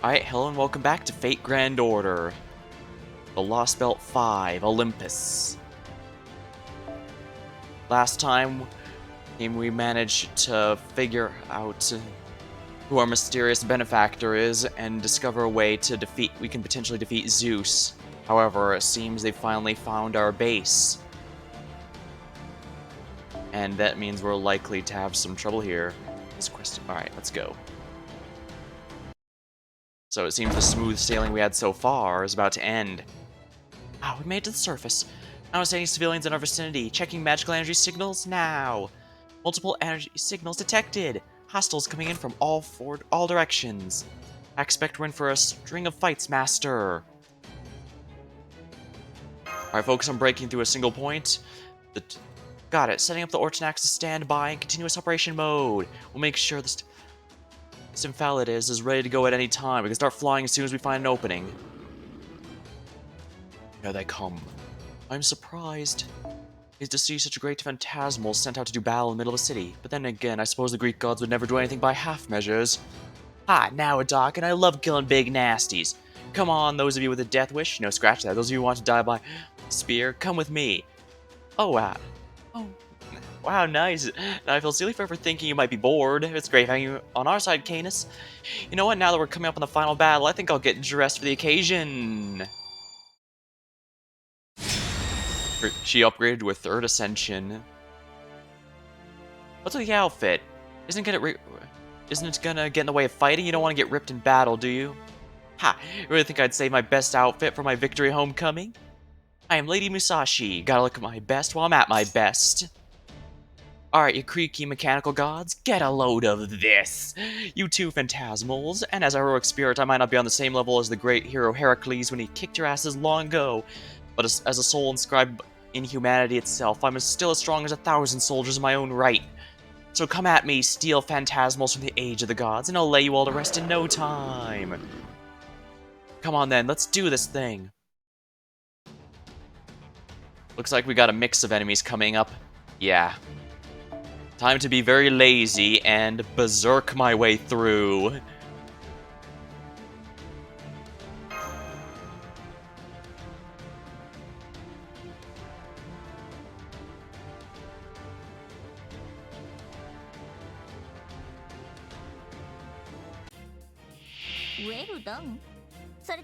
Alright, hello and welcome back to Fate Grand Order. The Lostbelt 5, Olympus. Last time, we managed to figure out who our mysterious benefactor is and discover a way to we can potentially defeat Zeus. However, it seems they finally found our base. And that means we're likely to have some trouble here. Alright, let's go. So it seems the smooth sailing we had so far is about to end. Ah, we made it to the surface. I don't see any civilians in our vicinity. Checking magical energy signals now. Multiple energy signals detected. Hostiles coming in from all directions. I expect we're in for a string of fights, Master. Alright, focus on breaking through a single point. Got it. Setting up the Ortonax to stand by in continuous operation mode. We'll make sure this Symphalidus is ready to go at any time. We can start flying as soon as we find an opening. Here they come. I'm surprised to see such a great phantasmal sent out to do battle in the middle of a city. But then again, I suppose the Greek gods would never do anything by half measures. Ha, now a doc, and I love killing big nasties. Come on, those of you with a death wish. No, scratch that. Those of you who want to die by spear, come with me. Oh, wow. Oh. Wow, nice. Now I feel silly for ever thinking you might be bored. It's great having you on our side, Canis. You know what? Now that we're coming up on the final battle, I think I'll get dressed for the occasion. She upgraded to a 3rd ascension. What's with the outfit? Isn't it gonna get in the way of fighting? You don't want to get ripped in battle, do you? Ha! You really think I'd save my best outfit for my victory homecoming? I am Lady Musashi. Gotta look at my best while I'm at my best. Alright, you creaky mechanical gods, get a load of this! You two phantasmals, and as a heroic spirit, I might not be on the same level as the great hero Heracles when he kicked your asses long ago, but as a soul inscribed in humanity itself, I'm still as strong as 1,000 soldiers in my own right. So come at me, steel phantasmals from the age of the gods, and I'll lay you all to rest in no time. Come on then, let's do this thing. Looks like we got a mix of enemies coming up. Yeah. Time to be very lazy and berserk my way through.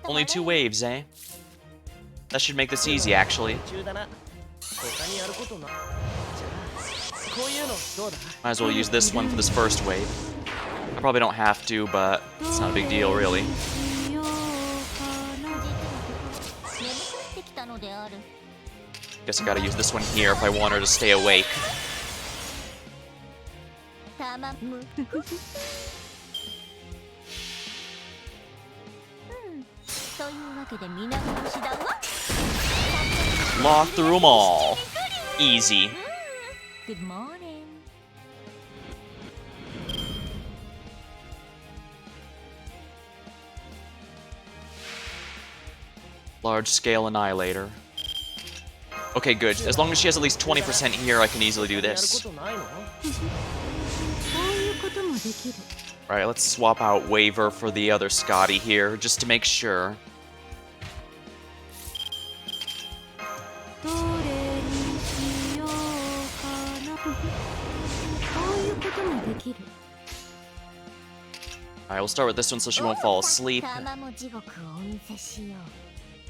Only 2 waves, eh? That should make this easy, actually. Might as well use this one for this first wave. I probably don't have to, but it's not a big deal, really. Guess I gotta use this one here if I want her to stay awake. Claw through them all. Easy. Good morning. Large-scale annihilator. Okay, good. As long as she has at least 20% here, I can easily do this. Alright, let's swap out Waver for the other Scotty here, just to make sure. Alright, we'll start with this one so she won't fall asleep.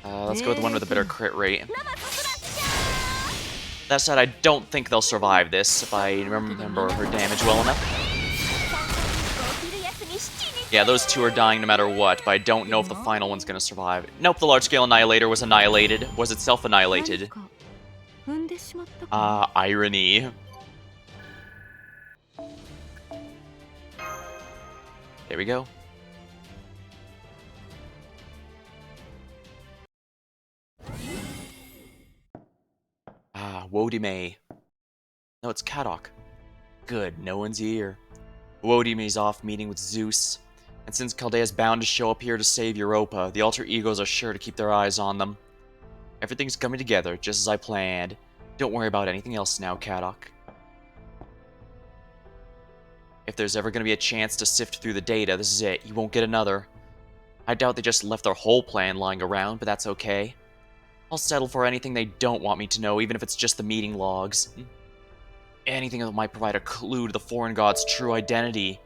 Let's go with the one with a better crit rate. That said, I don't think they'll survive this, if I remember her damage well enough. Yeah, those 2 are dying no matter what, but I don't know if the final one's gonna survive. Nope, the large-scale annihilator was annihilated. Was itself annihilated. Irony. There we go. Wodime. No, it's Kadok. Good, no one's here. Wodime's off meeting with Zeus. And since Chaldea's bound to show up here to save Europa, the alter egos are sure to keep their eyes on them. Everything's coming together, just as I planned. Don't worry about anything else now, Kadok. If there's ever going to be a chance to sift through the data, this is it. You won't get another. I doubt they just left their whole plan lying around, but that's okay. I'll settle for anything they don't want me to know, even if it's just the meeting logs. Anything that might provide a clue to the foreign god's true identity.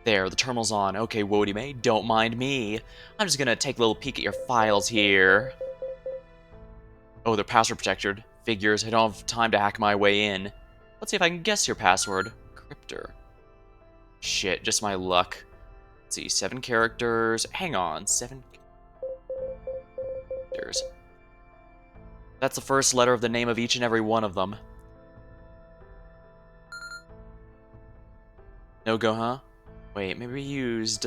There, the terminal's on. Okay, Wody May, don't mind me. I'm just gonna take a little peek at your files here. Oh, they're password protected. Figures, I don't have time to hack my way in. Let's see if I can guess your password. Cryptor. Shit, just my luck. Let's see, 7 characters. Hang on, 7 characters. That's the first letter of the name of each and every one of them. No go, huh? Wait, maybe we used,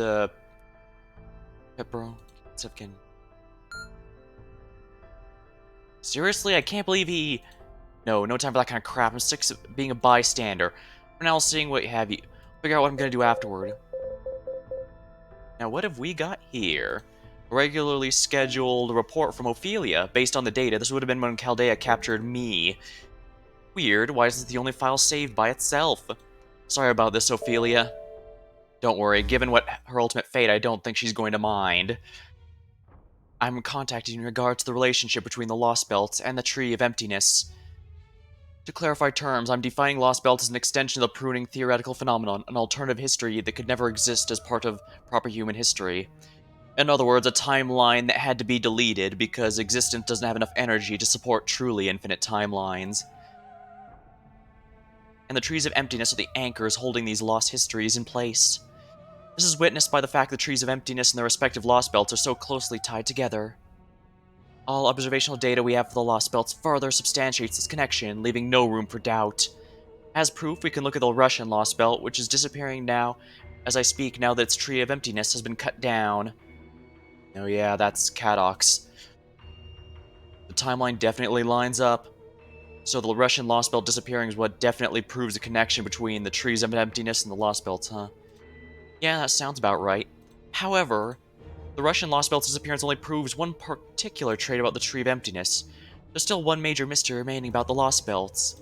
Pepro. Seriously? I can't believe he... No time for that kind of crap. I'm sick of being a bystander. For now, seeing what have you. Figure out what I'm gonna do afterward. Now, what have we got here? A regularly scheduled report from Ophelia. Based on the data, this would have been when Chaldea captured me. Weird, why is this the only file saved by itself? Sorry about this, Ophelia. Don't worry, given what her ultimate fate, I don't think she's going to mind. I'm contacting you in regard to the relationship between the Lostbelt and the Tree of Emptiness. To clarify terms, I'm defining Lostbelt as an extension of the pruning theoretical phenomenon, an alternative history that could never exist as part of proper human history. In other words, a timeline that had to be deleted because existence doesn't have enough energy to support truly infinite timelines. And the Trees of Emptiness are the anchors holding these lost histories in place. This is witnessed by the fact the Trees of Emptiness and their respective Lost Belts are so closely tied together. All observational data we have for the Lost Belts further substantiates this connection, leaving no room for doubt. As proof, we can look at the Russian Lost Belt, which is disappearing now as I speak now that its Tree of Emptiness has been cut down. Oh yeah, that's Kadox. The timeline definitely lines up. So the Russian Lost Belt disappearing is what definitely proves a connection between the Trees of Emptiness and the Lost Belts, huh? Yeah, that sounds about right. However, the Russian Lost Belt's disappearance only proves one particular trait about the Tree of Emptiness. There's still one major mystery remaining about the Lost Belts.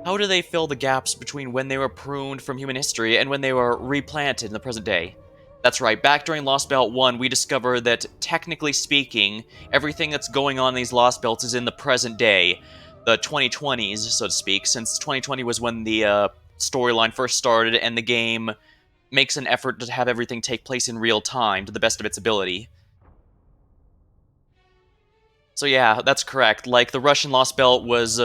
How do they fill the gaps between when they were pruned from human history and when they were replanted in the present day? That's right, back during Lost Belt 1, we discovered that, technically speaking, everything that's going on in these Lost Belts is in the present day. The 2020s, so to speak, since 2020 was when the storyline first started and the game makes an effort to have everything take place in real time to the best of its ability. So yeah, that's correct. Like, the Russian Lost Belt was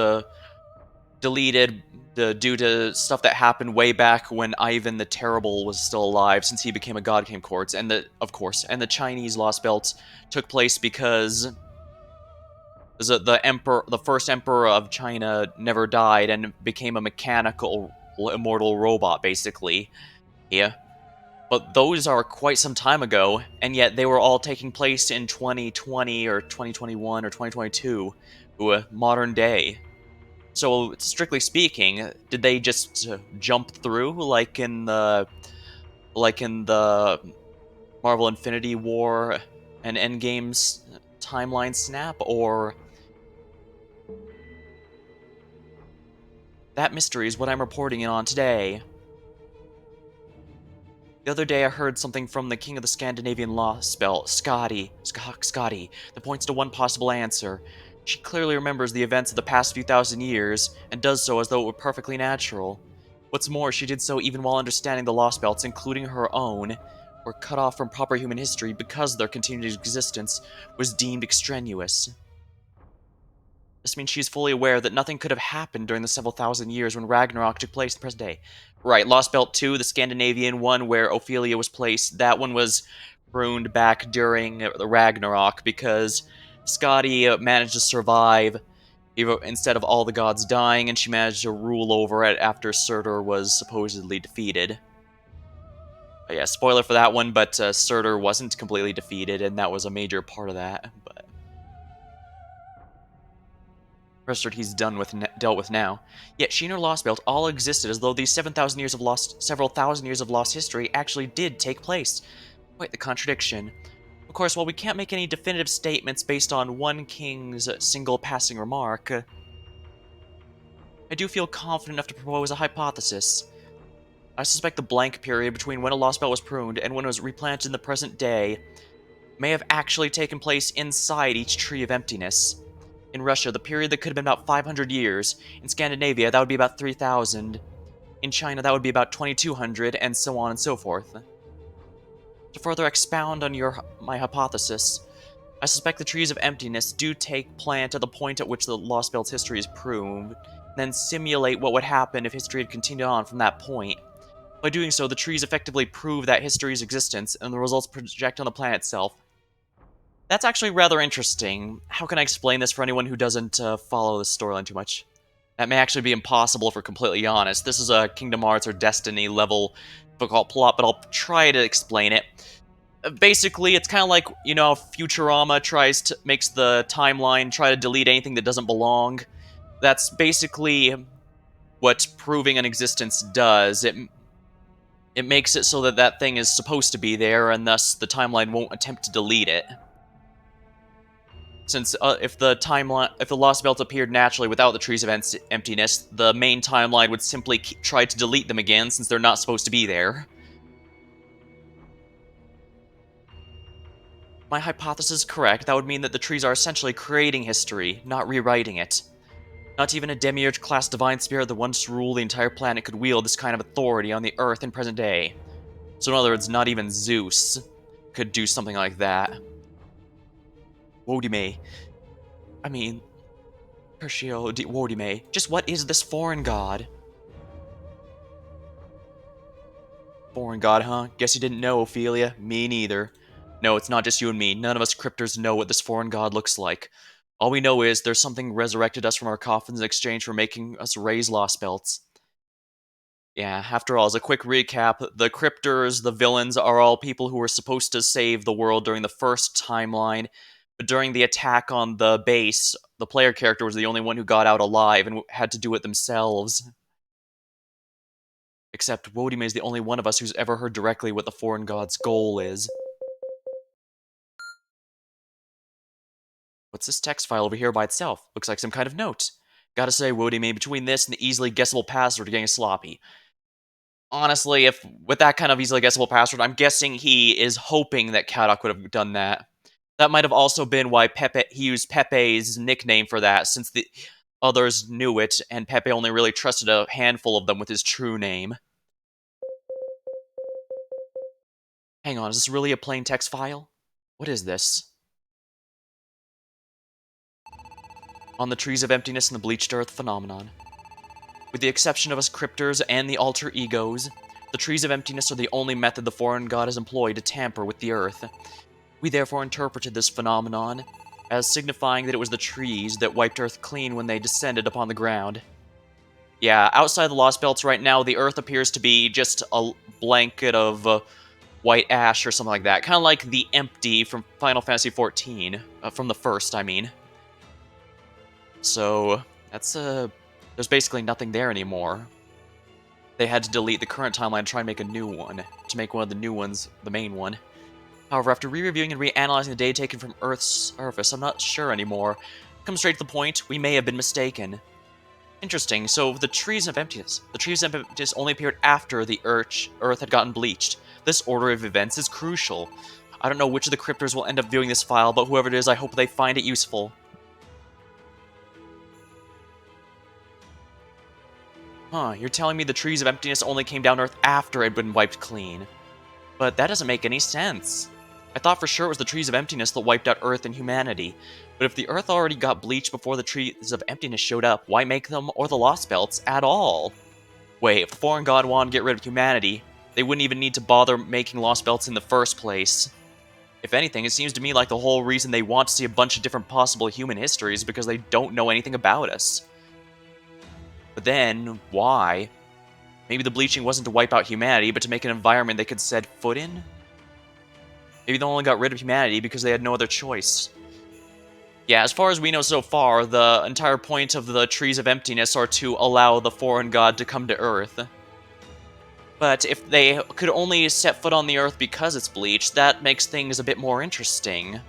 deleted due to stuff that happened way back when Ivan the Terrible was still alive, since he became a god king courts, and the Chinese Lost Belt took place because the first emperor of China never died and became a mechanical immortal robot, basically. Yeah. But those are quite some time ago, and yet they were all taking place in 2020 or 2021 or 2022, modern day. So, strictly speaking, did they just jump through like in the Marvel Infinity War and Endgame's timeline snap, or that mystery is what I'm reporting in on today? The other day I heard something from the king of the Scandinavian Lost Belt, Scotty, that points to one possible answer. She clearly remembers the events of the past few thousand years, and does so as though it were perfectly natural. What's more, she did so even while understanding the Lost Belts, including her own, were cut off from proper human history because their continued existence was deemed extraneous. This means she's fully aware that nothing could have happened during the several thousand years when Ragnarok took place in the present day. Right, Lost Belt 2, the Scandinavian one where Ophelia was placed, that one was pruned back during the Ragnarok because Scotty managed to survive instead of all the gods dying, and she managed to rule over it after Surtur was supposedly defeated. But yeah, spoiler for that one, but Surtur wasn't completely defeated, and that was a major part of that. But rest he's dealt with now. Yet she and her Lost Belt all existed as though these several thousand years of lost history actually did take place. Quite the contradiction. Of course, while we can't make any definitive statements based on one king's single passing remark, I do feel confident enough to propose a hypothesis. I suspect the blank period between when a Lostbelt was pruned and when it was replanted in the present day may have actually taken place inside each Tree of Emptiness. In Russia, the period that could have been about 500 years. In Scandinavia, that would be about 3,000. In China, that would be about 2,200, and so on and so forth. To further expound on my hypothesis, I suspect the Trees of Emptiness do take plant at the point at which the Lost Belt's history is proved, then simulate what would happen if history had continued on from that point. By doing so, the trees effectively prove that history's existence, and the results project on the planet itself. That's actually rather interesting. How can I explain this for anyone who doesn't follow the storyline too much? That may actually be impossible if we're completely honest. This is a Kingdom Hearts or Destiny level difficult plot, but I'll try to explain it. Basically, it's kind of like, you know, Futurama makes the timeline try to delete anything that doesn't belong. That's basically what proving an existence does. It makes it so that that thing is supposed to be there, and thus the timeline won't attempt to delete it. Since if the Lost Belt appeared naturally without the Trees of Emptiness, the main timeline would simply try to delete them again, since they're not supposed to be there. My hypothesis is correct. That would mean that the trees are essentially creating history, not rewriting it. Not even a demiurge-class divine spirit that once ruled the entire planet could wield this kind of authority on the Earth in present day. So in other words, not even Zeus could do something like that. Wodime. I mean, Pershio Wodime. Just what is this foreign god? Foreign god, huh? Guess you didn't know, Ophelia. Me neither. No, it's not just you and me. None of us cryptors know what this foreign god looks like. All we know is there's something resurrected us from our coffins in exchange for making us raise lost belts. Yeah, after all, as a quick recap, the cryptors, the villains, are all people who were supposed to save the world during the first timeline, but during the attack on the base, the player character was the only one who got out alive and had to do it themselves. Except Wodime is the only one of us who's ever heard directly what the foreign god's goal is. What's this text file over here by itself? Looks like some kind of note. Gotta say, Wodime, between this and the easily guessable password, you're getting sloppy. Honestly, if with that kind of easily guessable password, I'm guessing he is hoping that Kadok would have done that. That might have also been why he used Pepe's nickname for that, since the others knew it, and Pepe only really trusted a handful of them with his true name. Hang on, is this really a plain text file? What is this? On the Trees of Emptiness and the Bleached Earth phenomenon. With the exception of us cryptors and the alter egos, the Trees of Emptiness are the only method the foreign god has employed to tamper with the Earth. We therefore interpreted this phenomenon as signifying that it was the trees that wiped Earth clean when they descended upon the ground. Yeah, outside the Lost Belts right now, the Earth appears to be just a blanket of white ash or something like that. Kind of like the Empty from Final Fantasy XIV. From the first, I mean. So, that's, there's basically nothing there anymore. They had to delete the current timeline and try and make a new one, to make one of the new ones the main one. However, after re-reviewing and reanalyzing the data taken from Earth's surface, I'm not sure anymore. Come straight to the point, we may have been mistaken. Interesting, so the Trees of Emptiness. The Trees of Emptiness only appeared after the Earth had gotten bleached. This order of events is crucial. I don't know which of the cryptors will end up viewing this file, but whoever it is, I hope they find it useful. Huh, you're telling me the Trees of Emptiness only came down to Earth after it had been wiped clean. But that doesn't make any sense. I thought for sure it was the Trees of Emptiness that wiped out Earth and humanity. But if the Earth already got bleached before the Trees of Emptiness showed up, why make them or the Lost Belts at all? Wait, if the foreign god wanted to get rid of humanity, they wouldn't even need to bother making Lost Belts in the first place. If anything, it seems to me like the whole reason they want to see a bunch of different possible human histories is because they don't know anything about us. But then, why? Maybe the bleaching wasn't to wipe out humanity, but to make an environment they could set foot in? Maybe they only got rid of humanity because they had no other choice. Yeah, as far as we know so far, the entire point of the Trees of Emptiness are to allow the foreign god to come to Earth. But if they could only set foot on the Earth because it's bleached, that makes things a bit more interesting.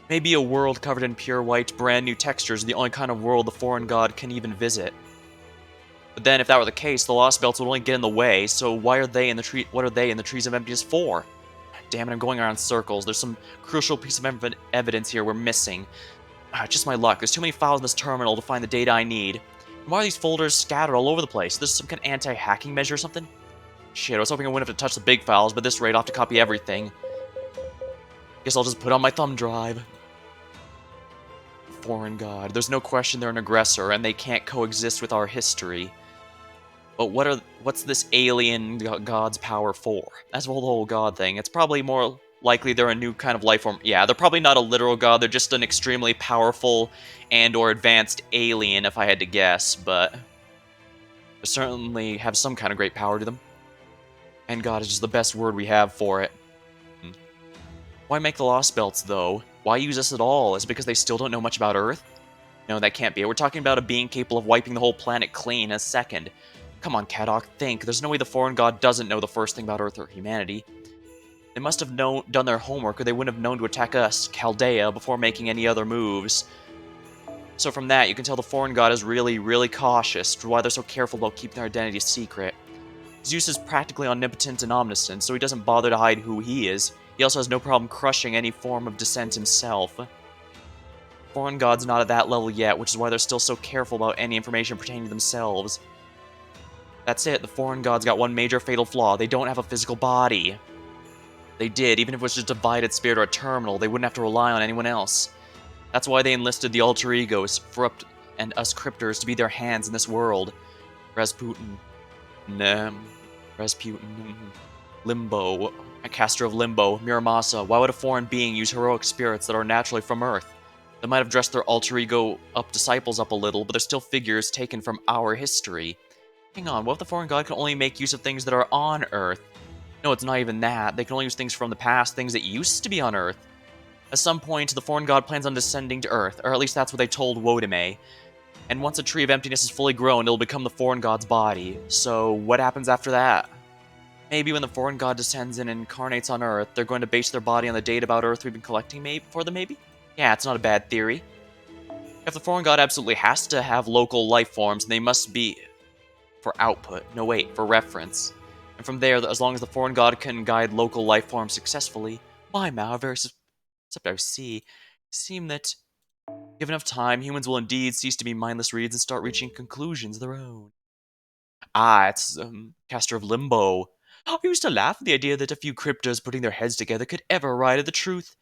Maybe a world covered in pure white, brand new textures is the only kind of world the foreign god can even visit. But then, if that were the case, the Lostbelts would only get in the way, so why are they in the tree? What are they in the Trees of Emptiness for? Damn it, I'm going around circles. There's some crucial piece of evidence here we're missing. Just my luck. There's too many files in this terminal to find the data I need. And why are these folders scattered all over the place? This is some kind of anti-hacking measure or something? Shit, I was hoping I wouldn't have to touch the big files, but at this rate I'll have to copy everything. Guess I'll just put on my thumb drive. Foreign god. There's no question they're an aggressor, and they can't coexist with our history. But what's this alien god's power for? That's the whole god thing. It's probably more likely they're a new kind of life form. Yeah, they're probably not a literal god, they're just an extremely powerful and or advanced alien, if I had to guess, but they certainly have some kind of great power to them. And god is just the best word we have for it. Why make the Lostbelts, though? Why use us at all? Is it because they still don't know much about Earth? No, that can't be it. We're talking about a being capable of wiping the whole planet clean in a second. Come on, Kadok, think. There's no way the foreign god doesn't know the first thing about Earth or humanity. They must have done their homework, or they wouldn't have known to attack us, Chaldea, before making any other moves. So from that, you can tell the foreign god is really, really cautious, why they're so careful about keeping their identity secret. Zeus is practically omnipotent and omniscient, so he doesn't bother to hide who he is. He also has no problem crushing any form of dissent himself. Foreign god's not at that level yet, which is why they're still so careful about any information pertaining to themselves. That's it, the foreign gods got one major fatal flaw. They don't have a physical body. They did, even if it was just a divided spirit or a terminal, they wouldn't have to rely on anyone else. That's why they enlisted the alter egos, and us cryptors, to be their hands in this world. Rasputin, Limbo, a caster of Limbo, Miramasa. Why would a foreign being use heroic spirits that are naturally from Earth? They might have dressed their alter ego disciples up a little, but they're still figures taken from our history. Hang on, what if the foreign god can only make use of things that are on Earth? No, it's not even that. They can only use things from the past, things that used to be on Earth. At some point, the foreign god plans on descending to Earth, or at least that's what they told Wodime. And once a Tree of Emptiness is fully grown, it'll become the foreign god's body. So, what happens after that? Maybe when the foreign god descends and incarnates on Earth, they're going to base their body on the data about Earth we've been collecting for them, maybe? Yeah, it's not a bad theory. If the foreign god absolutely has to have local life forms, they must be for output. No, wait, for reference. And from there, as long as the foreign god can guide local life forms successfully, my Mao, very except I seem that, given enough time, humans will indeed cease to be mindless reeds and start reaching conclusions of their own. Ah, it's, Caster of Limbo. I used to laugh at the idea that a few cryptos putting their heads together could ever arrive at the truth.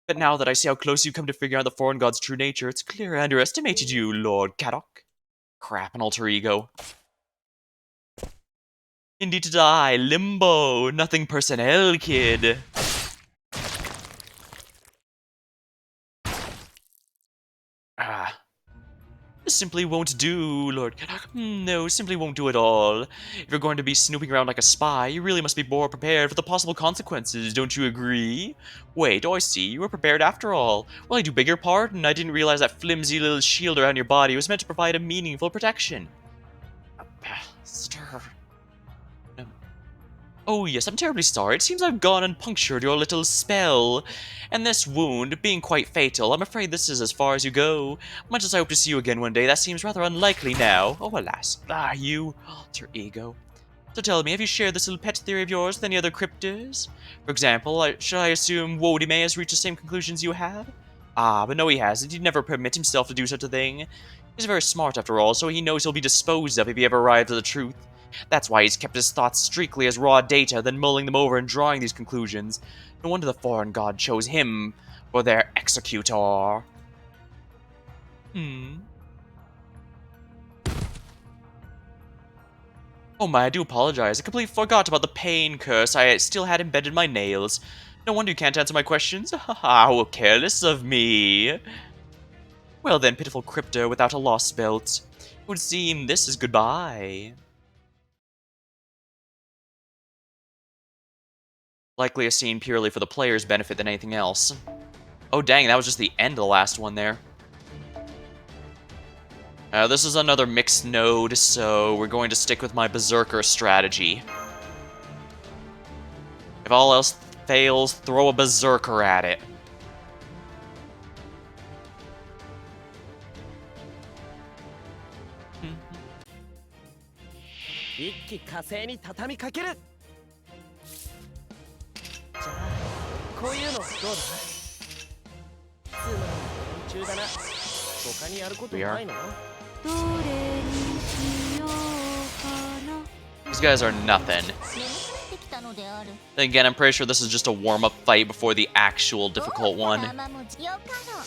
But now that I see how close you've come to figure out the foreign god's true nature, it's clear I underestimated you, Lord Kadok. Crap, an alter ego. Indeed to die, Limbo, nothing personnel, kid. Ah. This simply won't do, Lord Kadok. No, simply won't do at all. If you're going to be snooping around like a spy, you really must be more prepared for the possible consequences, don't you agree? Wait, oh I see, you were prepared after all. Well, I do beg your pardon, I didn't realize that flimsy little shield around your body was meant to provide a meaningful protection. Stir. Oh yes, I'm terribly sorry. It seems I've gone and punctured your little spell. And this wound, being quite fatal, I'm afraid this is as far as you go. Much as I hope to see you again one day, that seems rather unlikely now. Oh alas. Ah, you alter ego. So tell me, have you shared this little pet theory of yours with any other cryptors? For example, should I assume Wodime has reached the same conclusions you have? Ah, but no he hasn't. He'd never permit himself to do such a thing. He's very smart after all, so he knows he'll be disposed of if he ever arrives at the truth. That's why he's kept his thoughts strictly as raw data, then mulling them over and drawing these conclusions. No wonder the foreign god chose him for their executor. Oh my, I do apologize. I completely forgot about the pain curse I still had embedded in my nails. No wonder you can't answer my questions. How careless of me. Well then, pitiful crypto without a Lostbelt. It would seem this is goodbye. Likely a scene purely for the player's benefit than anything else. Oh dang, that was just the end of the last one there. This is another mixed node, so we're going to stick with my Berserker strategy. If all else fails, throw a Berserker at it. き火星に畳みかける。じゃあこういうのどうだ。つまんない連中だな。他にやることないの？ どれにしようかな。 These guys are nothing. 眠くなってきたのである。 Then again, I'm pretty sure this is just a warm-up fight before the actual difficult one. 生文字よかろ。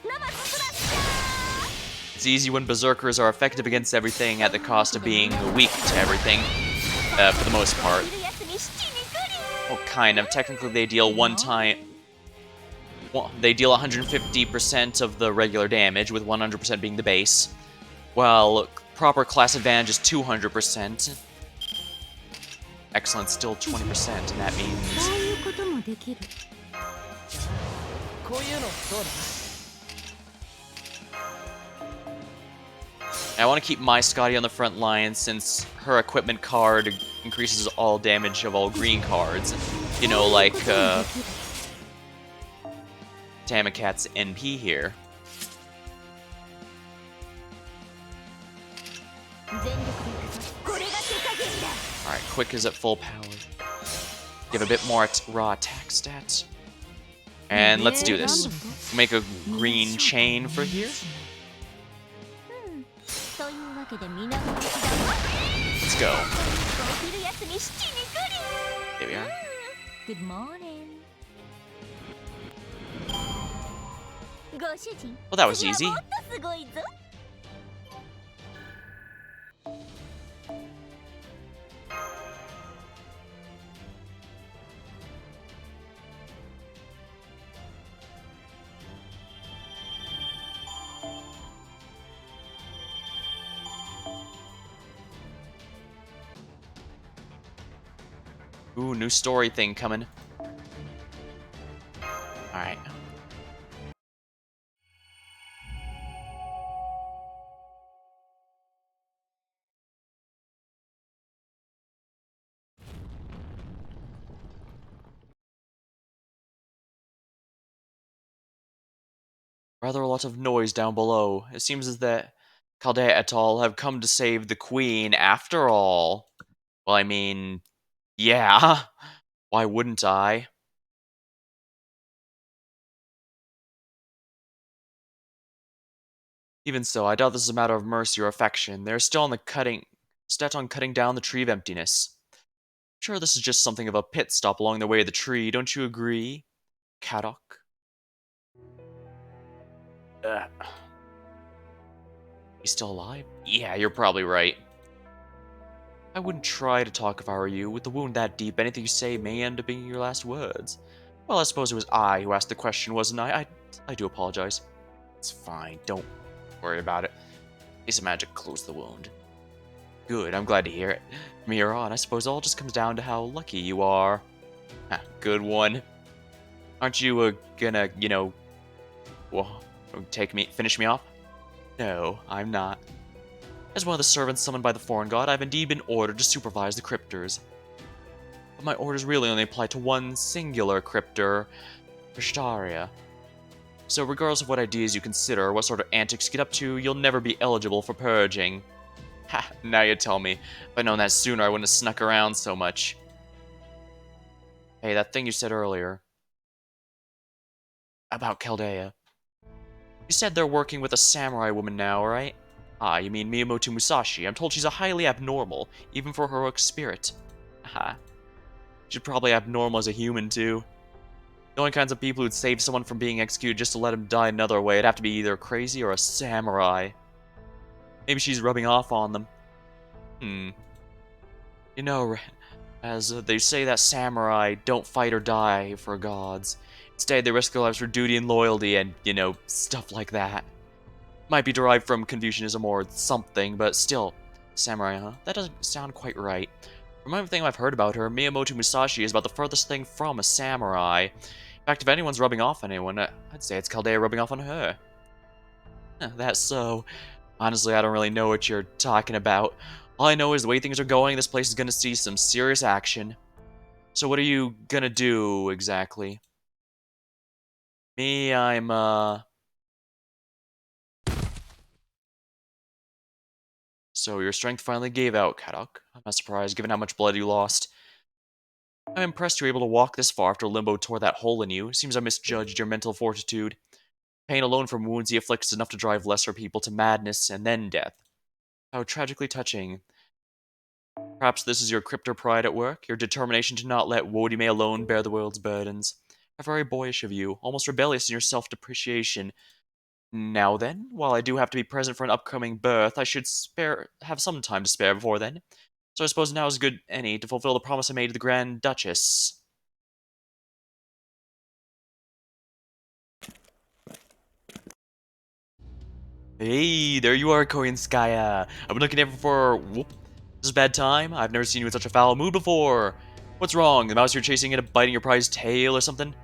生スラッシャ It's easy when berserkers are effective against everything at the cost of being weak to everything, for the most part. ー。昼休み7にグリ。 Well, kind of. Technically, they deal one time. Well, they deal 150% of the regular damage, with 100% being the base. While proper class advantage is 200%. Excellent, still 20%, and that こ means ういうこともできる。こういうのどうだ。 I want to keep my Scotty on the front line since her equipment card increases all damage of all green cards. You know, like Tamakat's NP here. 全力で行くぞ。これが手加減だ。 Alright, quick is at full power. Give a bit more raw attack stats. And let's do this. Make a green chain for here. というわけで皆の一だ。 Let's go. お昼休み7にグリ。 There we are. Good morning. ご主人。 Well, that was 次 easy. はもっとすごいぞ。 Ooh, new story thing coming. Alright. Rather a lot of noise down below. It seems as that Chaldea et al. Have come to save the queen after all. Well, I mean, yeah. Why wouldn't I? Even so, I doubt this is a matter of mercy or affection. They're still set on cutting down the tree of emptiness. Sure, this is just something of a pit stop along the way of the tree, don't you agree, Kadok? He's still alive? Yeah, you're probably right. I wouldn't try to talk if I were you. With the wound that deep, anything you say may end up being your last words. Well, I suppose it was I who asked the question, wasn't I? I do apologize. It's fine, don't worry about it. Piece of magic closed the wound. Good, I'm glad to hear it. From here on, I suppose it all just comes down to how lucky you are. Good one. Aren't you, gonna, well, finish me off? No, I'm not. As one of the servants summoned by the foreign god, I've indeed been ordered to supervise the cryptors. But my orders really only apply to one singular cryptor, Prishtaria. So regardless of what ideas you consider, or what sort of antics you get up to, you'll never be eligible for purging. Ha, now you tell me. If I'd known that sooner, I wouldn't have snuck around so much. Hey, that thing you said earlier. About Chaldea. You said they're working with a samurai woman now, right? Ah, you mean Miyamoto Musashi. I'm told she's a highly abnormal, even for her heroic spirit. Aha. She's probably abnormal as a human, too. The only kinds of people who'd save someone from being executed just to let him die another way would have to be either crazy or a samurai. Maybe she's rubbing off on them. You know, as they say that samurai don't fight or die for gods. Instead, they risk their lives for duty and loyalty and, stuff like that. Might be derived from Confucianism or something, but still. Samurai, huh? That doesn't sound quite right. From everything I've heard about her, Miyamoto Musashi is about the furthest thing from a samurai. In fact, if anyone's rubbing off on anyone, I'd say it's Chaldea rubbing off on her. That's so. Honestly, I don't really know what you're talking about. All I know is the way things are going, this place is gonna see some serious action. So what are you gonna do, exactly? Me, I'm, So your strength finally gave out, Kadok. I'm not surprised, given how much blood you lost. I'm impressed you were able to walk this far after Limbo tore that hole in you. Seems I misjudged your mental fortitude. Pain alone from wounds he inflicts is enough to drive lesser people to madness and then death. How tragically touching. Perhaps this is your crypto pride at work, your determination to not let Wodime alone bear the world's burdens. How very boyish of you, almost rebellious in your self-depreciation. Now then, while I do have to be present for an upcoming birth, I should have some time to spare before then. So I suppose now is good any to fulfill the promise I made to the Grand Duchess. Hey, there you are, Koinskaya. I've been looking for. Whoop. This is a bad time? I've never seen you in such a foul mood before. What's wrong? The mouse you're chasing it, biting your prized tail or something?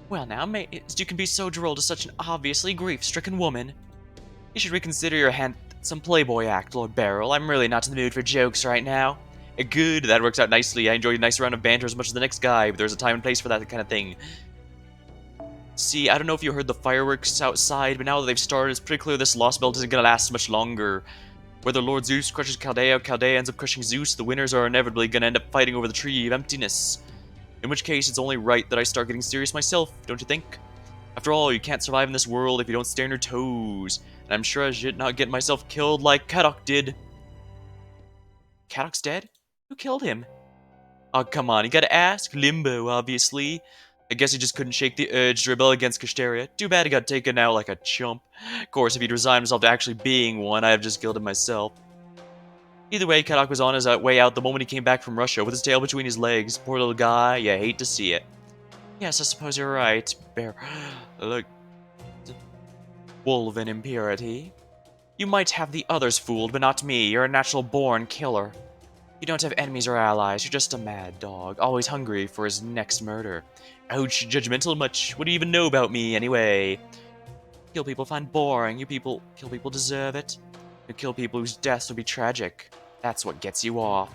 Well now, mate, you can be so droll to such an obviously grief-stricken woman. You should reconsider your handsome playboy act, Lord Beryl. I'm really not in the mood for jokes right now. Good, that works out nicely. I enjoy a nice round of banter as much as the next guy, but there's a time and place for that kind of thing. See, I don't know if you heard the fireworks outside, but now that they've started, it's pretty clear this Lostbelt isn't gonna last much longer. Whether Lord Zeus crushes Chaldea or Chaldea ends up crushing Zeus, the winners are inevitably gonna end up fighting over the Tree of Emptiness. In which case, it's only right that I start getting serious myself, don't you think? After all, you can't survive in this world if you don't stay on your toes, and I'm sure I should not get myself killed like Kadok did. Kadok's dead? Who killed him? Oh, come on, you gotta ask. Limbo, obviously. I guess he just couldn't shake the urge to rebel against Kashtaria. Too bad he got taken out like a chump. Of course, if he'd resigned himself to actually being one, I'd have just killed him myself. Either way, Kadok was on his way out the moment he came back from Russia with his tail between his legs. Poor little guy, you hate to see it. Yes, I suppose you're right. Bear. Look. Wolven impurity. You might have the others fooled, but not me. You're a natural-born killer. You don't have enemies or allies. You're just a mad dog, always hungry for his next murder. Ouch, judgmental much. What do you even know about me, anyway? Kill people find boring. You people kill people deserve it. You kill people whose deaths would be tragic. That's what gets you off.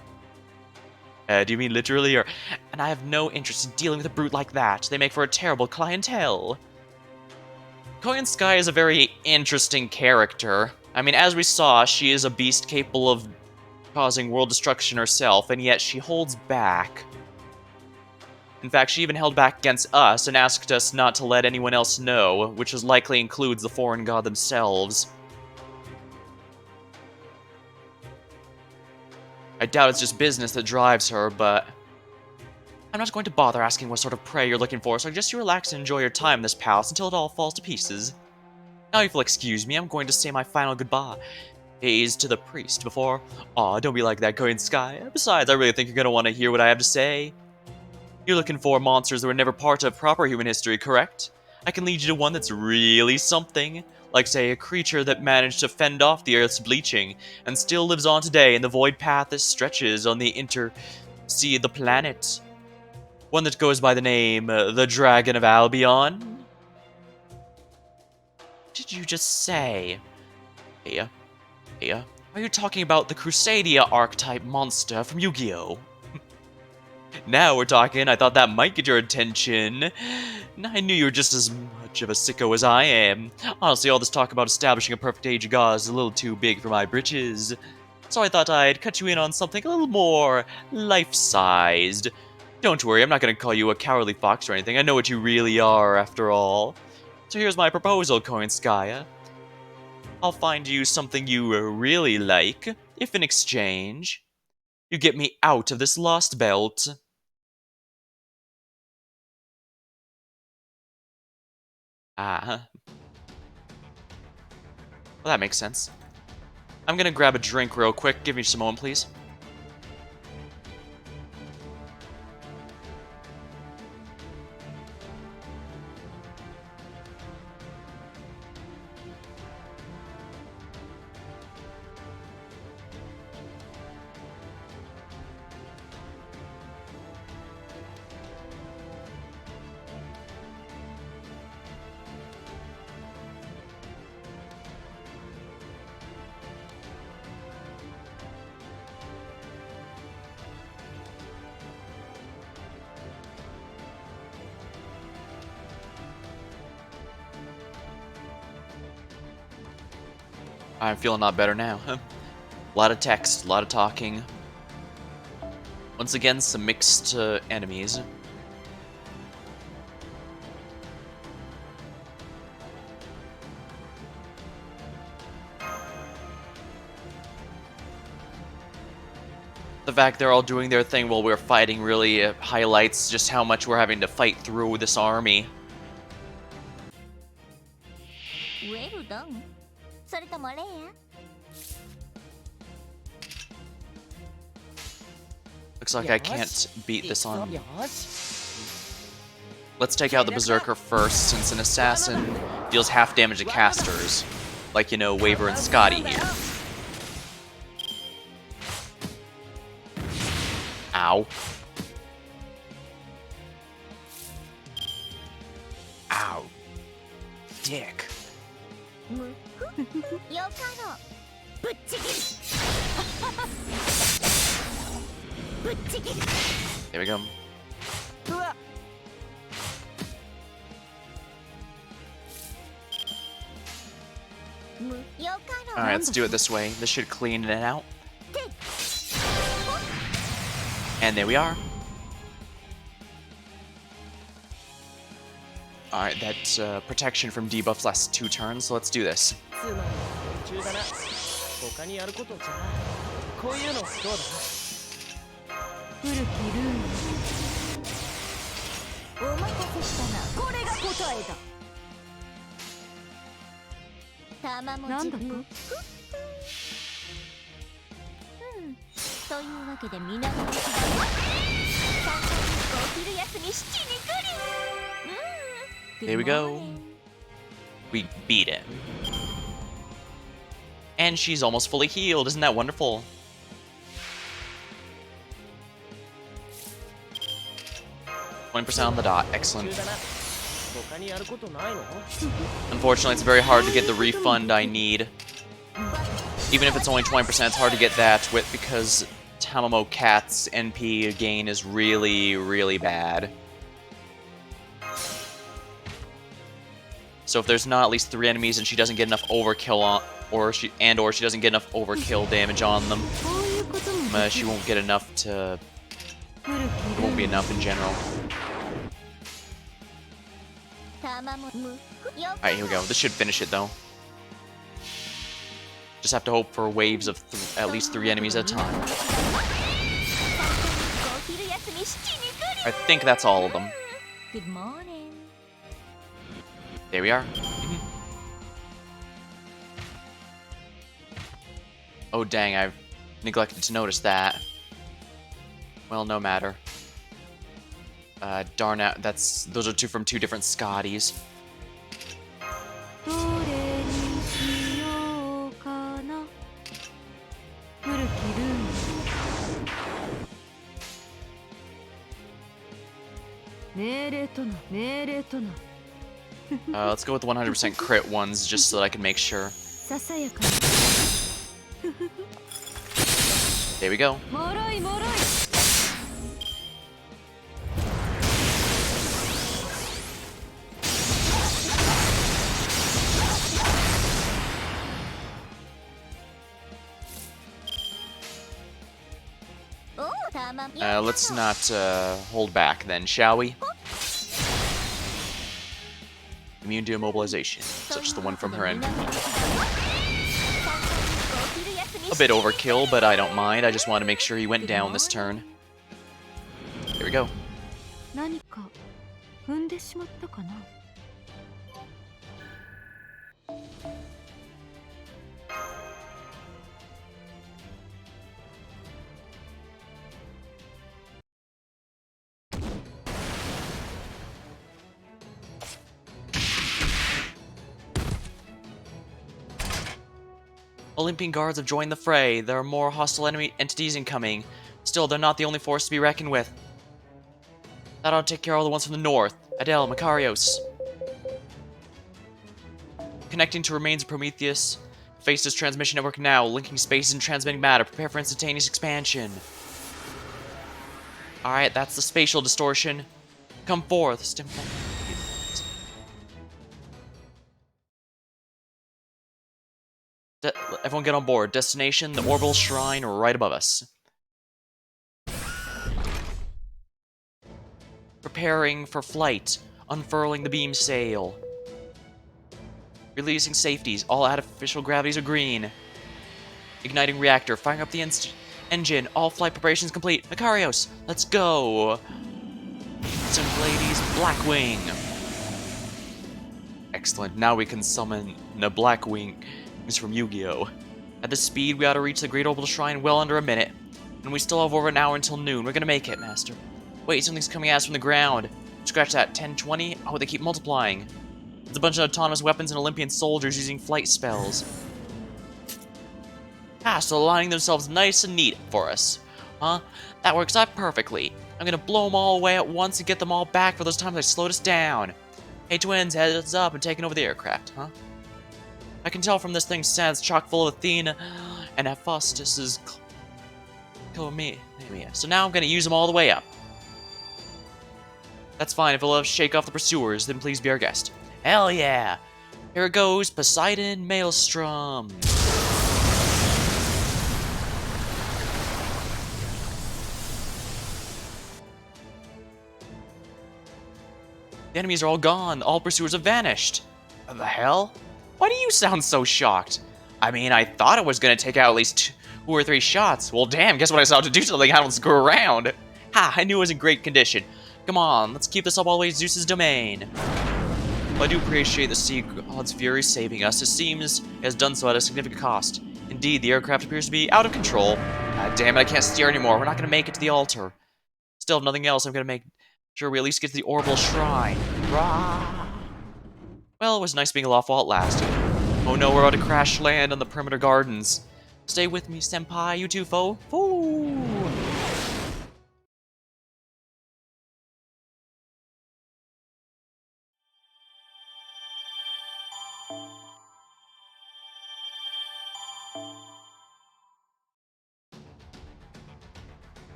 Do you mean literally, or... And I have no interest in dealing with a brute like that. They make for a terrible clientele. Koyan Sky is a very interesting character. I mean, as we saw, she is a beast capable of causing world destruction herself, and yet she holds back. In fact, she even held back against us and asked us not to let anyone else know, which likely includes the foreign god themselves. I doubt it's just business that drives her, but... I'm not going to bother asking what sort of prey you're looking for, so just you relax and enjoy your time in this palace until it all falls to pieces. Now if you'll excuse me, I'm going to say my final goodbye. Is to the priest before... Aw, don't be like that, Korean Sky. Besides, I really think you're gonna want to hear what I have to say. You're looking for monsters that were never part of proper human history, correct? I can lead you to one that's really something. Like, say, a creature that managed to fend off the Earth's bleaching, and still lives on today in the void path that stretches on the sea of the planet. One that goes by the name, the Dragon of Albion? What did you just say? Hey, are you talking about the Crusadia archetype monster from Yu-Gi-Oh? Now we're talking. I thought that might get your attention. I knew you were just as much of a sicko as I am. Honestly, all this talk about establishing a perfect age of gods is a little too big for my britches. So I thought I'd cut you in on something a little more life-sized. Don't worry, I'm not going to call you a cowardly fox or anything. I know what you really are, after all. So here's my proposal, Koinskaya. I'll find you something you really like, if in exchange, you get me out of this Lostbelt. Ah. Well, that makes sense. I'm gonna grab a drink real quick. Give me just a moment, please. I'm feeling a lot better now. A lot of text, a lot of talking. Once again, some mixed enemies. The fact they're all doing their thing while we're fighting really highlights just how much we're having to fight through this army. ウェルダンそれともレア Looks like I can't beat this on. よし Let's take out the Berserker first, since an assassin deals half damage to casters. Like, you know, Waver and Scotty here. Ow. Ow. Dick. よかろぶっちぎりぶっちぎり There we go. うわ よかろ Alright, let's do it this way. This should clean it out. And there we are. Alright, that's protection from debuffs lasts 2 turns, so let's do this. つまり途中だな他にやることじゃないこういうのどうだ古きルールお待たせしたなこれが答えだ玉もなんだかというわけで皆の出しだ三回お昼休み七に来る There we go. We beat him. And she's almost fully healed. Isn't that wonderful? %on the dot. Excellent. 途中だな他にやることないの Unfortunately, it's very hard to get the refund I need. Even if it's only 20%, it's hard to get that with because Tamamo Cat's NP gain is really, really bad. So if there's not at least 3 enemies and she doesn't get enough overkill on, or she doesn't get enough overkill damage on them, she won't get enough to. It won't be enough in general. Alright, here we go. This should finish it though. Just have to hope for waves of at least 3 enemies at a time. I think that's all of them. Good morning. There we are. Oh dang, I've neglected to notice that. Well, no matter. Darn it, those are from 2 different Scotties. どれにしようかな古きルール命令とな命令とな Let's go with the 100% crit ones just so that I can make sure. ささやか There we go. にもろいもろい Let's not hold back then, shall we? Immune to immobilization, such as the one from her end. A bit overkill, but I don't mind. I just want to make sure he went down this turn. Here we go. 何か踏んでしまったかな Olympian guards have joined the fray. There are more hostile enemy entities incoming. Still, they're not the only force to be reckoned with. That ought to take care of all the ones from the north. Adele, Makarios. Connecting to remains of Prometheus. Face this transmission network now. Linking spaces and transmitting matter. Prepare for instantaneous expansion. Alright, that's the spatial distortion. Come forth. Everyone get on board. Destination, the orbital shrine right above us. Preparing for flight. Unfurling the beam sail. Releasing safeties. All artificial gravities are green. Igniting reactor. Firing up the engine. All flight preparations complete. Macarios, let's go. Some ladies, Blackwing. Excellent. Now we can summon the Blackwing from Yu-Gi-Oh! At this speed, we ought to reach the Great Orbital Shrine well under a minute. And we still have over an hour until noon. We're gonna make it, Master. Wait, something's coming at us from the ground. Scratch that. 10-20? Oh, they keep multiplying. It's a bunch of autonomous weapons and Olympian soldiers using flight spells. Ah, so aligning themselves nice and neat for us. Huh? That works out perfectly. I'm gonna blow them all away at once and get them all back for those times they slowed us down. Hey, twins, heads up and taking over the aircraft, huh? I can tell from this thing's sense, chock full of Athena and Hephaestus's me. So now I'm gonna use them all the way up. That's fine. If you'll shake off the pursuers, then please be our guest. Hell yeah! Here it goes, Poseidon Maelstrom. The enemies are all gone. All pursuers have vanished. What the hell? Why do you sound so shocked? I mean, I thought it was gonna take out at least 2 or 3 shots. Well, damn, guess what I saw to do something I don't screw around. Ha, I knew it was in great condition. Come on, let's keep this up all the way to Zeus's domain. Well, I do appreciate the sea god's fury saving us. It seems it has done so at a significant cost. Indeed, the aircraft appears to be out of control. God damn it, I can't steer anymore. We're not gonna make it to the altar. Still, if nothing else, I'm gonna make sure we at least get to the orbital shrine. Rah! Well, it was nice being aloft while it lasted. Oh no, we're about to crash land on the perimeter gardens. Stay with me, senpai, you too, foe. Ooh.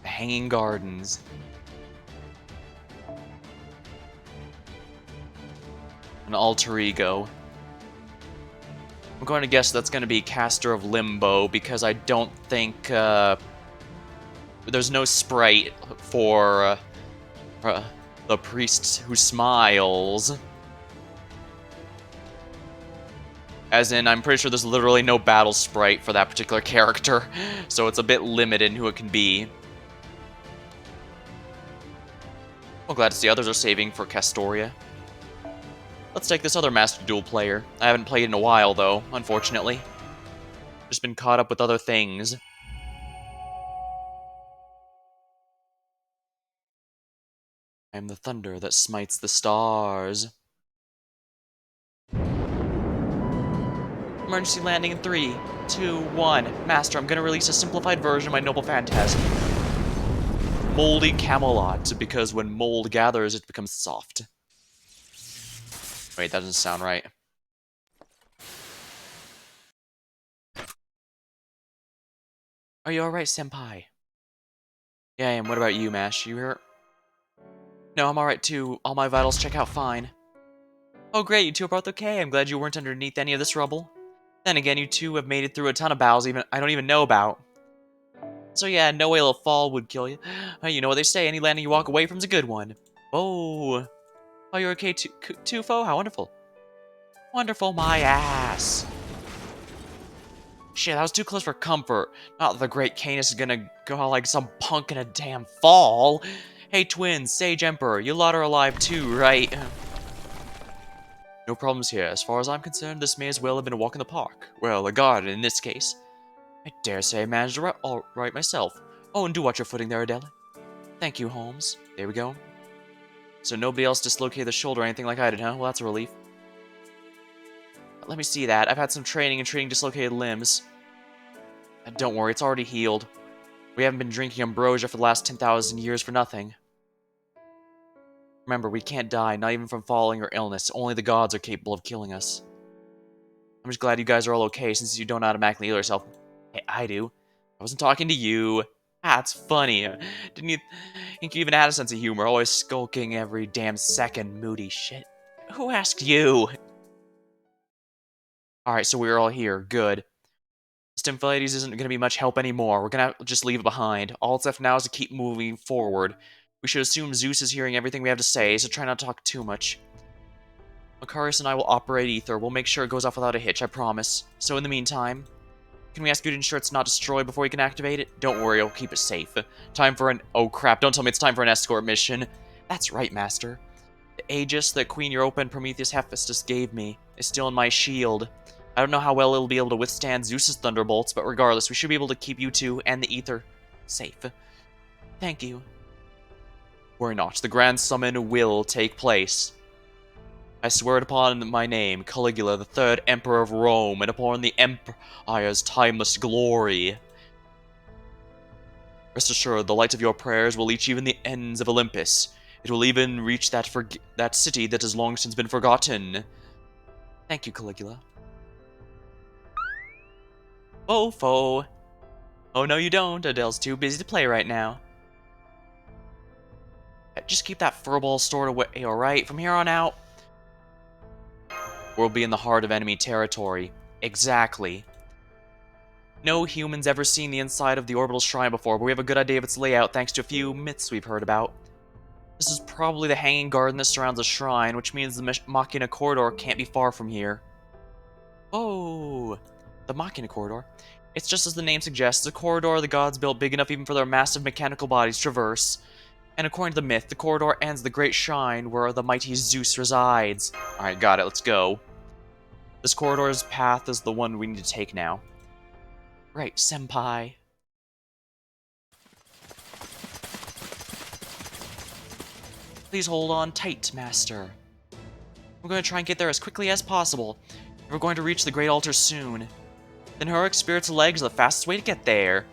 The Hanging Gardens. An alter ego. I'm going to guess that's going to be Caster of Limbo, because I don't think, there's no sprite for, the priest who smiles. As in, I'm pretty sure there's literally no battle sprite for that particular character, so it's a bit limited in who it can be. I'm glad to see others are saving for Castoria. Let's take this other Master Duel player. I haven't played in a while, though, unfortunately. Just been caught up with other things. I am the thunder that smites the stars. Emergency landing in 3, 2, 1. Master, I'm gonna release a simplified version of my noble phantasm. Moldy Camelot, because when mold gathers, it becomes soft. Wait, that doesn't sound right. Are you alright, senpai? Yeah, I am. What about you, Mash? You hurt? No, I'm alright too. All my vitals check out fine. Oh great, you two are both okay. I'm glad you weren't underneath any of this rubble. Then again, you two have made it through a ton of battles I don't even know about. So yeah, no whale of fall would kill you. You know what they say, any landing you walk away from is a good one. Oh. Oh, you're okay too, foe? How wonderful. Wonderful, my ass. Shit, that was too close for comfort. Not that the Great Canis is gonna go out like some punk in a damn fall. Hey, twins, Sage Emperor, you lot are alive too, right? No problems here. As far as I'm concerned, this may as well have been a walk in the park. Well, a garden in this case. I dare say I managed it all right myself. Oh, and do watch your footing there, Adele. Thank you, Holmes. There we go. So nobody else dislocated the shoulder or anything like I did, huh? Well, that's a relief. Let me see that. I've had some training in treating dislocated limbs. Don't worry, it's already healed. We haven't been drinking ambrosia for the last 10,000 years for nothing. Remember, we can't die, not even from falling or illness. Only the gods are capable of killing us. I'm just glad you guys are all okay, since you don't automatically heal yourself. Hey, I do. I wasn't talking to you. Ah, it's funny. Didn't you think you even had a sense of humor? Always skulking every damn second, moody shit. Who asked you? Alright, so we're all here. Good. Stimphilides isn't going to be much help anymore. We're going to just leave it behind. All that's left now is to keep moving forward. We should assume Zeus is hearing everything we have to say, so try not to talk too much. Macarius and I will operate Ether. We'll make sure it goes off without a hitch, I promise. So in the meantime, can we ask you to ensure it's not destroyed before we can activate it? Don't worry, I'll keep it safe. Time for an... Oh crap, don't tell me it's time for an escort mission. That's right, Master. The Aegis that Queen Europa and Prometheus Hephaestus gave me is still in my shield. I don't know how well it'll be able to withstand Zeus's thunderbolts, but regardless, we should be able to keep you two and the Ether safe. Thank you. Worry not, the Grand Summon will take place. I swear it upon my name, Caligula, the third Emperor of Rome, and upon the Empire's timeless glory. Rest assured, the light of your prayers will reach even the ends of Olympus. It will even reach that city that has long since been forgotten. Thank you, Caligula. Oh, foe. Oh, no, you don't. Adele's too busy to play right now. Just keep that furball stored away, alright? From here on out, we'll be in the heart of enemy territory. Exactly. No human's ever seen the inside of the orbital shrine before, but we have a good idea of its layout thanks to a few myths we've heard about. This is probably the hanging garden that surrounds the shrine, which means the Machina corridor can't be far from here. Oh, the Machina corridor. It's just as the name suggests, a corridor the gods built big enough even for their massive mechanical bodies to traverse. And according to the myth, the corridor ends the great shrine where the mighty Zeus resides. Alright, got it, let's go. This corridor's path is the one we need to take now. Right, senpai. Please hold on tight, Master. We're going to try and get there as quickly as possible. We're going to reach the Great Altar soon. The heroic spirit's legs are the fastest way to get there.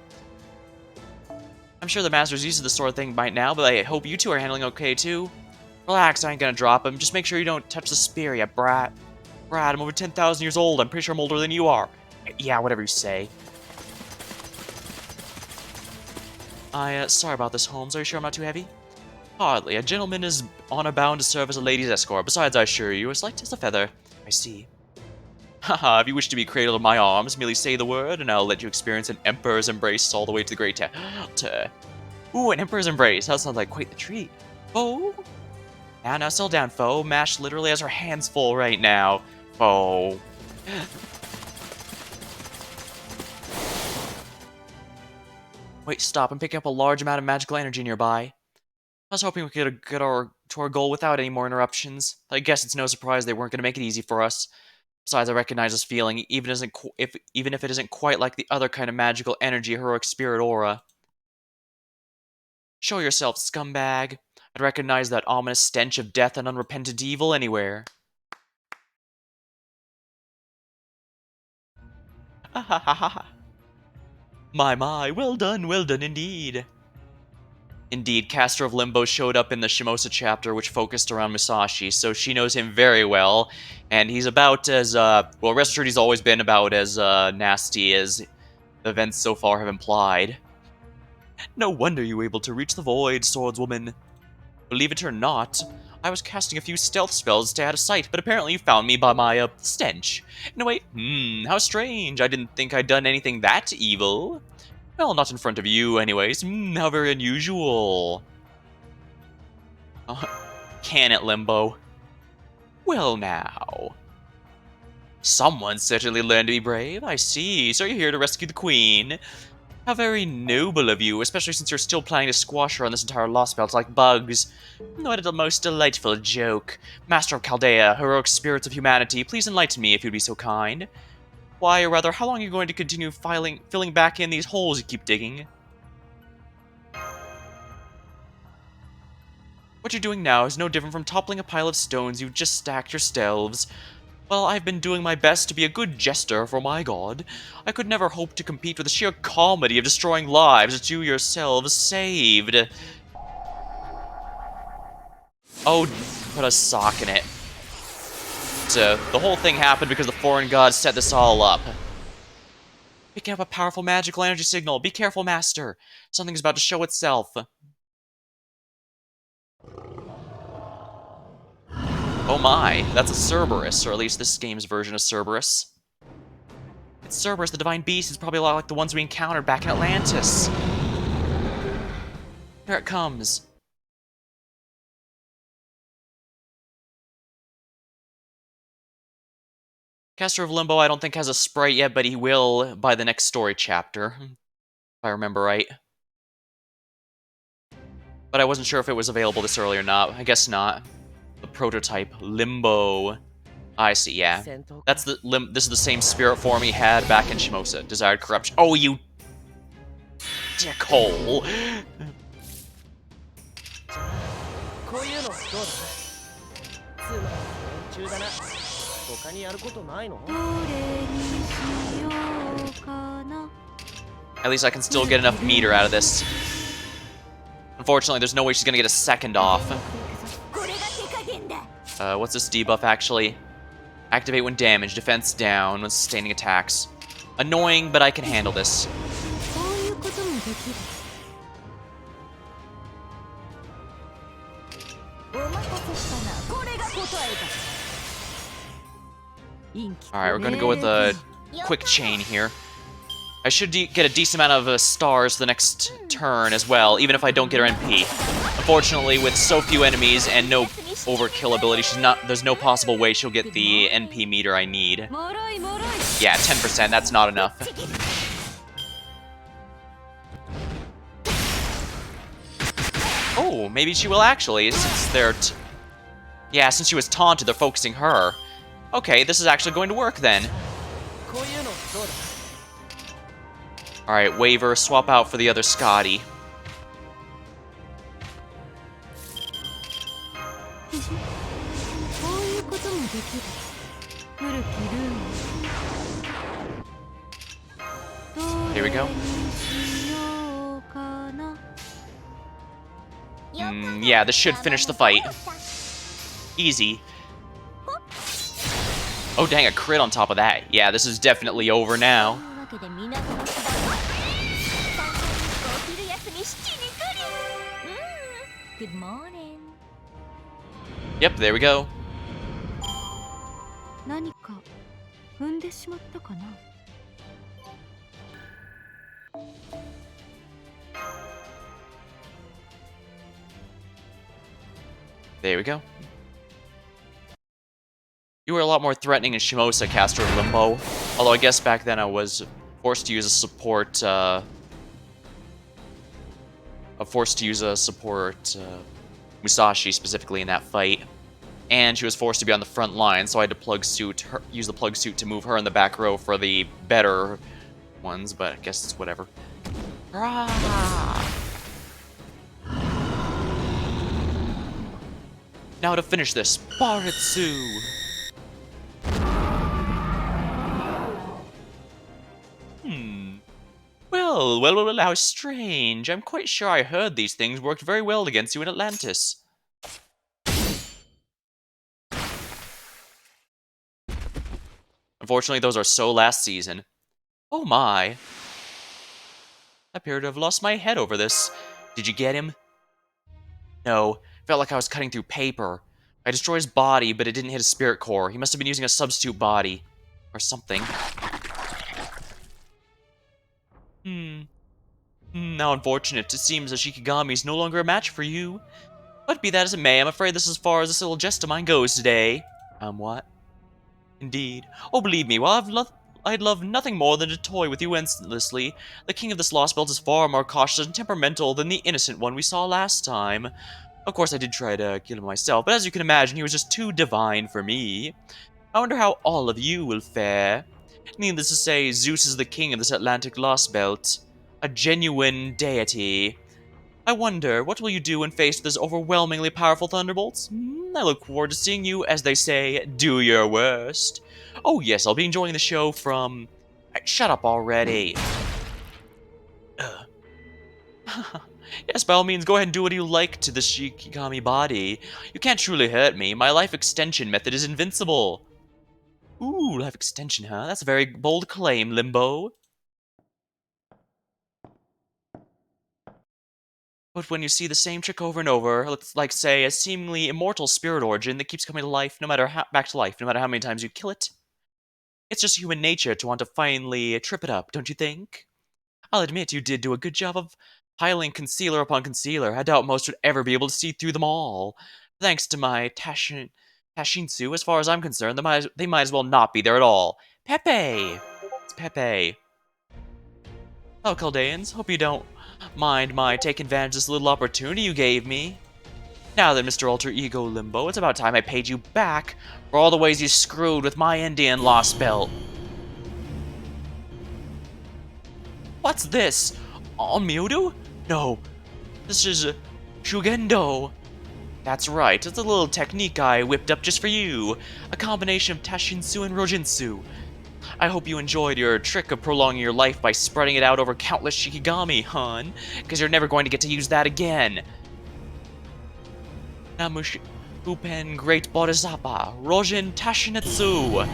I'm sure the Master's used to this sort of thing by now, but I hope you two are handling okay too. Relax, I ain't gonna drop him. Just make sure you don't touch the spear, ya brat. Brad, I'm over 10,000 years old. I'm pretty sure I'm older than you are. Yeah, whatever you say. Sorry about this, Holmes. Are you sure I'm not too heavy? Hardly. A gentleman is honor bound to serve as a lady's escort. Besides, I assure you, as light as a feather. I see. Haha, if you wish to be cradled in my arms, merely say the word, and I'll let you experience an emperor's embrace all the way to the great altar. Ooh, an emperor's embrace. That sounds like quite the treat. Oh. Now, settle down, foe. Mash literally has her hands full right now. Foe. Wait, stop. I'm picking up a large amount of magical energy nearby. I was hoping we could get to our goal without any more interruptions. I guess it's no surprise they weren't going to make it easy for us. Besides, I recognize this feeling, even if it isn't quite like the other kind of magical energy heroic spirit aura. Show yourself, scumbag. I'd recognize that ominous stench of death and unrepentant evil anywhere. Ha ha ha ha. My, well done indeed. Indeed, Caster of Limbo showed up in the Shimosa chapter, which focused around Musashi, so she knows him very well, and he's about as, well, rest assured he's always been about as, nasty as the events so far have implied. No wonder you were able to reach the void, swordswoman. Believe it or not, I was casting a few stealth spells to stay out of sight, but apparently you found me by my, stench. No, wait, how strange. I didn't think I'd done anything that evil. Well, not in front of you, anyways. How very unusual. Can it, Limbo? Well, now. Someone certainly learned to be brave, I see. So you're here to rescue the Queen. How very noble of you, especially since you're still planning to squash her on this entire Lostbelt like bugs. What a most delightful joke. Master of Chaldea, heroic spirits of humanity, please enlighten me if you'd be so kind. Why, or rather, how long are you going to continue filling back in these holes you keep digging? What you're doing now is no different from toppling a pile of stones you've just stacked yourselves. Well, I've been doing my best to be a good jester for my god. I could never hope to compete with the sheer comedy of destroying lives that you yourselves saved. Oh, put a sock in it. So, the whole thing happened because the foreign gods set this all up. Picking up a powerful magical energy signal. Be careful, Master. Something's about to show itself. Oh my, that's a Cerberus, or at least this game's version of Cerberus. Cerberus, the divine beast, is probably a lot like the ones we encountered back in Atlantis. Here it comes. Caster of Limbo, I don't think has a sprite yet, but he will by the next story chapter, if I remember right. But I wasn't sure if it was available this early or not. I guess not. The prototype Limbo. I see, yeah. That's the this is the same spirit form he had back in Shimosa. Desired corruption. Oh, you dickhole. こういうのどうだつまらない連中だな他にやることないのどれにしようかな At least I can still get enough meter out of this. Unfortunately, there's no way she's gonna get a second off. これが手加減だ What's this debuff actually? Activate when damaged, defense down, when sustaining attacks. Annoying, but I can handle this. そういうこともできるお待たせしたなこれが答えだ Alright, we're gonna go with a quick chain here. I should get a decent amount of stars the next turn as well, even if I don't get her NP. Unfortunately, with so few enemies and no overkill ability, there's no possible way she'll get the NP meter I need. もろいもろい Yeah, 10%, that's not enough. Oh, maybe she will actually, since they're yeah, since she was taunted, they're focusing her. Okay, this is actually going to work then. こういうのどうだ Alright, waiver, swap out for the other Scotty. こういうこともできる古きルーム Here we go. どれにしようかな Yeah, this should finish the fight. Easy. Oh dang, a crit on top of that. Yeah, this is definitely over now. というわけで港の芝は30日お昼休み7時来る Good morning Yep, there we go. 何か踏んでしまったかな There we go. You were a lot more threatening in Shimosa, Caster of Limbo. Although I guess back then I was forced to use a support, Musashi specifically in that fight. And she was forced to be on the front line, so I had to use the plug suit to move her in the back row for the better ones, but I guess it's whatever. Now to finish this, Baritsu! Well, how strange. I'm quite sure I heard these things worked very well against you in Atlantis. Unfortunately, those are so last season. Oh my. I appear to have lost my head over this. Did you get him? No. Felt like I was cutting through paper. I destroyed his body, but it didn't hit his spirit core. He must have been using a substitute body. Or something. How unfortunate. It seems that Shikigami is no longer a match for you. But be that as it may, I'm afraid this is as far as this little jest of mine goes today. What? Indeed. Oh, believe me, while I'd love nothing more than to toy with you endlessly, the king of this Lostbelt is far more cautious and temperamental than the innocent one we saw last time. Of course, I did try to kill him myself, but as you can imagine, he was just too divine for me. I wonder how all of you will fare. Needless to say, Zeus is the king of this Atlantic Lostbelt. A genuine deity. I wonder, what will you do when faced with this overwhelmingly powerful thunderbolts? I look forward to seeing you, as they say, do your worst. Oh yes, I'll be enjoying the show from... Shut up already. Yes, by all means, go ahead and do what you like to the Shikigami body. You can't truly hurt me. My life extension method is invincible. Ooh, life extension, huh? That's a very bold claim, Limbo. But when you see the same trick over and over, let's like say a seemingly immortal spirit origin that keeps coming to life, back to life, no matter how many times you kill it, It's just human nature to want to finally trip it up, don't you think? I'll admit you did do a good job of piling concealer upon concealer. I doubt most would ever be able to see through them all. Thanks to my Tashinsu, as far as I'm concerned, they might as well not be there at all. Pepe! It's Pepe. Oh, Chaldeans, hope you don't mind my taking advantage of this little opportunity you gave me. Now then, Mr. Alter Ego Limbo, it's about time I paid you back for all the ways you screwed with my Indian Lostbelt. What's this? Mewtwo? No, this is Shugendo. That's right, it's a little technique I whipped up just for you. A combination of Tashinsu and Rojinsu. I hope you enjoyed your trick of prolonging your life by spreading it out over countless Shikigami, hon, because you're never going to get to use that again. Namush Upen Great Bodhisattva, Rojin Tashinetsu.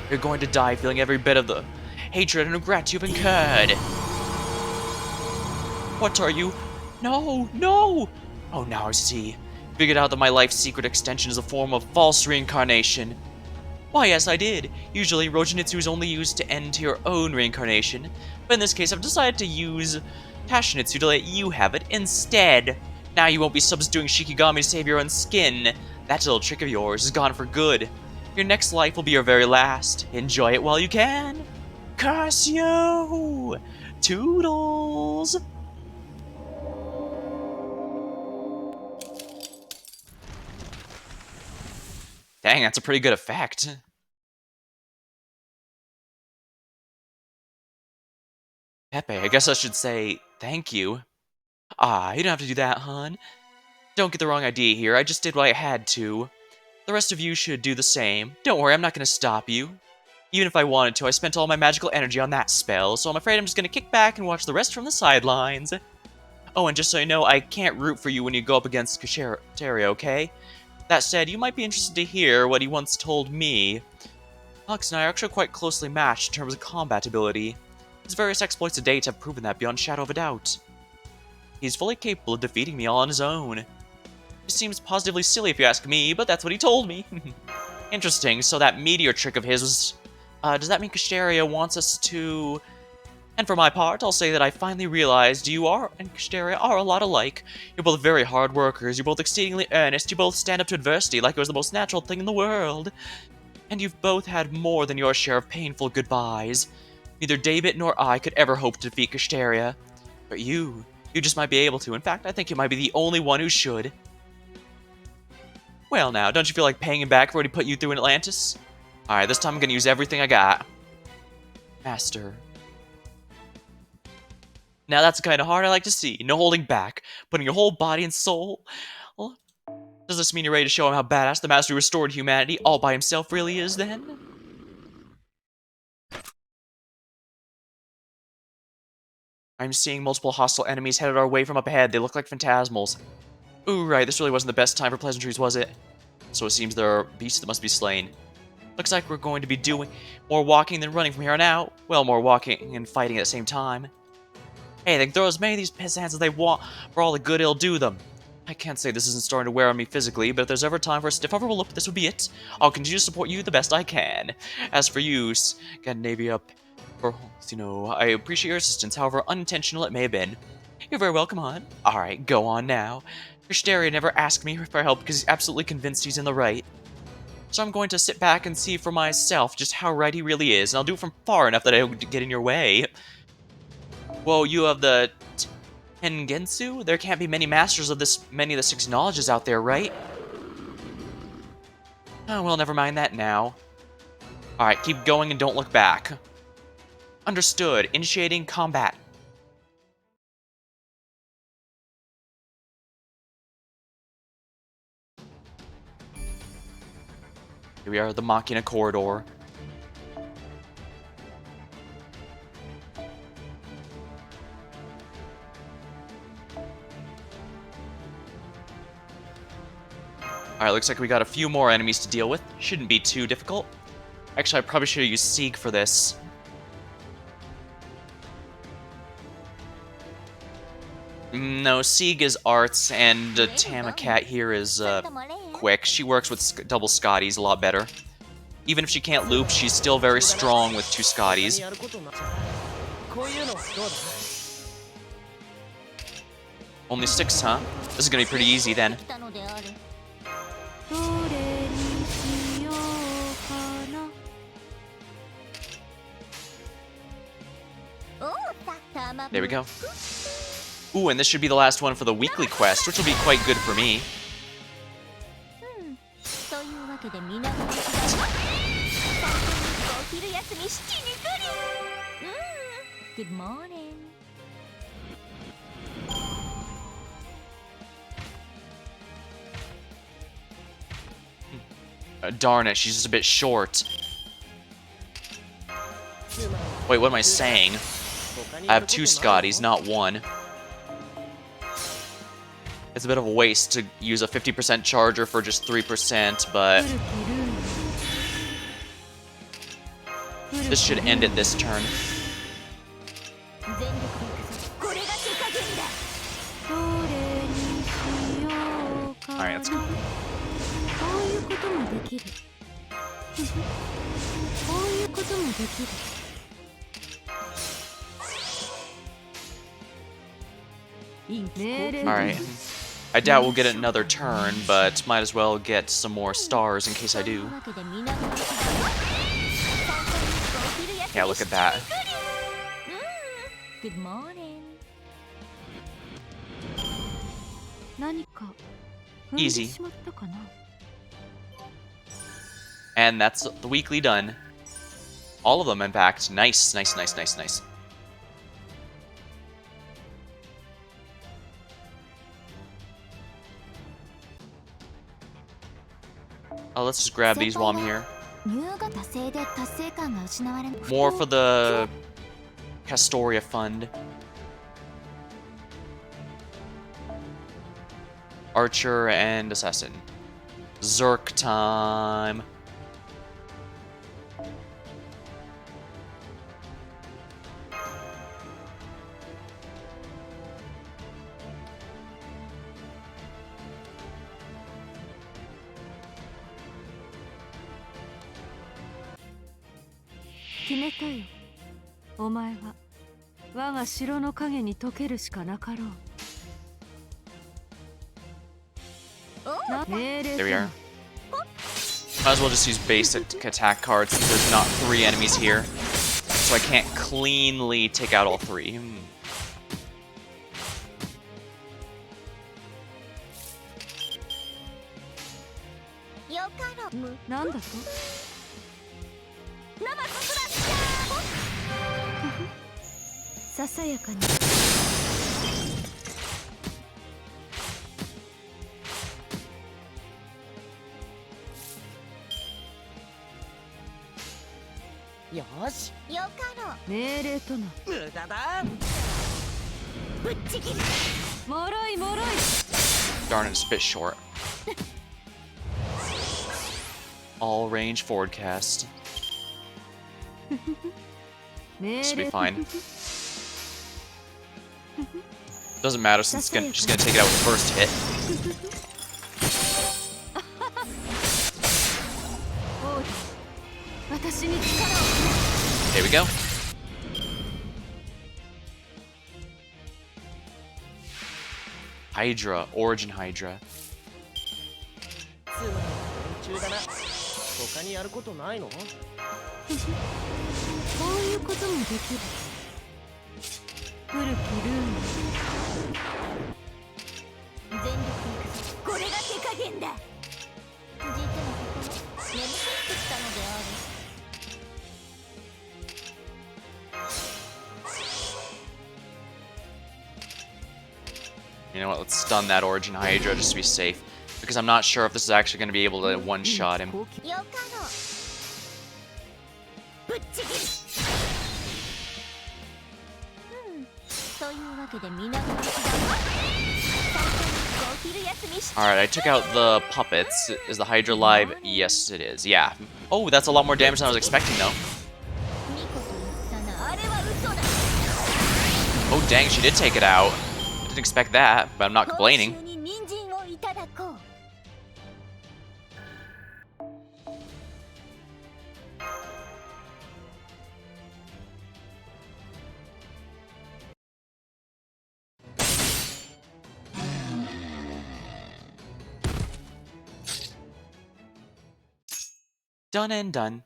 You're going to die feeling every bit of the hatred and regret you've incurred. What are you? No, no! Oh, now I see. Figured out that my life's secret extension is a form of false reincarnation. Why, yes, I did. Usually, Rojinitsu is only used to end to your own reincarnation, but in this case, I've decided to use Tashinitsu to let you have it instead. Now you won't be substituting Shikigami to save your own skin. That little trick of yours is gone for good. Your next life will be your very last. Enjoy it while you can. Curse you! Toodles! Dang, that's a pretty good effect. Pepe, I guess I should say thank you. Ah, you don't have to do that, hon. Don't get the wrong idea here, I just did what I had to. The rest of you should do the same. Don't worry, I'm not gonna stop you. Even if I wanted to, I spent all my magical energy on that spell, so I'm afraid I'm just gonna kick back and watch the rest from the sidelines. Oh, and just so you know, I can't root for you when you go up against Kashtera, okay? That said, you might be interested to hear what he once told me. Alex and I are actually quite closely matched in terms of combat ability. His various exploits to date have proven that beyond shadow of a doubt. He's fully capable of defeating me all on his own. It seems positively silly if you ask me, but that's what he told me. Interesting, so that meteor trick of his was... does that mean Kashtera wants us to... And for my part, I'll say that I finally realized you and Kashtera are a lot alike. You're both very hard workers, you're both exceedingly earnest, you both stand up to adversity like it was the most natural thing in the world. And you've both had more than your share of painful goodbyes. Neither David nor I could ever hope to defeat Kashtera. But you just might be able to. In fact, I think you might be the only one who should. Well now, don't you feel like paying him back for what he put you through in Atlantis? Alright, this time I'm gonna use everything I got. Master. Now that's the kind of heart I like to see. No holding back. Putting your whole body and soul. Well, does this mean you're ready to show him how badass the Master who restored humanity all by himself really is, then? I'm seeing multiple hostile enemies headed our way from up ahead. They look like phantasmals. Ooh, right, this really wasn't the best time for pleasantries, was it? So it seems there are beasts that must be slain. Looks like we're going to be doing more walking than running from here on out. Well, more walking and fighting at the same time. Hey, they can throw as many of these piss hands as they want for all the good it'll do them. I can't say this isn't starting to wear on me physically, but if there's ever time for a stiff upper lip, this would be it. I'll continue to support you the best I can. As for you, Scandinavia, I appreciate your assistance, however unintentional it may have been. You're very welcome, hon. Alright, go on now. Kashtera never asked me for help because he's absolutely convinced he's in the right. So I'm going to sit back and see for myself just how right he really is, and I'll do it from far enough that I don't get in your way. Whoa, you have the Tengensu? There can't be many masters of many of the 6 knowledges out there, right? Oh, well, never mind that now. Alright, keep going and don't look back. Understood. Initiating combat. Here we are at the Machina corridor. Alright, looks like we got a few more enemies to deal with. Shouldn't be too difficult. Actually, I probably should have used Sieg for this. No, Sieg is arts, and Tamacat here is quick. She works with double Scotties a lot better. Even if she can't loop, she's still very strong with 2 Scotties. 他にやることなこういうのどうだ Only 6, huh? This is gonna be pretty easy then. 来たのであるどれにしようかなおうたま There we go. Ooh, and this should be the last one for the weekly quest, which will be quite good for me. というわけで皆のお昼休み7時くりGood morning Darn it, she's just a bit short. Wait, what am I saying? I have 2 Scotties, not 1. It's a bit of a waste to use a 50% charger for just 3%, but this should end it this turn. 全力で行くぞこれが手加減だどれにしようかな Alright, let's go. こういうこともできるこういうこともできる Alright. I doubt we'll get another turn, but might as well get some more stars in case I do. Yeah, look at that. Good morning 何か踏んで Easy. しまったかな And that's the weekly done. All of them, in fact. Nice, nice, nice, nice, nice. Oh, let's just grab these while I'm here. 入学達成で達成感が失われ More for the Castoria Fund. Archer and Assassin. Zerk time. Kimetaya. お前は我が城の影に溶けるしかなかろう There we are. Might as well just use basic attack cards since there's not 3 enemies here. So I can't cleanly take out all 3. Yokaro. なんだとささやかによしよかろ命令とな無駄だぶっちぎるもろいもろい Darn it, it's a bit short. All range forward cast. This will be fine. Doesn't matter since she's gonna take it out with the first hit. There we go. Hydra, Origin Hydra. つまり連中だな他にやることないのこういうこともできる古きルール全力で行くぞこれが手加減だ実のところ眠くなってきたのである You know what, let's stun that Origin Hydra just to be safe. Because I'm not sure if this is actually going to be able to one-shot him. よかろぶっちぎるというわけで皆の Alright, I took out the puppets. Is the Hydra live? Yes, it is. Yeah. Oh, that's a lot more damage than I was expecting, though. Oh, dang, she did take it out. I didn't expect that, but I'm not complaining. Done and done.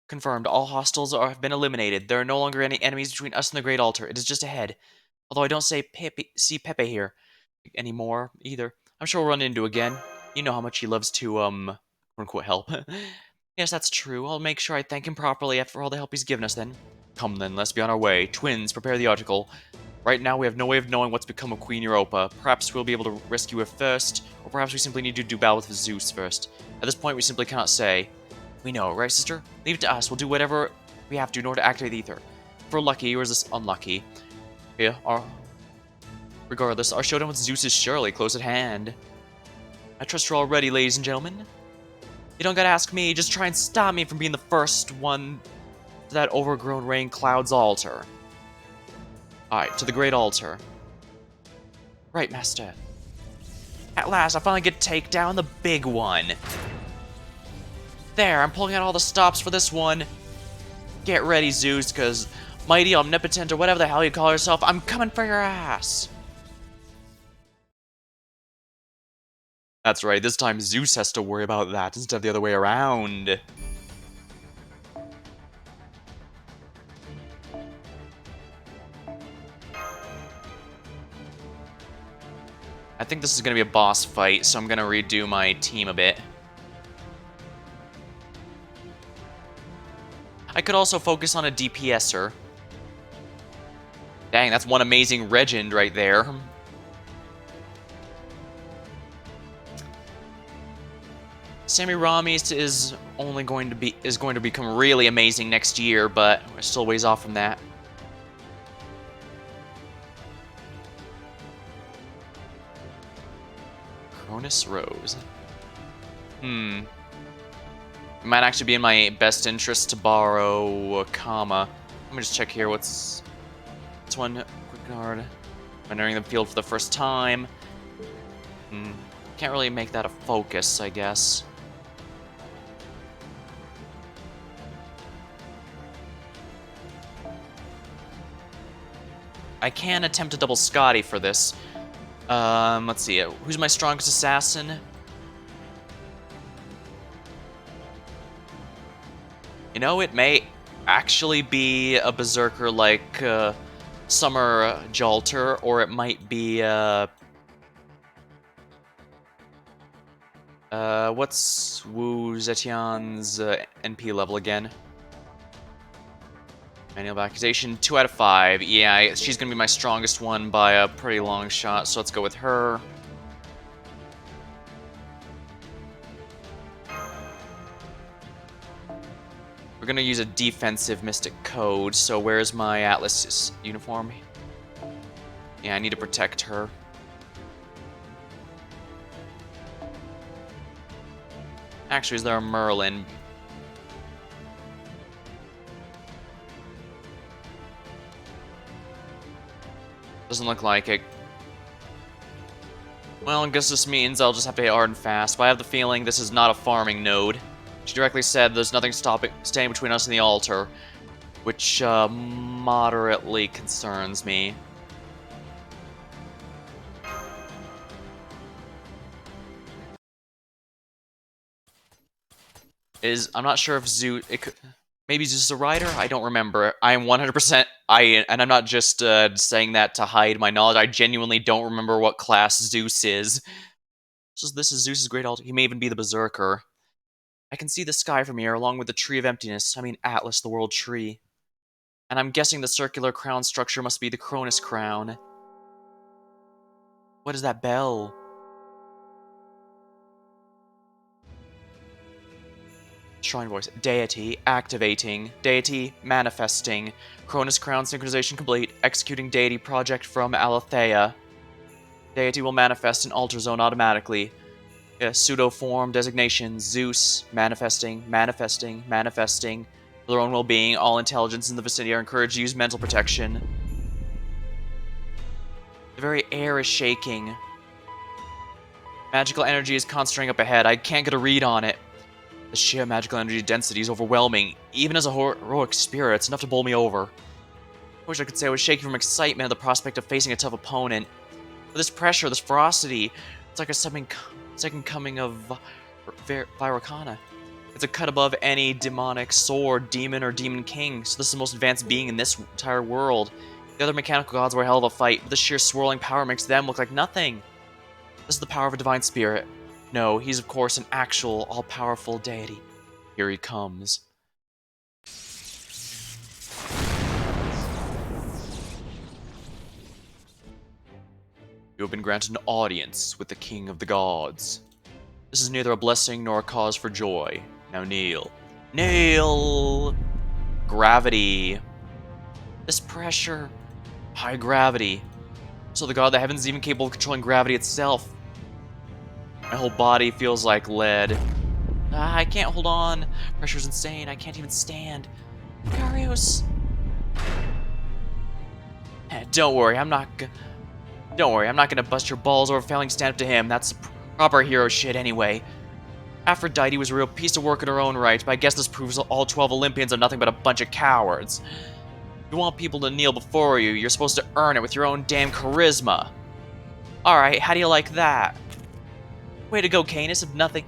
Confirmed. All hostiles have been eliminated. There are no longer any enemies between us and the Great Altar. It is just ahead. Although I don't see Pepe here anymore either. I'm sure we'll run into again. You know how much he loves to, quote-unquote help. Yes, that's true. I'll make sure I thank him properly after all the help he's given us then. Come then, let's be on our way. Twins, prepare the article. Right now we have no way of knowing what's become of Queen Europa. Perhaps we'll be able to rescue her first, or perhaps we simply need to do battle with Zeus first. At this point we simply cannot say. We know, right sister? Leave it to us. We'll do whatever we have to in order to activate the ether. If we're lucky, or is this unlucky? Yeah, regardless, our showdown with Zeus is surely close at hand. I trust you're all ready, ladies and gentlemen. You don't gotta ask me, just try and stop me from being the first one to that overgrown rain cloud's altar. Alright, to the Great Altar. Right, Master. At last, I finally get to take down the big one. There, I'm pulling out all the stops for this one. Get ready, Zeus, because mighty, omnipotent, or whatever the hell you call yourself, I'm coming for your ass. That's right, this time Zeus has to worry about that instead of the other way around. I think this is going to be a boss fight, so I'm going to redo my team a bit. I could also focus on a DPSer. Dang, that's one amazing legend right there. Semiramis is going to become really amazing next year, but we're still ways off from that. Cronus Rose. It might actually be in my best interest to borrow a comma. Let me just check here. What's one? Quick guard. Entering the field for the first time. Can't really make that a focus, I guess. I can attempt to double Scotty for this. Let's see. Who's my strongest assassin? You know, it may actually be a berserker like Summer Jalter, or it might be what's Wu Zetian's NP level again? Manual of accusation, 2 out of 5. Yeah, she's gonna be my strongest one by a pretty long shot, so let's go with her. We're gonna use a defensive Mystic Code, so where's my Atlas uniform? Yeah, I need to protect her. Actually, is there a Merlin? Doesn't look like it. Well, I guess this means I'll just have to hit hard and fast, but I have the feeling this is not a farming node. She directly said there's nothing standing between us and the altar, which moderately concerns me. I'm not sure if Zeus, maybe Zeus is a rider? I don't remember. I'm 100%, and I'm not just saying that to hide my knowledge. I genuinely don't remember what class Zeus is. So this is Zeus's great altar. He may even be the berserker. I can see the sky from here, along with the Tree of Emptiness. I mean Atlas, the World Tree. And I'm guessing the circular crown structure must be the Cronus crown. What is that bell? Shrine voice. Deity, activating. Deity, manifesting. Cronus crown synchronization complete. Executing deity project from Aletheia. Deity will manifest in altar zone automatically. Pseudo form designation. Zeus, manifesting, manifesting, manifesting. For their own well-being, all intelligence in the vicinity are encouraged to use mental protection. The very air is shaking. Magical energy is concentrating up ahead. I can't get a read on it. The sheer magical energy density is overwhelming. Even as a heroic spirit, it's enough to bowl me over. I wish I could say I was shaking from excitement at the prospect of facing a tough opponent. But this pressure, this ferocity, it's like second coming of Viracana. It's a cut above any demonic sword, demon, or demon king, so this is the most advanced being in this entire world. The other mechanical gods were a hell of a fight, but the sheer swirling power makes them look like nothing. This is the power of a divine spirit. No, he's of course an actual, all-powerful deity. Here he comes. You have been granted an audience with the king of the gods. This is neither a blessing nor a cause for joy. Now kneel. Kneel! Gravity. This pressure. High gravity. So the god of the heavens is even capable of controlling gravity itself. My whole body feels like lead. I can't hold on. Pressure's insane. I can't even stand. Karios. Don't worry, I'm not gonna bust your balls over failing to stand up to him. That's proper hero shit anyway. Aphrodite was a real piece of work in her own right, but I guess this proves all 12 Olympians are nothing but a bunch of cowards. You want people to kneel before you, you're supposed to earn it with your own damn charisma. Alright, how do you like that? Way to go, Canis. If nothing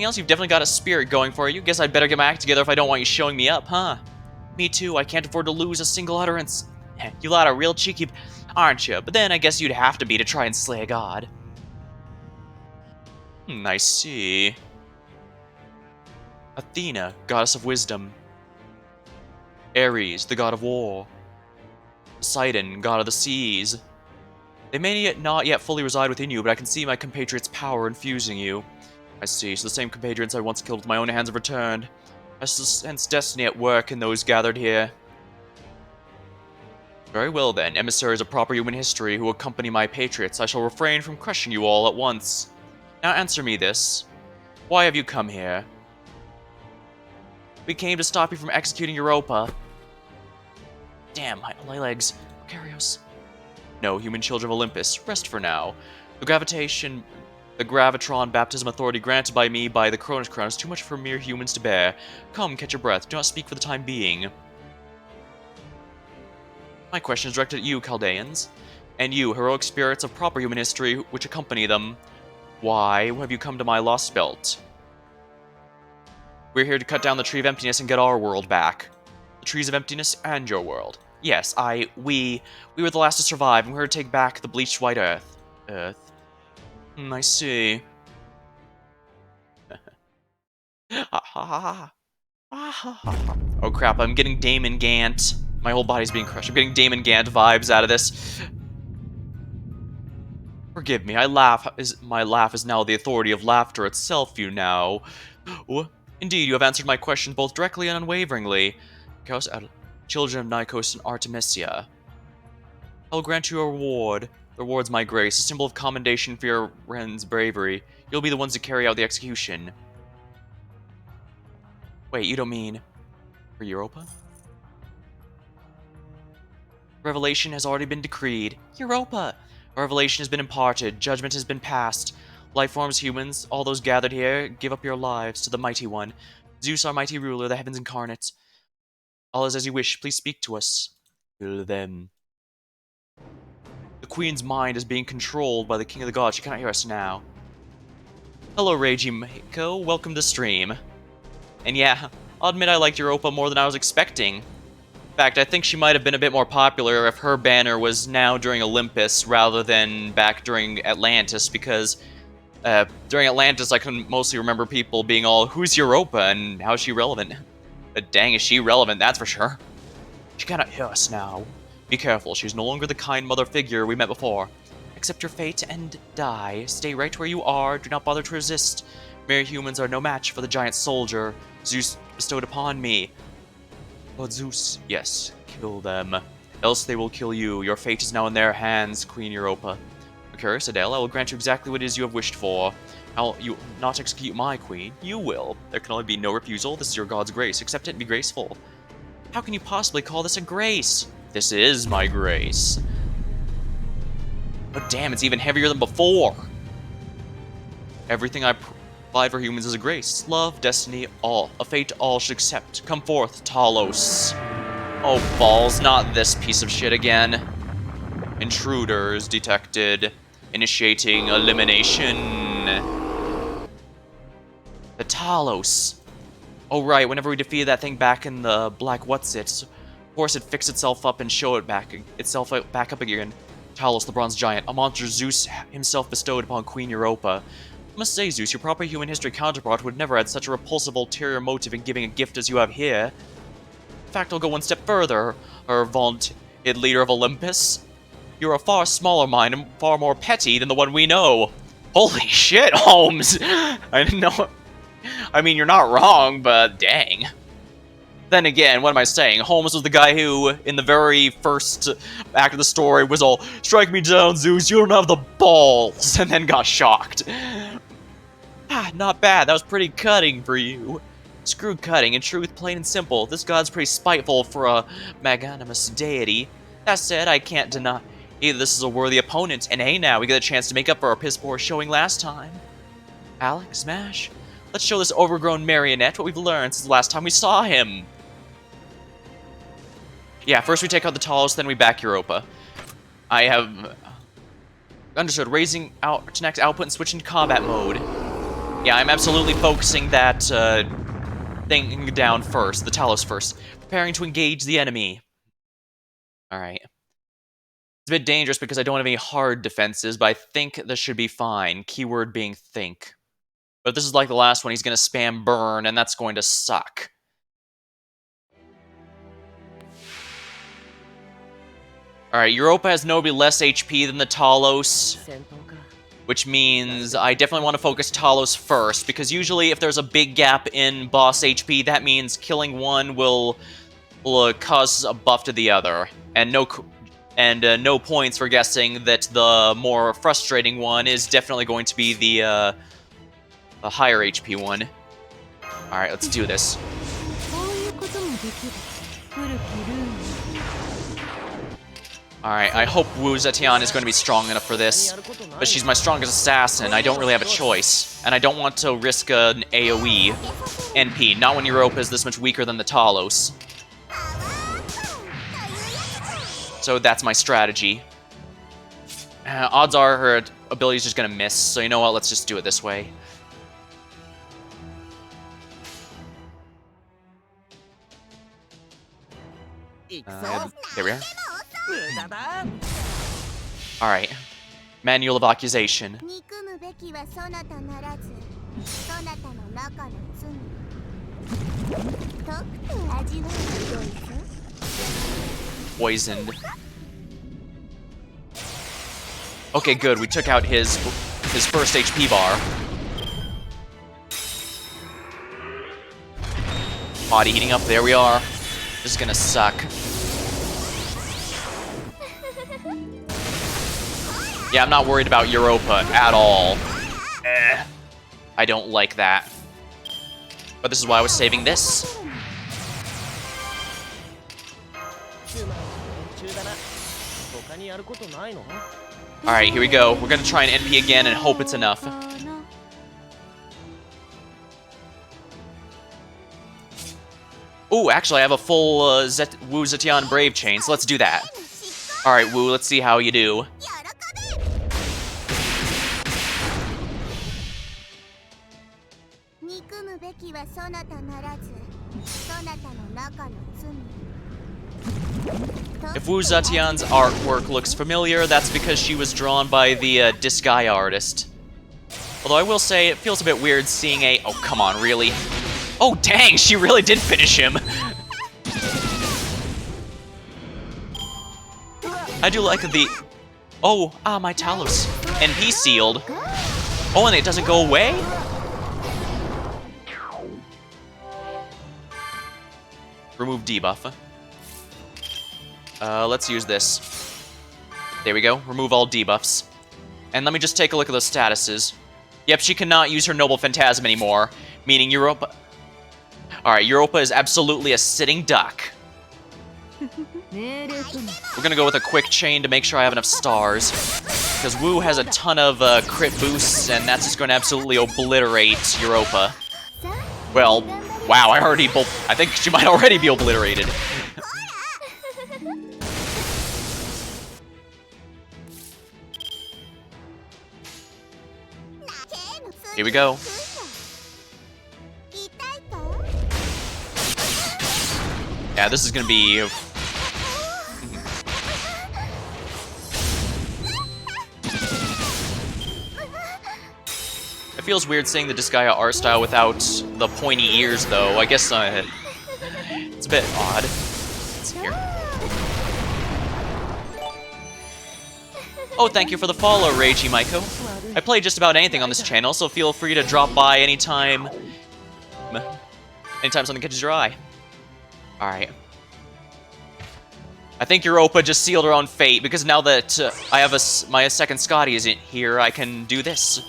else, you've definitely got a spirit going for you. Guess I'd better get my act together if I don't want you showing me up, huh? Me too, I can't afford to lose a single utterance. You lot are real cheeky, aren't you? But then I guess you'd have to be to try and slay a god. I see. Athena, goddess of wisdom. Ares, the god of war. Poseidon, god of the seas. They may not yet fully reside within you, but I can see my compatriots' power infusing you. I see, so the same compatriots I once killed with my own hands have returned. I sense destiny at work in those gathered here. Very well then, emissaries of proper human history who accompany my patriots, I shall refrain from crushing you all at once. Now answer me this. Why have you come here? We came to stop you from executing Europa. Damn, my legs. Karios. No, human children of Olympus, rest for now. The gravitron baptism authority granted by me by the Cronus Crown is too much for mere humans to bear. Come, catch your breath. Do not speak for the time being. My question is directed at you, Chaldeans, and you, heroic spirits of proper human history which accompany them. Why have you come to my Lostbelt? We're here to cut down the Tree of Emptiness and get our world back. The Trees of Emptiness and your world. Yes, we were the last to survive, and we're here to take back the bleached white earth. I see. Oh crap, I'm getting Damon Gant. My whole body's being crushed. I'm getting Damon Gant vibes out of this. Forgive me, my laugh is now the authority of laughter itself, you know. Indeed, you have answered my questions both directly and unwaveringly. Children of Nikos and Artemisia. I will grant you a reward. The reward's my grace, a symbol of commendation for your friend's bravery. You'll be the ones to carry out the execution. Wait, you don't mean for Europa? Revelation has already been decreed. Europa! Revelation has been imparted. Judgment has been passed. Life forms, humans, all those gathered here, give up your lives to the Mighty One. Zeus, our mighty ruler, the heavens incarnate. All is as you wish. Please speak to us. Kill them. The Queen's mind is being controlled by the King of the Gods. She cannot hear us now. Hello, Reiji Mako. Welcome to stream. And yeah, I'll admit I liked Europa more than I was expecting. In fact, I think she might have been a bit more popular if her banner was now during Olympus rather than back during Atlantis, because during Atlantis I can mostly remember people being all, who's Europa and how's she relevant? But dang, is she relevant, that's for sure. She cannot hear us now. Be careful, she's no longer the kind mother figure we met before. Accept your fate and die. Stay right where you are, do not bother to resist. Mere humans are no match for the giant soldier Zeus bestowed upon me. But Zeus, yes, kill them. Else they will kill you. Your fate is now in their hands, Queen Europa. Mercurius, Adele, I will grant you exactly what it is you have wished for. I'll not execute my queen. You will. There can only be no refusal. This is your god's grace. Accept it and be graceful. How can you possibly call this a grace? This is my grace. But damn, it's even heavier than before. Everything I provide for humans is a grace. Love, destiny, all. A fate all should accept. Come forth, Talos. Oh, balls, not this piece of shit again. Intruders detected. Initiating elimination. Talos. Oh right, whenever we defeated that thing back in the Black What's-It, of course it fixed itself up and showed itself back up again. Talos, the Bronze Giant, a monster Zeus himself bestowed upon Queen Europa. I must say, Zeus, your proper human history counterpart would never had such a repulsive ulterior motive in giving a gift as you have here. In fact, I'll go one step further, vaunted leader of Olympus. You're a far smaller mind and far more petty than the one we know. Holy shit, Holmes! I didn't know. I mean, you're not wrong, but dang. Then again, what am I saying? Holmes was the guy who, in the very first act of the story, was all, "Strike me down, Zeus, you don't have the balls," and then got shocked. Not bad, that was pretty cutting for you. Screw cutting, in truth, plain and simple, this god's pretty spiteful for a magnanimous deity. That said, I can't deny either this is a worthy opponent, and hey now, we get a chance to make up for our piss-poor showing last time. Alex, Smash, let's show this overgrown marionette what we've learned since the last time we saw him. Yeah, first we take out the Talos, then we back Europa. I have understood. Raising out to next output and switching to combat mode. Yeah, I'm absolutely focusing that thing down first, the Talos first. Preparing to engage the enemy. Alright. It's a bit dangerous because I don't have any hard defenses, but I think this should be fine. Keyword being think. But if this is like the last one, he's going to spam burn, and that's going to suck. Alright, Europa has notably less HP than the Talos, which means I definitely want to focus Talos first, because usually if there's a big gap in boss HP, that means killing one will cause a buff to the other, and no points for guessing that the more frustrating one is definitely going to be the higher HP one. Alright, let's do this. Alright, I hope Wu Zetian is going to be strong enough for this, but she's my strongest assassin, I don't really have a choice, and I don't want to risk an AoE NP, not when Europa is this much weaker than the Talos. So that's my strategy. Odds are her ability's just gonna miss, so you know what, let's just do it this way. There we are. Alright. Manual of accusation. Poisoned. Okay, good. We took out his first HP bar. Body heating up. There we are. This is gonna suck. Yeah, I'm not worried about Europa at all. I don't like that. But this is why I was saving this. Alright, here we go. We're gonna try and NP again and hope it's enough. Ooh, actually, I have a full Wu Zetian Brave Chain, so let's do that. Alright, Wu, let's see how you do. If Wu Zetian's artwork looks familiar, that's because she was drawn by the Disguise artist. Although I will say, it feels a bit weird seeing a... Oh, come on, really? Oh, dang, she really did finish him! I do like the... Oh, my Talos. NP sealed. Oh, and it doesn't go away? Remove debuff. Let's use this. There we go. Remove all debuffs. And let me just take a look at those statuses. Yep, she cannot use her Noble Phantasm anymore, meaning Europa... Alright, Europa is absolutely a sitting duck. We're gonna go with a quick chain to make sure I have enough stars. Because Wu has a ton of crit boosts, and that's just going to absolutely obliterate Europa. Well, wow, I think she might already be obliterated. Here we go. Yeah, this is gonna be... It feels weird seeing the Disgaea art style without the pointy ears, though. I guess it's a bit odd. Let's see here. Oh, thank you for the follow, Reiji Maiko. I play just about anything on this channel, so feel free to drop by anytime something catches your eye. Alright. I think Europa just sealed her own fate, because now that I have my second Scotty isn't here, I can do this.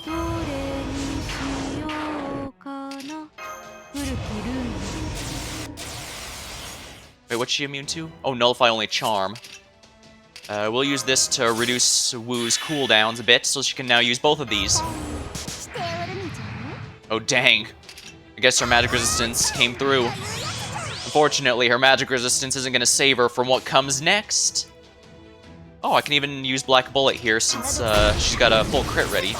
Wait, what's she immune to? Oh, nullify only charm. We'll use this to reduce Wu's cooldowns a bit, so she can now use both of these. Oh, dang. I guess her magic resistance came through. Unfortunately, her magic resistance isn't going to save her from what comes next. Oh, I can even use Black Bullet here since she's got a full crit ready.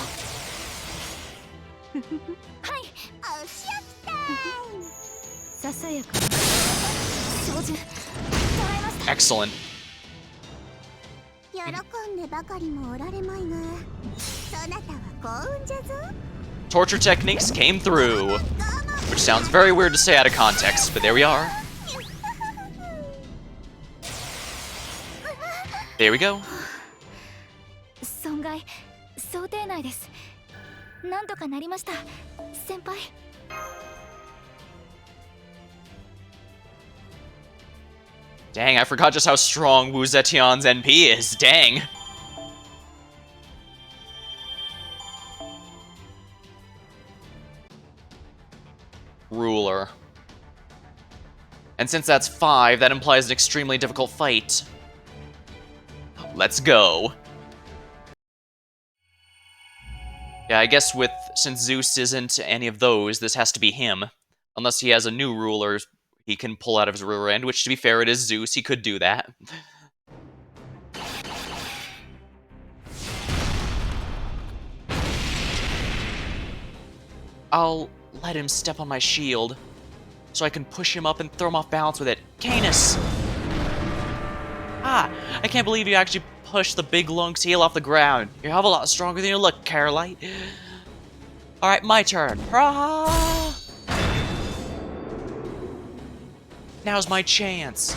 Excellent. Torture techniques came through, which sounds very weird to say out of context, but there we are. There we go. Dang, I forgot just how strong Wu Zetion's NP is. Dang. Ruler. And since that's 5, that implies an extremely difficult fight. Let's go. Yeah, I guess since Zeus isn't any of those, this has to be him. Unless he has a new ruler he can pull out of his ruler end, which to be fair, it is Zeus, he could do that. I'll let him step on my shield, so I can push him up and throw him off balance with it. Canis! Ah, I can't believe you actually pushed the big Lunk's heel off the ground. You're a hell of a lot stronger than you look, Carolite. Alright, my turn. Ah! Now's my chance.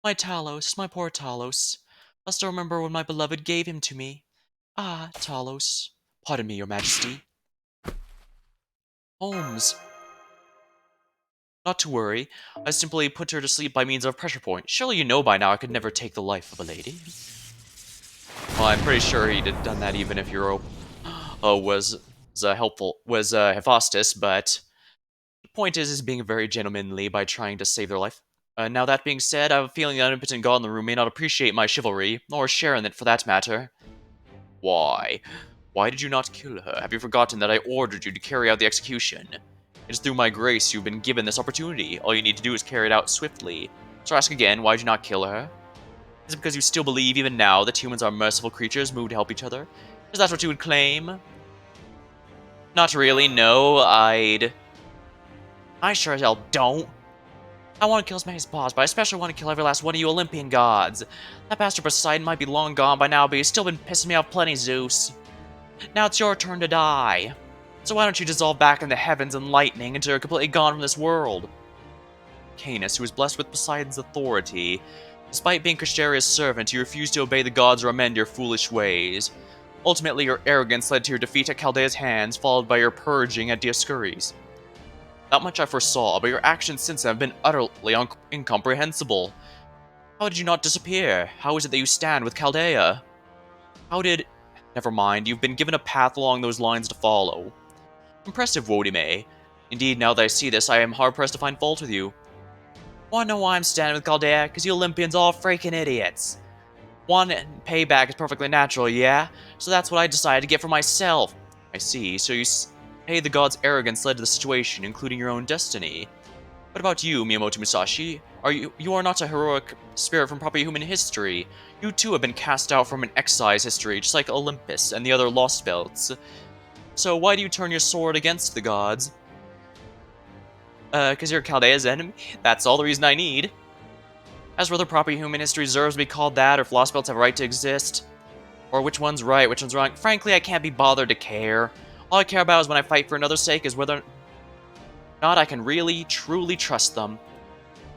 My Talos, my poor Talos. I still remember when my beloved gave him to me. Ah, Talos. Pardon me, your majesty. Holmes. Not to worry. I simply put her to sleep by means of a pressure point. Surely you know by now I could never take the life of a lady. Well, I'm pretty sure he'd have done that even if Europa was Hephaestus, but the point is being very gentlemanly by trying to save their life. Now that being said, I have a feeling the omnipotent god in the room may not appreciate my chivalry, or share in it for that matter. Why? Why did you not kill her? Have you forgotten that I ordered you to carry out the execution? It is through my grace you've been given this opportunity. All you need to do is carry it out swiftly. So I ask again, why did you not kill her? Is it because you still believe even now that humans are merciful creatures moved to help each other? Is that what you would claim? Not really, no, I sure as hell don't. I want to kill as many as possible, but I especially want to kill every last one of you Olympian gods. That bastard Poseidon might be long gone by now, but he's still been pissing me off plenty, Zeus. Now it's your turn to die. So why don't you dissolve back in the heavens and lightning until you're completely gone from this world? Canis, who was blessed with Poseidon's authority. Despite being Cristeria's servant, you refused to obey the gods or amend your foolish ways. Ultimately, your arrogance led to your defeat at Chaldea's hands, followed by your purging at Dioscuri's. Not much I foresaw, but your actions since then have been utterly incomprehensible. How did you not disappear? How is it that you stand with Chaldea? How did... Never mind, you've been given a path along those lines to follow. Impressive, Wodime. Indeed, now that I see this, I am hard-pressed to find fault with you. Wanna know why I'm standing with Chaldea? Because you Olympians are all freaking idiots. One, payback is perfectly natural, yeah? So that's what I decided to get for myself. I see, so you... Hey, the god's arrogance led to the situation, including your own destiny. What about you, Miyamoto Musashi? You are not a heroic spirit from proper human history. You too have been cast out from an exile history, just like Olympus and the other Lostbelts. So why do you turn your sword against the gods? Because you're Chaldea's enemy? That's all the reason I need. As whether proper human history deserves to be called that, or if Lostbelts have a right to exist, or which one's right, which one's wrong, frankly, I can't be bothered to care. All I care about is when I fight for another's sake is whether or not I can really, truly trust them.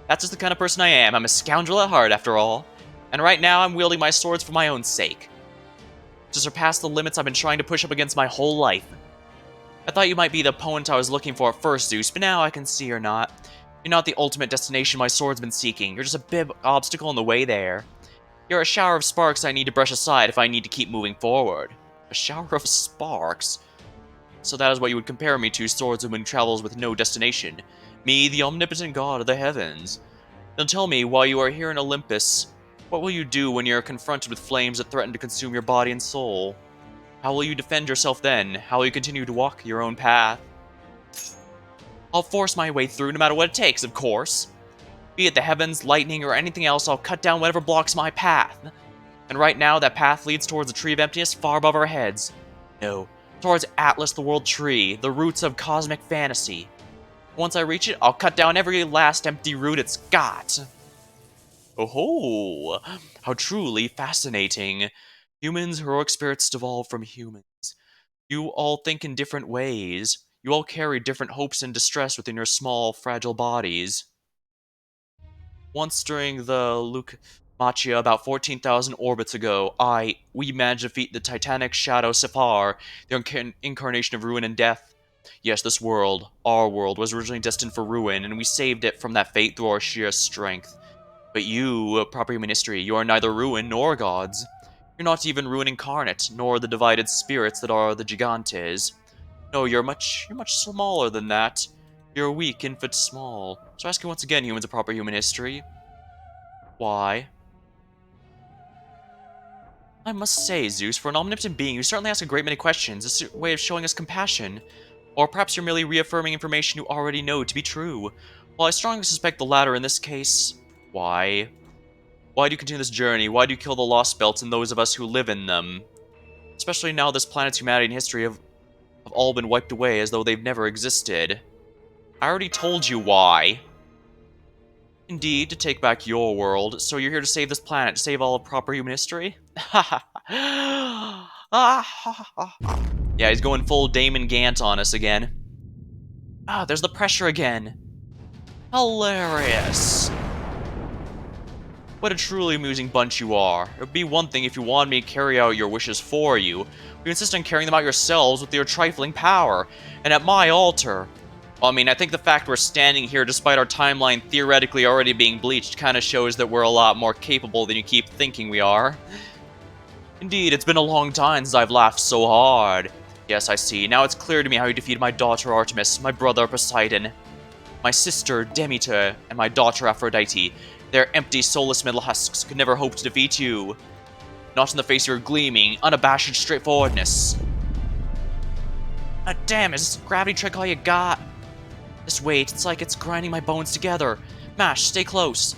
That's just the kind of person I am. I'm a scoundrel at heart, after all. And right now, I'm wielding my swords for my own sake. To surpass the limits I've been trying to push up against my whole life. I thought you might be the opponent I was looking for at first, Zeus, but now I can see you're not. You're not the ultimate destination my sword's been seeking. You're just a big obstacle in the way there. You're a shower of sparks I need to brush aside if I need to keep moving forward. A shower of sparks? So that is what you would compare me to, swordsman who travels with no destination. Me, the omnipotent god of the heavens. Then tell me, while you are here in Olympus, what will you do when you're confronted with flames that threaten to consume your body and soul? How will you defend yourself then? How will you continue to walk your own path? I'll force my way through no matter what it takes, of course. Be it the heavens, lightning, or anything else, I'll cut down whatever blocks my path. And right now, that path leads towards a tree of emptiness far above our heads. No, towards Atlas, the world tree, the roots of cosmic fantasy. Once I reach it, I'll cut down every last empty root it's got. Oh, how truly fascinating. Humans, heroic spirits devolve from humans. You all think in different ways. You all carry different hopes and distress within your small, fragile bodies. Once during the Machia about 14,000 orbits ago, we managed to defeat the titanic shadow Sephar, the incarnation of ruin and death. Yes, this world, our world, was originally destined for ruin, and we saved it from that fate through our sheer strength. But you, proper human history, you are neither ruin nor gods. You're not even ruin incarnate, nor the divided spirits that are the Gigantes. No, you're much smaller than that. You're weak, infant, small. So ask you once again, humans of proper human history. Why? I must say, Zeus, for an omnipotent being, you certainly ask a great many questions. It's a way of showing us compassion. Or perhaps you're merely reaffirming information you already know to be true. While I strongly suspect the latter in this case. Why? Why do you continue this journey? Why do you kill the Lostbelts and those of us who live in them? Especially now this planet's humanity and history have all been wiped away as though they've never existed. I already told you why. Indeed, to take back your world. So you're here to save this planet, to save all of proper human history? Yeah, he's going full Damon Gant on us again. Ah, there's the pressure again. Hilarious. What a truly amusing bunch you are. It would be one thing if you wanted me to carry out your wishes for you. You insist on carrying them out yourselves with your trifling power, and at my altar. Well, I mean, I think the fact we're standing here despite our timeline theoretically already being bleached kind of shows that we're a lot more capable than you keep thinking we are. Indeed, it's been a long time since I've laughed so hard. Yes, I see. Now it's clear to me how you defeated my daughter Artemis, my brother Poseidon, my sister Demeter, and my daughter Aphrodite. Their empty, soulless metal husks could never hope to defeat you. Not in the face of your gleaming, unabashed straightforwardness. Ah, damn, is this gravity trick all you got? This weight, it's like it's grinding my bones together. Mash, stay close.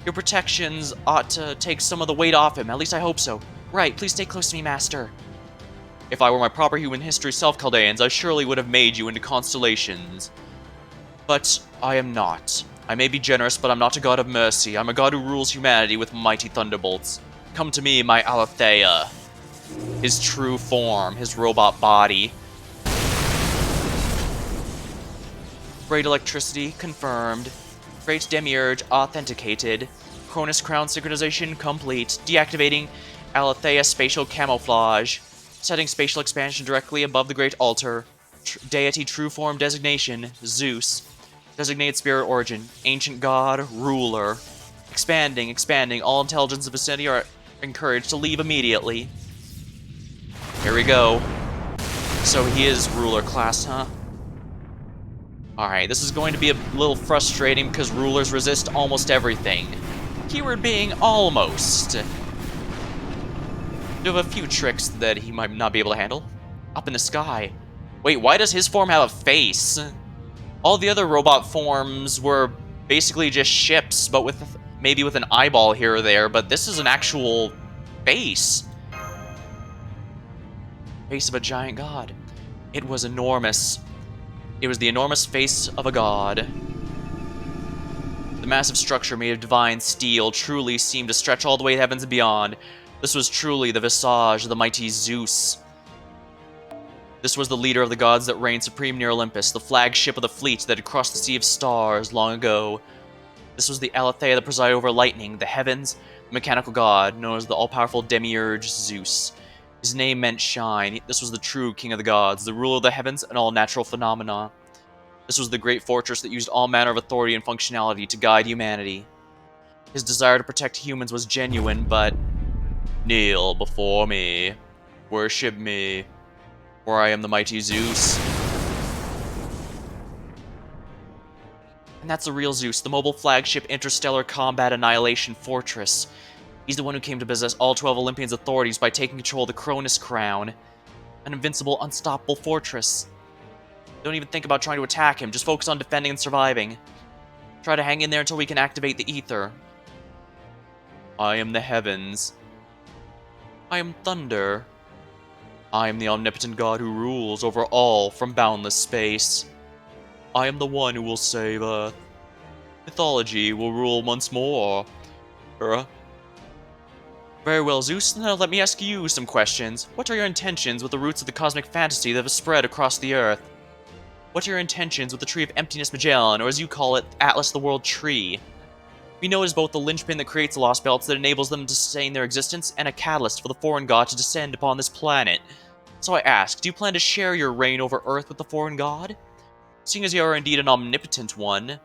Your protections ought to take some of the weight off him, at least I hope so. Right, please stay close to me, Master. If I were my proper human history self, Chaldeans, I surely would have made you into constellations. But I am not. I may be generous, but I'm not a god of mercy. I'm a god who rules humanity with mighty thunderbolts. Come to me, my Aletheia. His true form, his robot body. Great electricity, confirmed. Great demiurge, authenticated. Cronus crown synchronization, complete. Deactivating Aletheia spatial camouflage. Setting spatial expansion directly above the great altar. Deity true form designation, Zeus. Designated spirit origin, ancient god, ruler. Expanding. All intelligence of vicinity are encouraged to leave immediately. Here we go. So he is ruler class, huh? Alright, this is going to be a little frustrating because rulers resist almost everything. Keyword being almost. You have a few tricks that he might not be able to handle. Up in the sky. Wait, why does his form have a face? All the other robot forms were basically just ships, but with maybe with an eyeball here or there. But this is an actual face. Face of a giant god. It was enormous. It was the enormous face of a god. The massive structure made of divine steel truly seemed to stretch all the way to heavens and beyond. This was truly the visage of the mighty Zeus. This was the leader of the gods that reigned supreme near Olympus, the flagship of the fleet that had crossed the Sea of Stars long ago. This was the Aletheia that presided over lightning, the heavens, the mechanical god, known as the all-powerful demiurge Zeus. His name meant shine. This was the true king of the gods, the ruler of the heavens and all natural phenomena. This was the great fortress that used all manner of authority and functionality to guide humanity. His desire to protect humans was genuine, but kneel before me. Worship me, for I am the mighty Zeus. And that's the real Zeus, the mobile flagship interstellar combat annihilation fortress. He's the one who came to possess all 12 Olympians' authorities by taking control of the Cronus Crown. An invincible, unstoppable fortress. Don't even think about trying to attack him, just focus on defending and surviving. Try to hang in there until we can activate the ether. I am the heavens. I am thunder. I am the omnipotent god who rules over all from boundless space. I am the one who will save Earth. Mythology will rule once more. Very well, Zeus, now let me ask you some questions. What are your intentions with the roots of the cosmic fantasy that have spread across the Earth? What are your intentions with the Tree of Emptiness Magellan, or as you call it, Atlas the World Tree? We know it is both the linchpin that creates the Lostbelts that enables them to sustain their existence, and a catalyst for the foreign god to descend upon this planet. So I ask, do you plan to share your reign over Earth with the foreign god? Seeing as you are indeed an omnipotent one,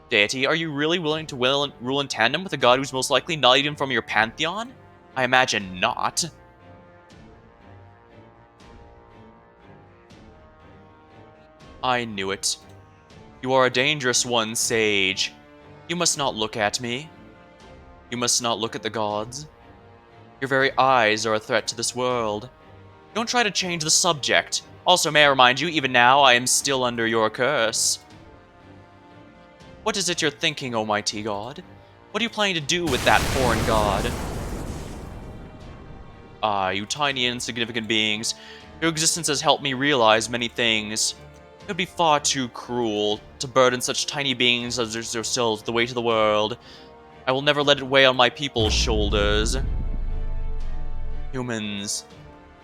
deity, are you really willing to rule in tandem with a god who's most likely not even from your pantheon? I imagine not. I knew it. You are a dangerous one, sage. You must not look at me. You must not look at the gods. Your very eyes are a threat to this world. Don't try to change the subject. Also, may I remind you, even now, I am still under your curse. What is it you're thinking, O mighty god? What are you planning to do with that foreign god? Ah, you tiny insignificant beings. Your existence has helped me realize many things. It would be far too cruel to burden such tiny beings as yourselves the weight of the world. I will never let it weigh on my people's shoulders. Humans,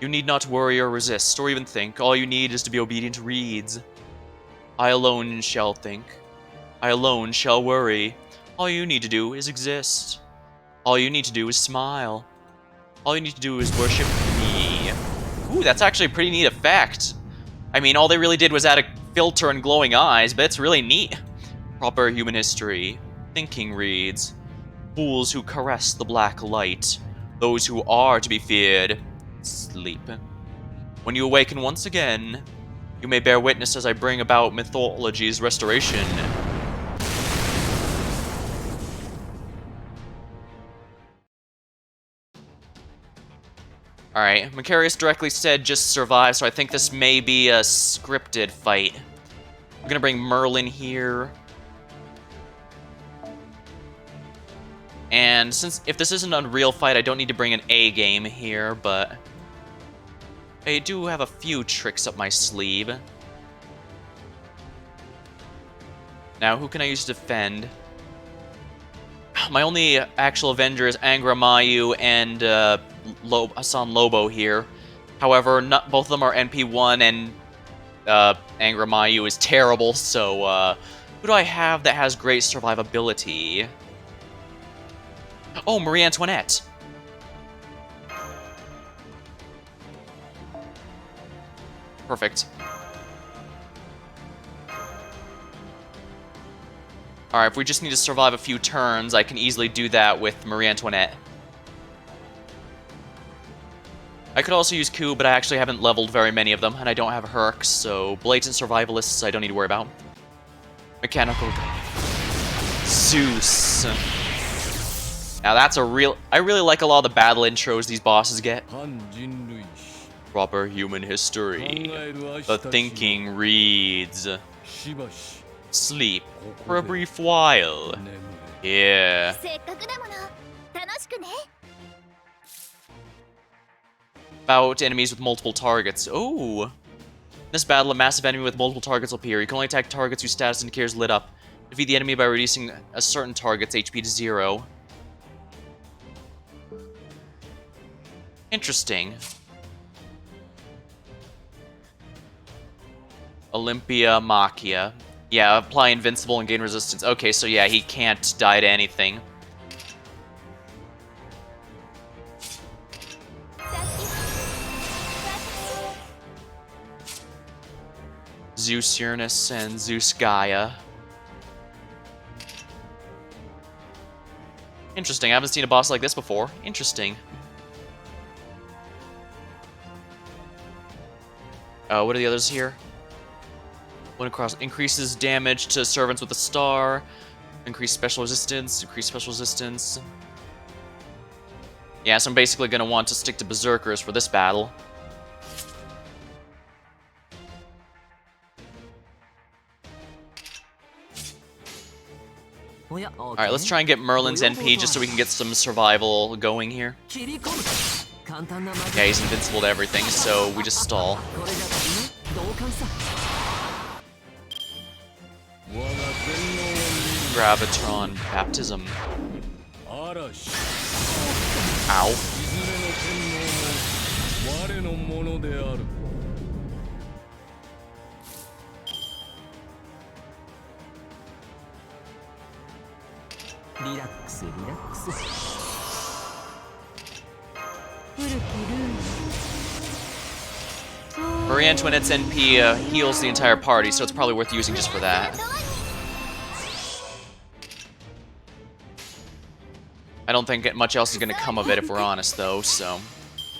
you need not worry or resist, or even think. All you need is to be obedient to reeds. I alone shall think. I alone shall worry. All you need to do is exist. All you need to do is smile. All you need to do is worship me. Ooh, that's actually a pretty neat effect. I mean, all they really did was add a filter and glowing eyes, but it's really neat. Proper human history. Thinking reads, fools who caress the black light. Those who are to be feared. Sleep. When you awaken once again, you may bear witness as I bring about mythology's restoration. Alright, Macarius directly said just survive, so I think this may be a scripted fight. I'm gonna bring Merlin here. And since if this isn't an Unreal fight, I don't need to bring an A game here, but I do have a few tricks up my sleeve. Now, who can I use to defend? My only actual Avenger is Angra Mayu and Hassan Lobo here. However, both of them are NP1, and Angra Mayu is terrible, so who do I have that has great survivability? Oh, Marie Antoinette! Perfect. Alright, if we just need to survive a few turns, I can easily do that with Marie Antoinette. I could also use Q, but I actually haven't leveled very many of them, and I don't have Herc, so blatant survivalists I don't need to worry about. Mechanical Zeus. Now that's a real... I really like a lot of the battle intros these bosses get. Proper human history. The thinking reads. Sleep for a brief while. Yeah. せっかくだもの楽しくね About enemies with multiple targets. Oh. In this battle, a massive enemy with multiple targets will appear. You can only attack targets whose status indicators lit up. Defeat the enemy by reducing a certain target's HP to 0. Interesting. Olympia Machia. Yeah, apply invincible and gain resistance. Okay, so yeah, he can't die to anything. Zeus Uranus and Zeus Gaia. Interesting, I haven't seen a boss like this before. Interesting. What are the others here? One across increases damage to servants with a star. Increase special resistance. Increase special resistance. Yeah, so I'm basically gonna want to stick to berserkers for this battle. Alright, let's try and get Merlin's NP just so we can get some survival going here. Yeah, he's invincible to everything, so we just stall. Gravitron Baptism. Ow. Marianne, when its NP heals the entire party, so it's probably worth using just for that. I don't think much else is going to come of it if we're honest, though, so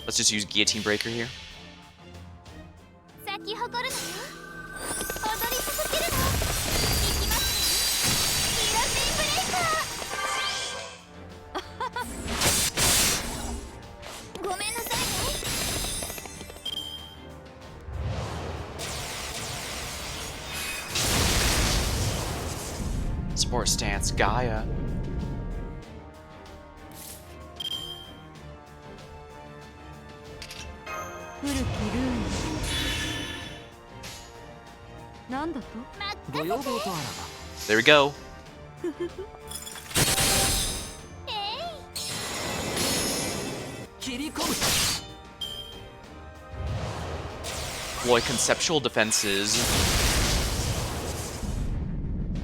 let's just use Guillotine Breaker here. Support stance, Gaia. There we go. Deploy conceptual defenses.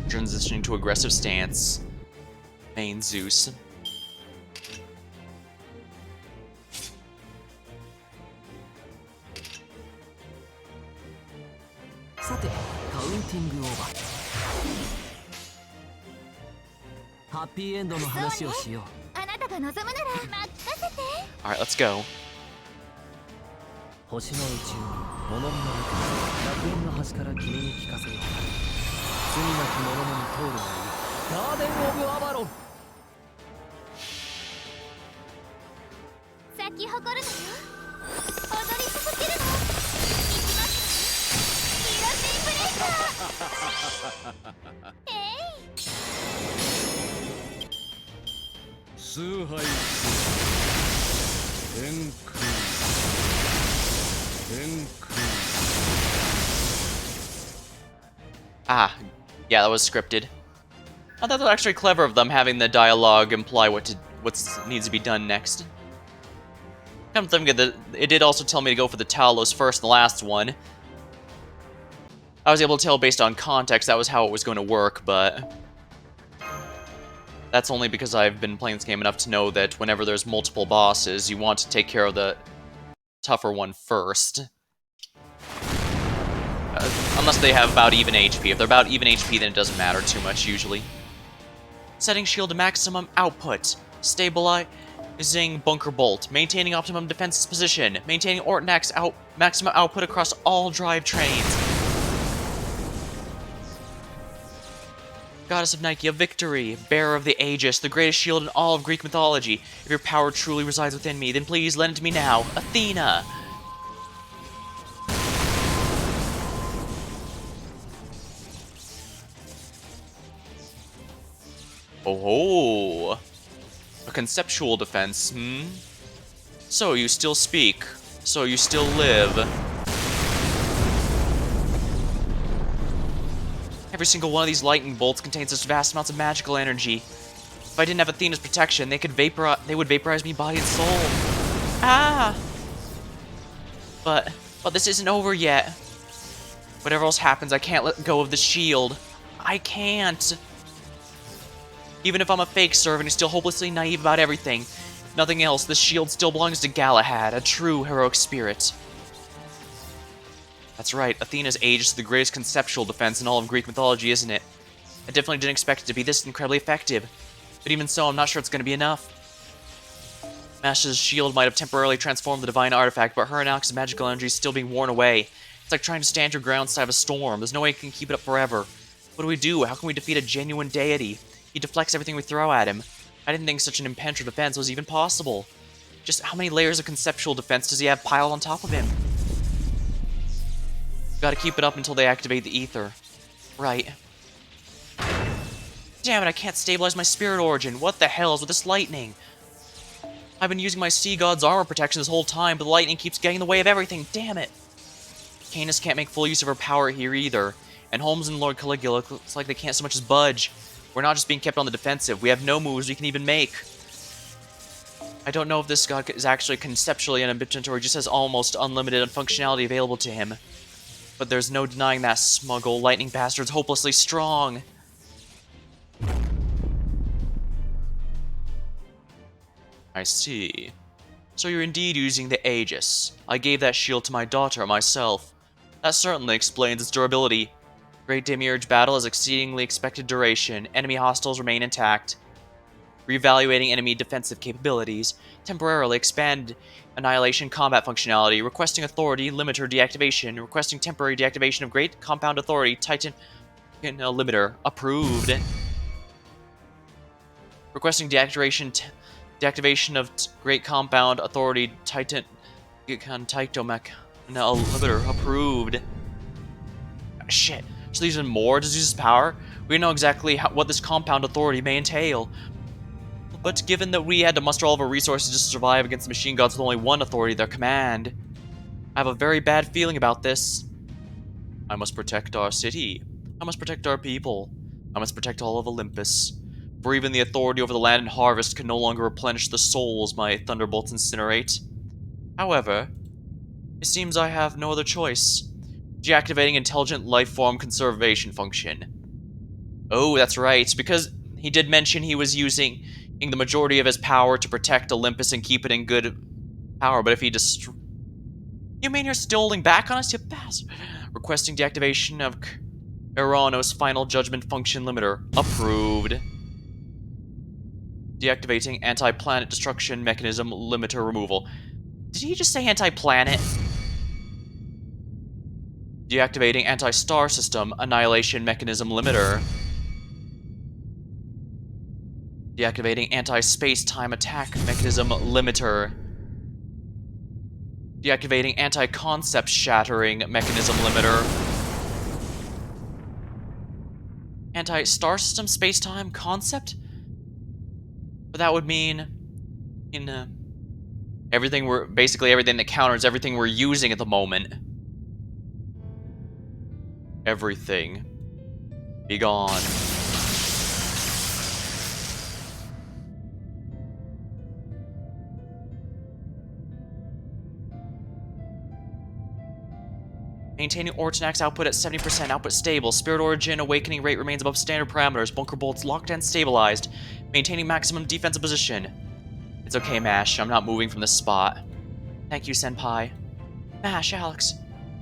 Transitioning to aggressive stance. Main Zeus. Alright, let's go. Ah, yeah, that was scripted. I thought that was actually clever of them having the dialogue imply what needs to be done next. Come to think of it, it did also tell me to go for the Talos first in the last one. I was able to tell based on context that was how it was going to work, but that's only because I've been playing this game enough to know that whenever there's multiple bosses, you want to take care of the tougher one first. Unless they have about even HP. If they're about even HP, then it doesn't matter too much, usually. Setting shield to maximum output. Stabilizing bunker bolt. Maintaining optimum defense position. Maintaining Ortnax maximum output across all drivetrains. Goddess of Nike, of victory. Bearer of the Aegis, the greatest shield in all of Greek mythology. If your power truly resides within me, then please lend it to me now. Athena. Oh, a conceptual defense, hmm? So you still speak. So you still live. Every single one of these lightning bolts contains such vast amounts of magical energy. If I didn't have Athena's protection, they would vaporize me body and soul. Ah! But this isn't over yet. Whatever else happens, I can't let go of the shield. I can't. Even if I'm a fake servant who's still hopelessly naive about everything, if nothing else, this shield still belongs to Galahad, a true heroic spirit. That's right, Athena's Age is the greatest conceptual defense in all of Greek mythology, isn't it? I definitely didn't expect it to be this incredibly effective. But even so, I'm not sure it's going to be enough. Mash's shield might have temporarily transformed the divine artifact, but her and Alex's magical energy is still being worn away. It's like trying to stand your ground inside of a storm. There's no way you can keep it up forever. What do we do? How can we defeat a genuine deity? He deflects everything we throw at him. I didn't think such an impenetrable defense was even possible. Just how many layers of conceptual defense does he have piled on top of him? Gotta keep it up until they activate the ether. Right. Damn it, I can't stabilize my spirit origin. What the hell is with this lightning? I've been using my sea god's armor protection this whole time, but the lightning keeps getting in the way of everything. Damn it. Canis can't make full use of her power here either. And Holmes and Lord Caligula looks like they can't so much as budge. We're not just being kept on the defensive. We have no moves we can even make. I don't know if this god is actually conceptually omnipotent or he just has almost unlimited functionality available to him. But there's no denying that smug old lightning bastard's hopelessly strong. I see. So you're indeed using the Aegis. I gave that shield to my daughter myself. That certainly explains its durability. Great Demiurge battle has exceedingly expected duration. Enemy hostiles remain intact. Reevaluating enemy defensive capabilities. Temporarily expand annihilation combat functionality. Requesting authority limiter deactivation. Requesting temporary deactivation of Great Compound Authority Titan limiter. Approved. Requesting deactivation of Great Compound Authority Titan limiter. Approved. Shit. So there's even more to Zeus' power? We don't know exactly what this compound authority may entail. But given that we had to muster all of our resources just to survive against the machine gods with only one authority at their command, I have a very bad feeling about this. I must protect our city. I must protect our people. I must protect all of Olympus. For even the authority over the land and harvest can no longer replenish the souls my thunderbolts incinerate. However, it seems I have no other choice. Deactivating intelligent life form conservation function. Oh, that's right, because he did mention he was using the majority of his power to protect Olympus and keep it in good power, but if he You mean you're still holding back on us, you bastard? Requesting deactivation of Eranos' final judgment function limiter. Approved. Deactivating anti-planet destruction mechanism limiter removal. Did he just say anti-planet? Deactivating anti-star system annihilation mechanism limiter. Deactivating anti-space-time attack mechanism limiter. Deactivating anti-concept shattering mechanism limiter. Anti-star system space-time concept? But that would mean basically everything that counters everything we're using at the moment. Everything. Be gone. Maintaining Ortonax output at 70%, output stable. Spirit Origin awakening rate remains above standard parameters. Bunker bolts locked and stabilized. Maintaining maximum defensive position. It's okay, Mash. I'm not moving from this spot. Thank you, Senpai. Mash, Alex.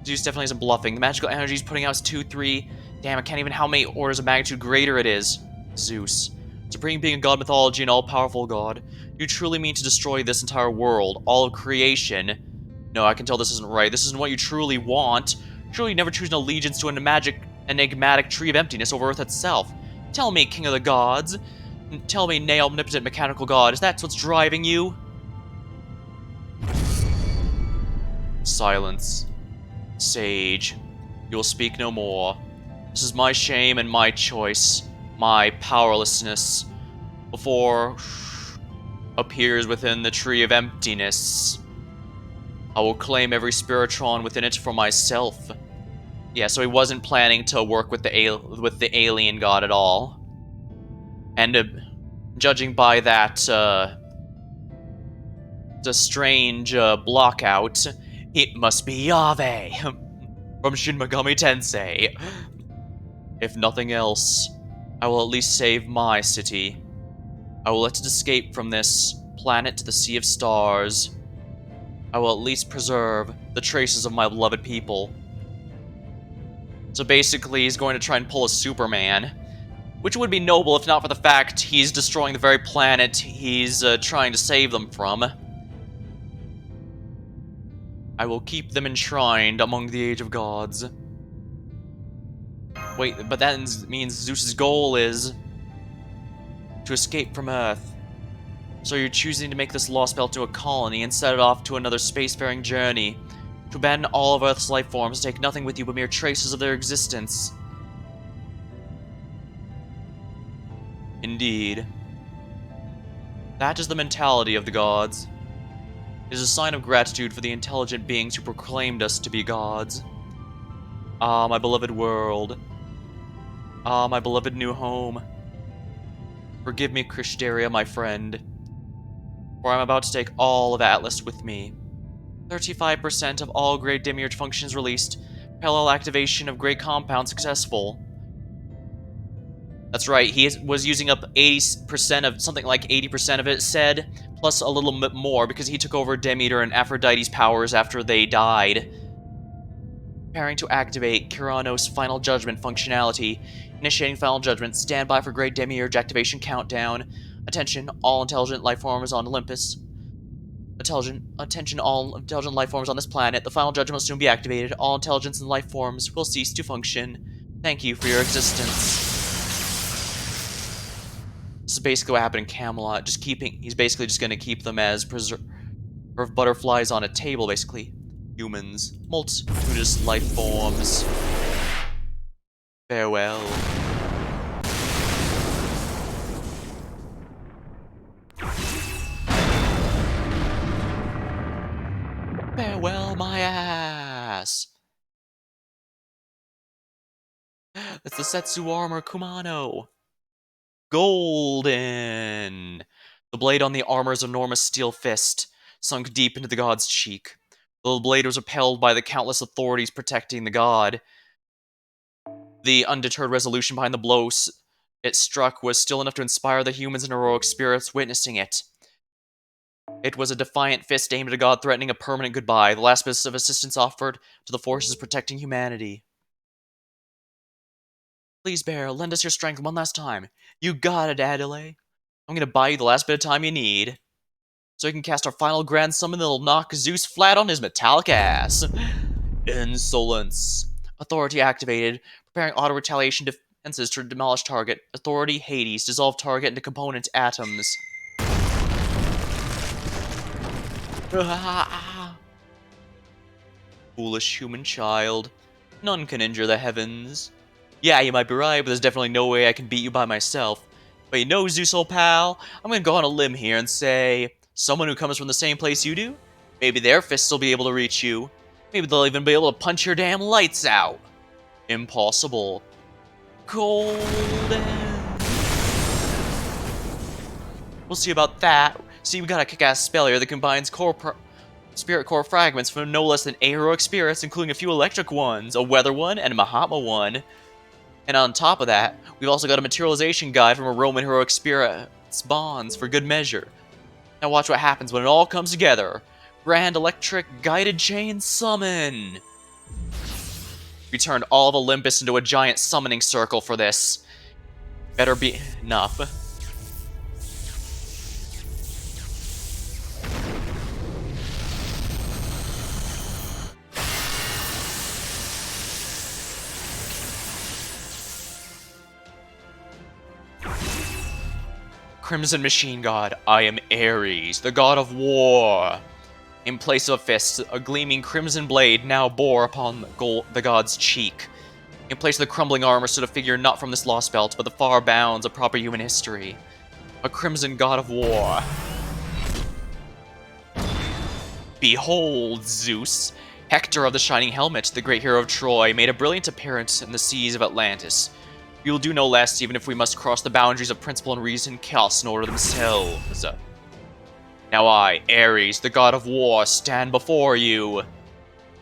Zeus definitely isn't bluffing. The magical energy he's putting out is 2-3. Damn, I can't even how many orders of magnitude greater it is. Zeus. Supreme being a god mythology and all-powerful god. You truly mean to destroy this entire world, all of creation? No, I can tell this isn't right. This isn't what you truly want. Surely you never choose an allegiance to an enigmatic tree of emptiness over Earth itself. Tell me, King of the Gods. Tell me, nay, omnipotent mechanical god, is that what's driving you? Silence. Sage. You will speak no more. This is my shame and my choice. My powerlessness. before appears within the Tree of Emptiness. I will claim every Spiritron within it for myself. Yeah, so he wasn't planning to work with the alien god at all. And judging by that, the strange blockout, it must be Yahweh from Shin Megami Tensei. If nothing else, I will at least save my city. I will let it escape from this planet to the Sea of Stars. I will at least preserve the traces of my beloved people. So basically, he's going to try and pull a Superman, which would be noble if not for the fact he's destroying the very planet he's trying to save them from. I will keep them enshrined among the Age of Gods. Wait, but that means Zeus's goal is to escape from Earth. So you're choosing to make this Lostbelt to a colony and set it off to another spacefaring journey, to abandon all of Earth's life forms and take nothing with you but mere traces of their existence. Indeed. That is the mentality of the gods. It is a sign of gratitude for the intelligent beings who proclaimed us to be gods. Ah, my beloved world. Ah, my beloved new home. Forgive me, Krishtaria, my friend, for I'm about to take all of Atlas with me. 35% of all Great Demiurge functions released. Parallel activation of Great Compound successful. That's right, he was using up 80% of, something like 80% of it said, plus a little bit more because he took over Demeter and Aphrodite's powers after they died. Preparing to activate Kiranos' Final Judgment functionality. Initiating Final Judgment. Stand by for Great Demiurge activation countdown. Attention, all intelligent life forms on Olympus. Attention, all intelligent life forms on this planet. The Final Judgment will soon be activated. All intelligence and life forms will cease to function. Thank you for your existence. This is basically what happened in Camelot. He's basically just going to keep them as preserved butterflies on a table, basically. Humans. Multitudinous life forms. Farewell. Farewell, my ass! That's the Setsu armor Kumano. Golden! The blade on the armor's enormous steel fist, sunk deep into the god's cheek. The blade was repelled by the countless authorities protecting the god. The undeterred resolution behind the blows it struck was still enough to inspire the humans and heroic spirits witnessing it. It was a defiant fist aimed at a god threatening a permanent goodbye, the last bit of assistance offered to the forces protecting humanity. Please, Bear, lend us your strength one last time. You got it, Adelaide. I'm gonna buy you the last bit of time you need, so you can cast our final grand summon that'll knock Zeus flat on his metallic ass. Insolence. Authority activated. Preparing auto-retaliation defenses to demolish target. Authority Hades. Dissolve target into component atoms. Foolish human child. None can injure the heavens. Yeah, you might be right, but there's definitely no way I can beat you by myself. But you know, Zeus, old pal, I'm gonna go on a limb here and say, someone who comes from the same place you do? Maybe their fists will be able to reach you. Maybe they'll even be able to punch your damn lights out. Impossible. Golden. We'll see about that. See, we got a kick-ass spell here that combines spirit core fragments from no less than 8 heroic spirits, including a few electric ones, a weather one, and a Mahatma one. And on top of that, we've also got a materialization guide from a Roman heroic spirit's bonds for good measure. Now watch what happens when it all comes together. Grand electric guided chain summon. We turned all of Olympus into a giant summoning circle for this. Better be enough. Crimson Machine God, I am Ares, the god of war. In place of a fist, a gleaming crimson blade now bore upon the god's cheek. In place of the crumbling armor stood a figure not from this Lostbelt, but the far bounds of proper human history. a crimson god of war. Behold, Zeus! Hector of the Shining Helmet, the great hero of Troy, made a brilliant appearance in the seas of Atlantis. We will do no less, even if we must cross the boundaries of principle and reason, chaos and order themselves. Now I, Ares, the god of war, stand before you.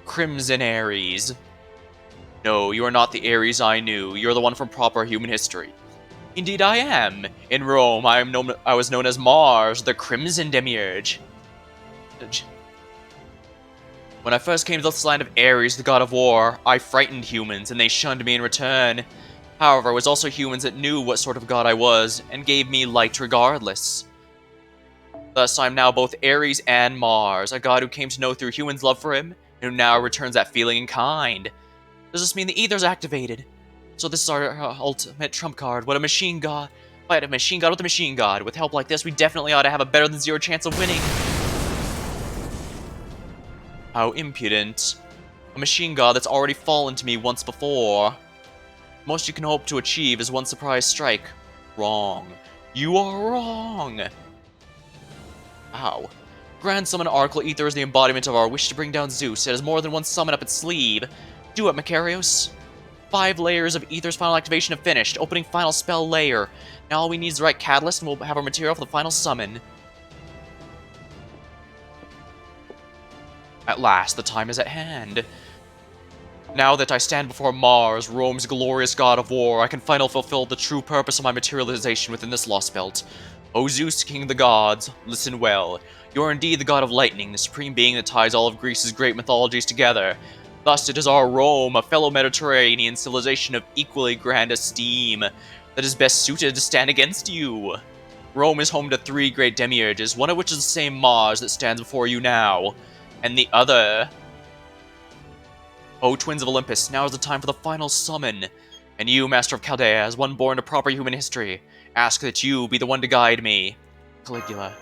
Crimson Ares. No, you are not the Ares I knew. You're the one from proper human history. Indeed I am. In Rome, I was known as Mars, the Crimson Demiurge. When I first came to this land of Ares, the god of war, I frightened humans, and they shunned me in return. However, it was also humans that knew what sort of god I was, and gave me light regardless. Thus, I am now both Ares and Mars, a god who came to know through humans' love for him, and who now returns that feeling in kind. Does this mean the ether's activated? So this is our ultimate trump card. What a machine god. Fight a machine god with a machine god. With help like this, we definitely ought to have a better than zero chance of winning. How impudent. A machine god that's already fallen to me once before. Most you can hope to achieve is one surprise strike. Wrong. You are wrong. Ow. Grand Summon Oracle Ether is the embodiment of our wish to bring down Zeus. It has more than one summon up its sleeve. Do it, Macarios. 5 layers of Ether's final activation have finished. Opening final spell layer. Now all we need is the right catalyst and we'll have our material for the final summon. At last, the time is at hand. Now that I stand before Mars, Rome's glorious god of war, I can finally fulfill the true purpose of my materialization within this Lostbelt. O Zeus, king of the gods, listen well. You are indeed the god of lightning, the supreme being that ties all of Greece's great mythologies together. Thus it is our Rome, a fellow Mediterranean civilization of equally grand esteem, that is best suited to stand against you. Rome is home to 3 great demiurges, one of which is the same Mars that stands before you now, and the other... O twins of Olympus, now is the time for the final summon. And you, Master of Chaldea, as one born to proper human history, ask that you be the one to guide me. Caligula.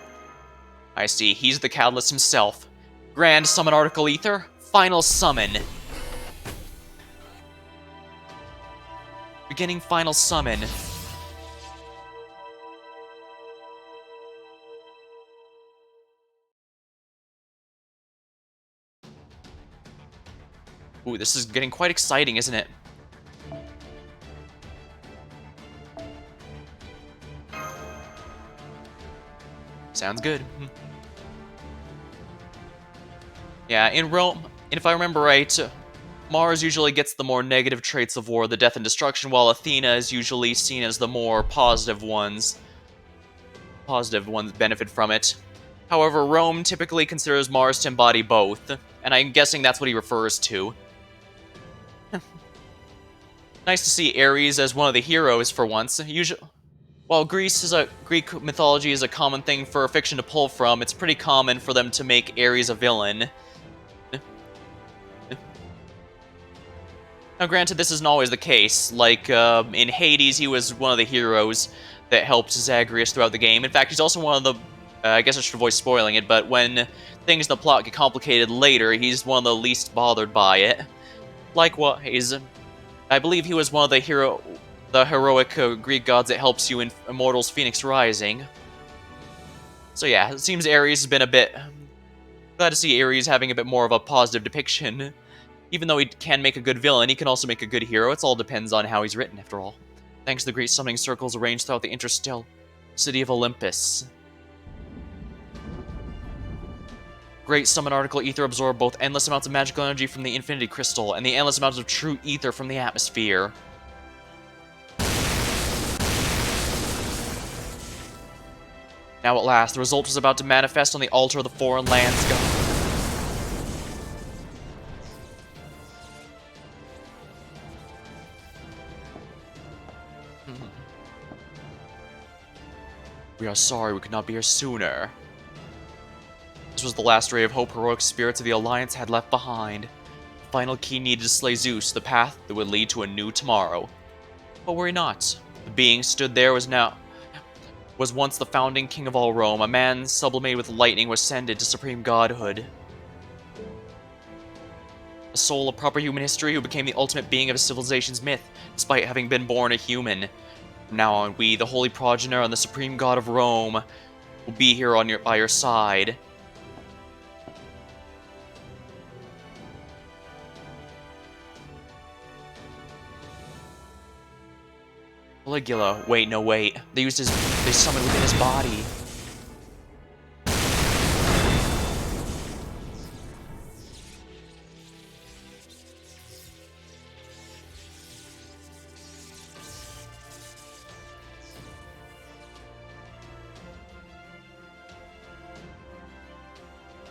I see, he's the catalyst himself. Grand Summon Article Ether, final summon. Beginning final summon. Ooh, this is getting quite exciting, isn't it? Sounds good. Yeah, in Rome, and if I remember right, Mars usually gets the more negative traits of war, the death and destruction, while Athena is usually seen as the more positive ones. Positive ones benefit from it. However, Rome typically considers Mars to embody both, and I'm guessing that's what he refers to. Nice to see Ares as one of the heroes for once. While Greek mythology is a common thing for fiction to pull from, it's pretty common for them to make Ares a villain. Now granted, this isn't always the case. Like, in Hades, he was one of the heroes that helped Zagreus throughout the game. In fact, he's also one of the... I guess I should avoid spoiling it, but when things in the plot get complicated later, he's one of the least bothered by it. Likewise, I believe he was one of the heroic Greek gods that helps you in Immortals Phoenix Rising. So yeah, it seems Ares has been a bit... Glad to see Ares having a bit more of a positive depiction. Even though he can make a good villain, he can also make a good hero. It all depends on how he's written, after all. Thanks to the great summoning circles arranged throughout the interstellar city of Olympus. Great Summon Article Ether absorb both endless amounts of magical energy from the Infinity Crystal and the endless amounts of true ether from the atmosphere. Now at last, the result was about to manifest on the altar of the foreign lands god. We are sorry we could not be here sooner. This was the last ray of hope heroic spirits of the Alliance had left behind. The final key needed to slay Zeus, the path that would lead to a new tomorrow. But worry not. The being stood there was once the founding king of all Rome. A man sublimated with lightning was ascended to supreme godhood. A soul of proper human history who became the ultimate being of a civilization's myth, despite having been born a human. From now on, we, the holy progenitor and the supreme god of Rome, will be here by your side. Caligula. Wait, no, wait. They summoned within his body.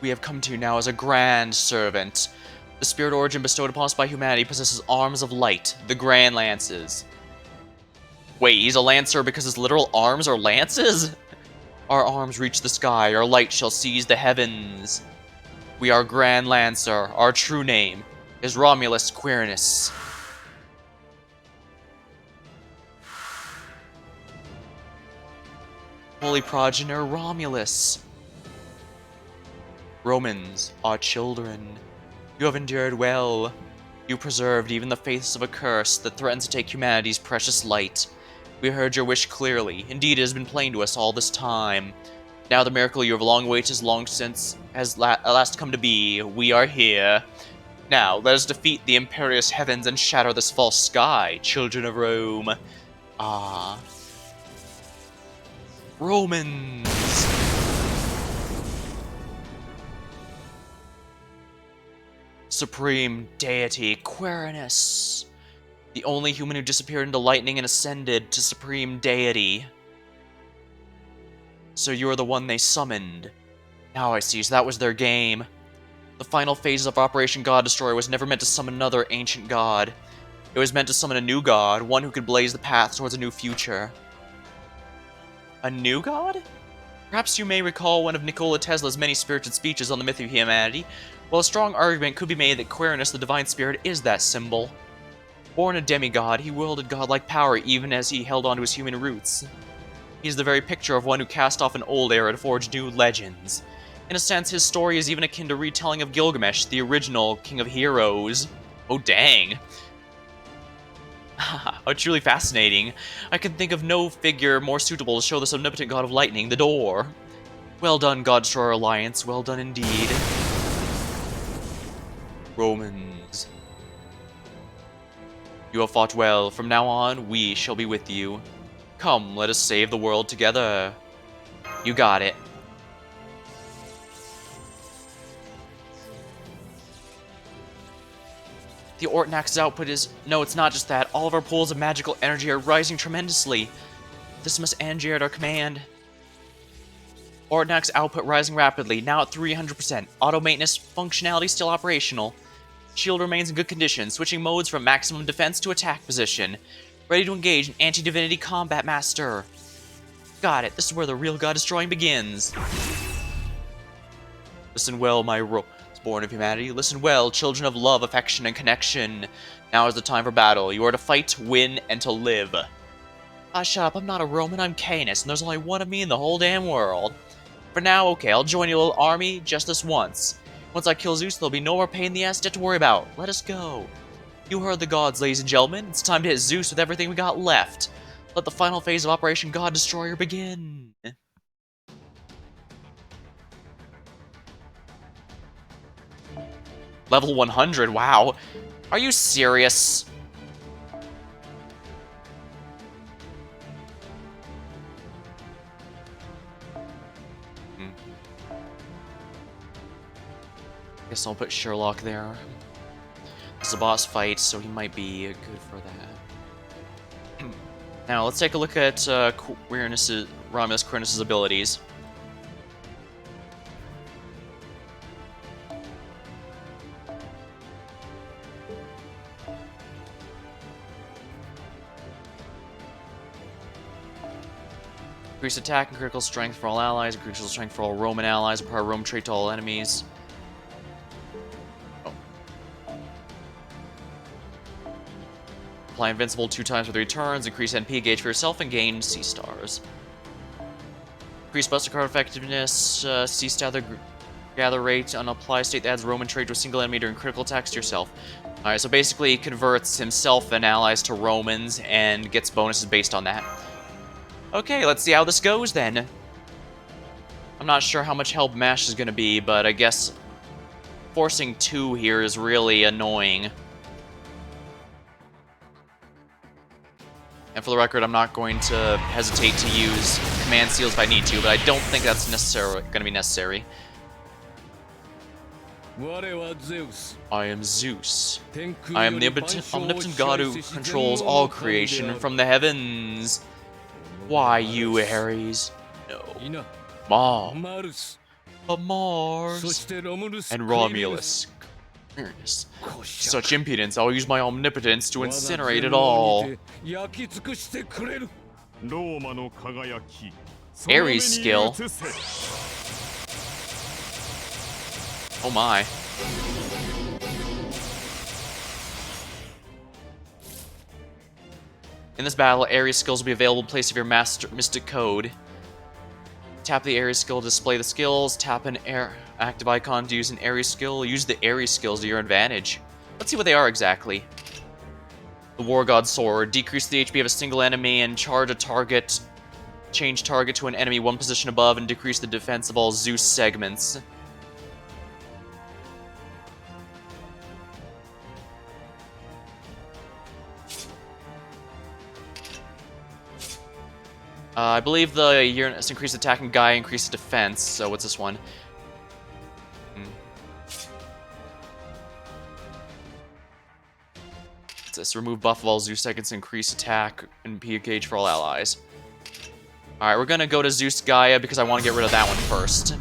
We have come to you now as a grand servant. The spirit origin bestowed upon us by humanity possesses arms of light, the grand lances. Wait, he's a lancer because his literal arms are lances? Our arms reach the sky, our light shall seize the heavens. We are Grand Lancer. Our true name is Romulus Quirinus. Holy progenitor Romulus. Romans, our children, you have endured well. You preserved even the face of a curse that threatens to take humanity's precious light. We heard your wish clearly. Indeed, it has been plain to us all this time. Now the miracle you have long awaited has long since at last come to be. We are here. Now, let us defeat the imperious heavens and shatter this false sky, children of Rome. Ah. Romans! Supreme deity Quirinus, the only human who disappeared into lightning and ascended to supreme deity. So you are the one they summoned. Now I see, so that was their game. The final phase of Operation God Destroyer was never meant to summon another ancient god. It was meant to summon a new god, one who could blaze the path towards a new future. A new god? Perhaps you may recall one of Nikola Tesla's many spirited speeches on the myth of humanity. Well, a strong argument could be made that Quirinus, the divine spirit, is that symbol. Born a demigod, he wielded godlike power even as he held on to his human roots. He is the very picture of one who cast off an old era to forge new legends. In a sense, his story is even akin to retelling of Gilgamesh, the original king of heroes. Oh, dang. Oh, truly fascinating. I can think of no figure more suitable to show this omnipotent god of lightning the door. Well done, God Destroyer Alliance. Well done indeed. Romans. You have fought well. From now on, we shall be with you. Come, let us save the world together. You got it. The Ortnax's output is... No, it's not just that. All of our pools of magical energy are rising tremendously. This must end here at our command. Ortnax output rising rapidly, now at 300%. Auto maintenance functionality still operational. Shield remains in good condition, switching modes from maximum defense to attack position. Ready to engage an anti-divinity combat master. Got it, this is where the real god destroying begins. Listen well, my born of humanity. Listen well, children of love, affection, and connection. Now is the time for battle. You are to fight, win, and to live. Ah, shut up, I'm not a Roman, I'm Canis, and there's only one of me in the whole damn world. For now, okay, I'll join your little army just this once. Once I kill Zeus, there'll be no more pain in the ass to worry about. Let us go. You heard the gods, ladies and gentlemen. It's time to hit Zeus with everything we got left. Let the final phase of Operation God Destroyer begin. Level 100, wow. Are you serious? Guess I'll put Sherlock there. It's a boss fight, so he might be good for that. Now, let's take a look at Romulus Quirinus' abilities. Increased attack and critical strength for all allies, critical strength for all Roman allies, apply Rome trait to all enemies. Apply Invincible 2 times for 3 turns, increase NP gauge for yourself, and gain C-stars. Increase Buster Card effectiveness, C-star gather rate on apply state that adds Roman trait to a single enemy during critical attacks to yourself. Alright, so basically he converts himself and allies to Romans and gets bonuses based on that. Okay, let's see how this goes then. I'm not sure how much help Mash is going to be, but I guess forcing 2 here is really annoying. And for the record, I'm not going to hesitate to use command seals if I need to, but I don't think that's going to be necessary. I am Zeus. I am the omnipotent god who controls all creation from the heavens. Why, you Ares? No. Mars. But Mars. And Romulus. Ernest. Such impudence, I'll use my omnipotence to incinerate it all. Ares skill. Oh my. In this battle, Ares skills will be available in place of your mystic code. Tap the Ares skill to display the skills. Tap an active icon to use an Ares skill. Use the Ares skills to your advantage. Let's see what they are exactly. The War God Sword. Decrease the HP of a single enemy and charge a target. Change target to an enemy 1 position above and decrease the defense of all Zeus segments. I believe the Uranus increased attack and Gaia increased defense, so what's this one? What's this? Remove buff of all Zeus seconds, increase attack and PKH for all allies. Alright, we're gonna go to Zeus Gaia because I want to get rid of that one first.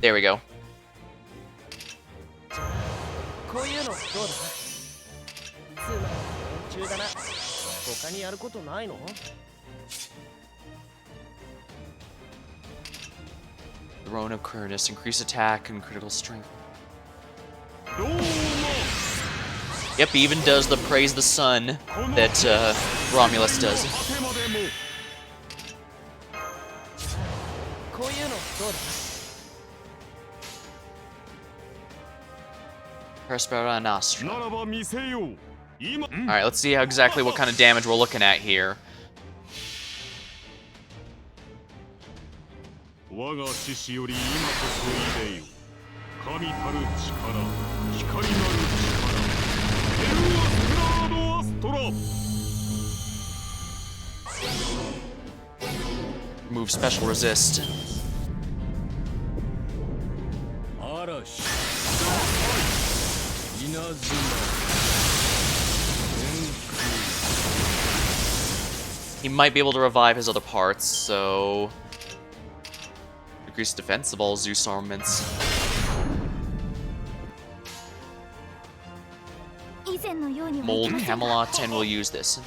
There we go. Throne of Curnus, increase attack and critical strength. Yep, he even does the praise the sun that Romulus does. Perspera Nostra. Alright, let's see exactly what kind of damage we're looking at here. Move special resist. He might be able to revive his other parts, so... Increase defense of all Zeus armaments. Mold Camelot and we'll use this.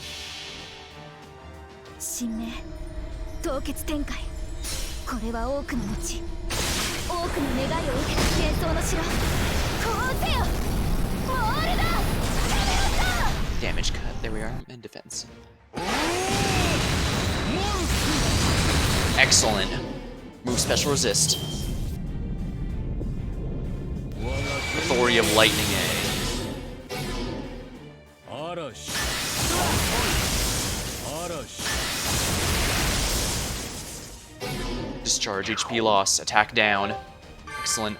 Damage cut, there we are, and defense. Excellent. Move special resist. Authority of Lightning A. Discharge, HP loss, attack down. Excellent.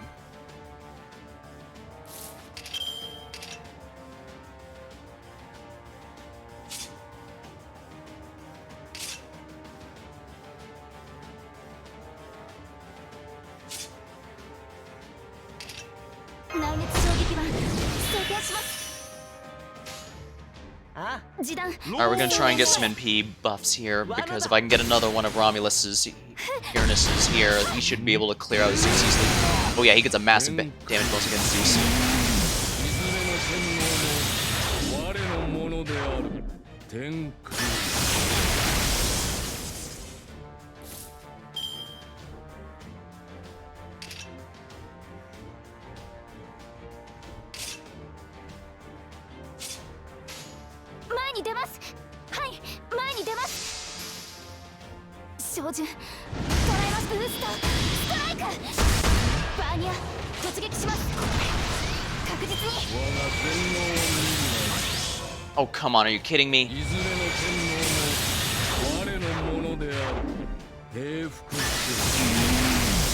Alright, we're gonna try and get some NP buffs here, because if I can get another one of Romulus's Uranus's here, he should be able to clear out Zeus easily. Oh yeah, he gets a massive damage bonus against Zeus. Oh, come on, are you kidding me?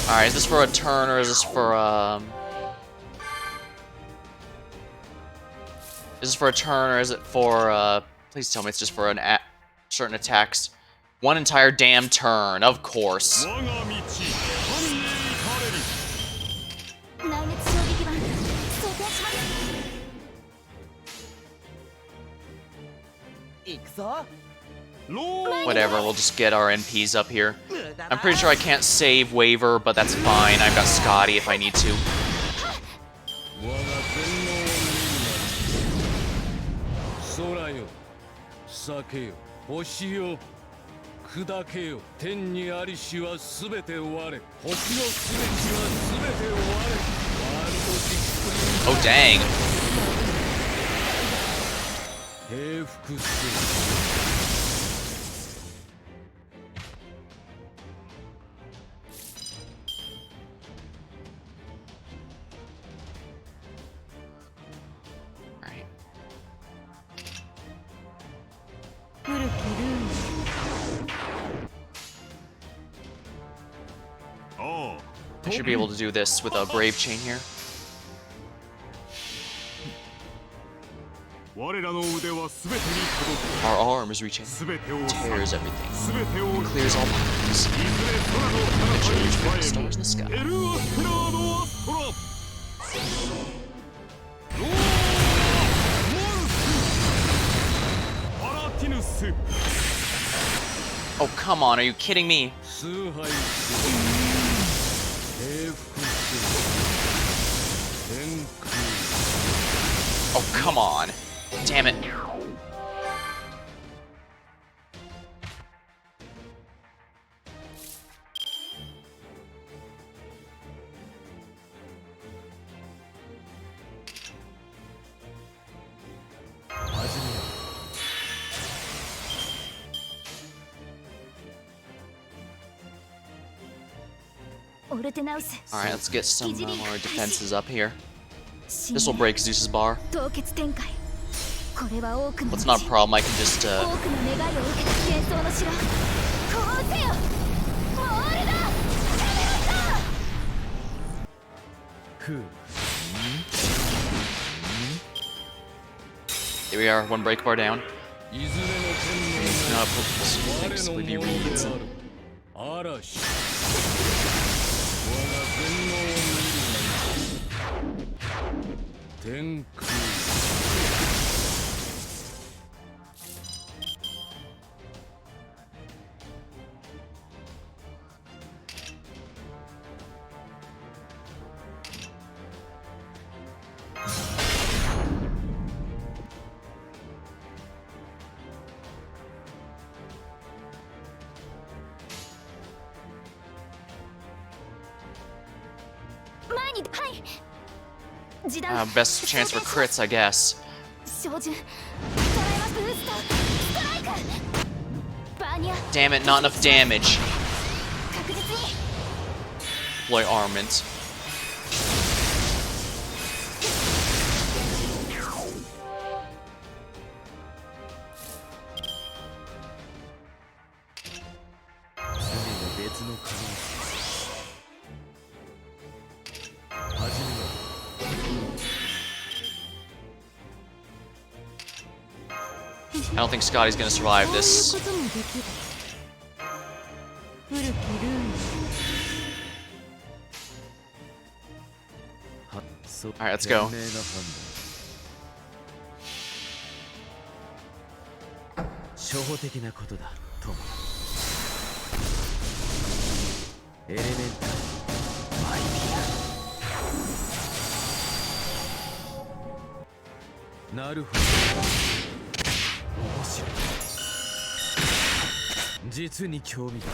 Alright, is this for a turn or is this for, Is this for a turn or is it for, please tell me it's just for an certain attacks. One entire damn turn, of course. 来月衝撃版装填します。行くぞ。 Whatever, we'll just get our NPs up here. I'm pretty sure I can't save Waver, but that's fine. I've got Scotty if I need to. 我が全能を見るなり空よ酒よ星よ砕けよ天にありしはすべて我星のすべてはすべて我ワールドシスプ Oh, dang. リン平服す Alright. 古きルール I should be able to do this with a Brave Chain here. 我らの腕はすべてに届く Our arm is reaching. すべてを Tears everything. すべてを Clears all boundaries. いずれ空の彼方に Stars 帰 in the る sky. エルアステラーのアストラローマルスパラティヌス Oh, come on, are you kidding me? 崇拝す平服す天空 Oh, come on. Damn it. Alright, let's get some more defenses up here. This will break Zeus's bar. 凍結展開これは多くの That's not a problem, I can just, 多くの願いを受けた幻想の城こうせよモールだ Here we are, one break bar down. いずれの天 Now, 皇 this の will 我 be のもの reads. である嵐我が全能を見るなり天空 前にはい時短 Best chance for crits, I guess. 照準捉えますブーストストライクバーニャ Damn it, not enough damage. 確実に Deploy armament. I don't think Scotty's gonna survive こういう this. こともできる古きルール Alright, let's go. 初歩的なことだトモエレメンタルマイビアなるほど面白い実に興味深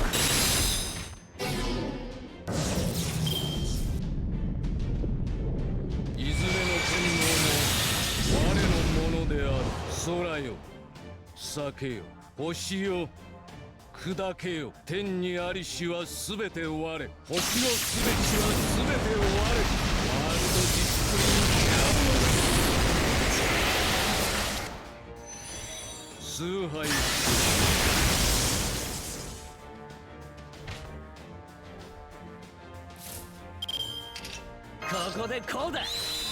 いいずれの天皇も我のものである空よ酒よ星よ砕けよ天にありしはすべて我星のすべてはすべて我ワールドディスプリンキャ崇拝すここでこうだ。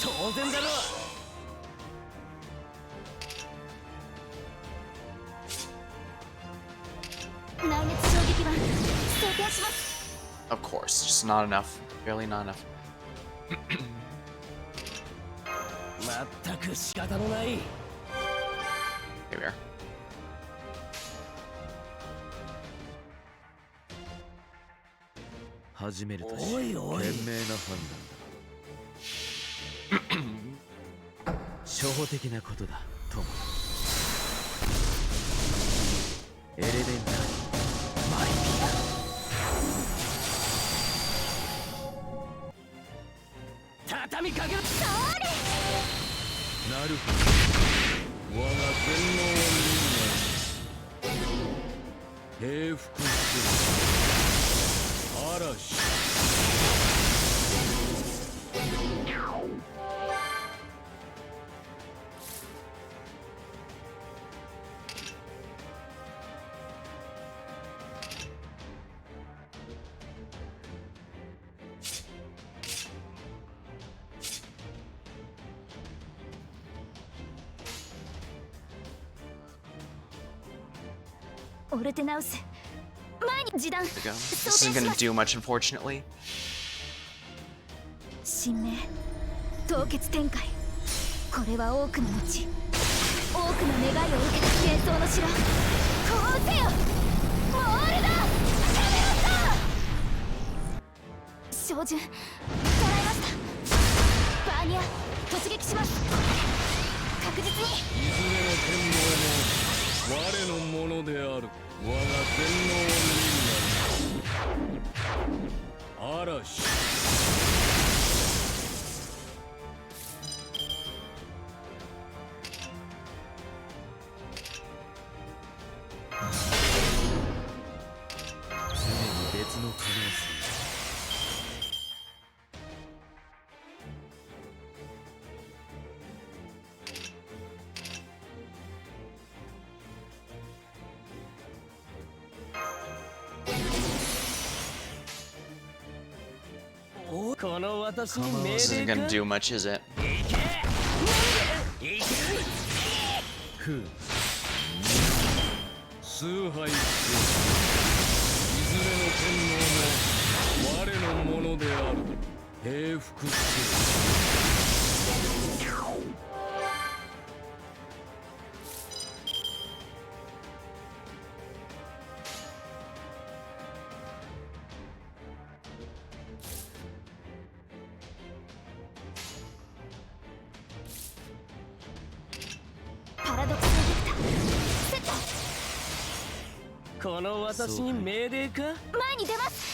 当然だろ。内熱衝撃板装填します。 Of course, just not enough. Barely not enough. まったく仕方のない。 Here we are. 始めるとしおいおい賢明な判断だ初歩的なことだトモエレメンタリーマイピア畳みかける。それなるほど我が全能を見ない平服する嵐オルテナウス前に示談 There we go. 装 This 填 isn't し gonna ます。 do much, unfortunately. 神明凍結展開。これは多くの後多くの願いを受けた幻想の城。こうせよモールだカメラさん。照準捉えました。バーニア突撃します。確実にいずれの天皇も我のものである我が天皇を見ない嵐常に別の可能性おこの私に命 This isn't 令 gonna か。 do much, is it? 空崇拝すいずれの天皇も我のものである平服すパラドクスエフェクターセット。この私に命令か。前に出ます。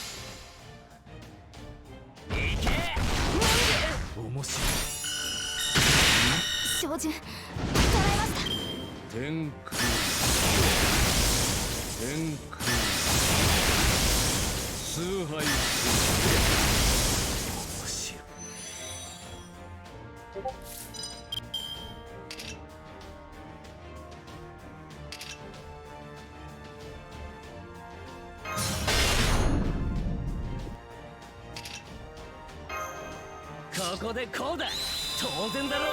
面白照準捉えました。い天空天空崇拝する面白いここでこうだ。当然だろ。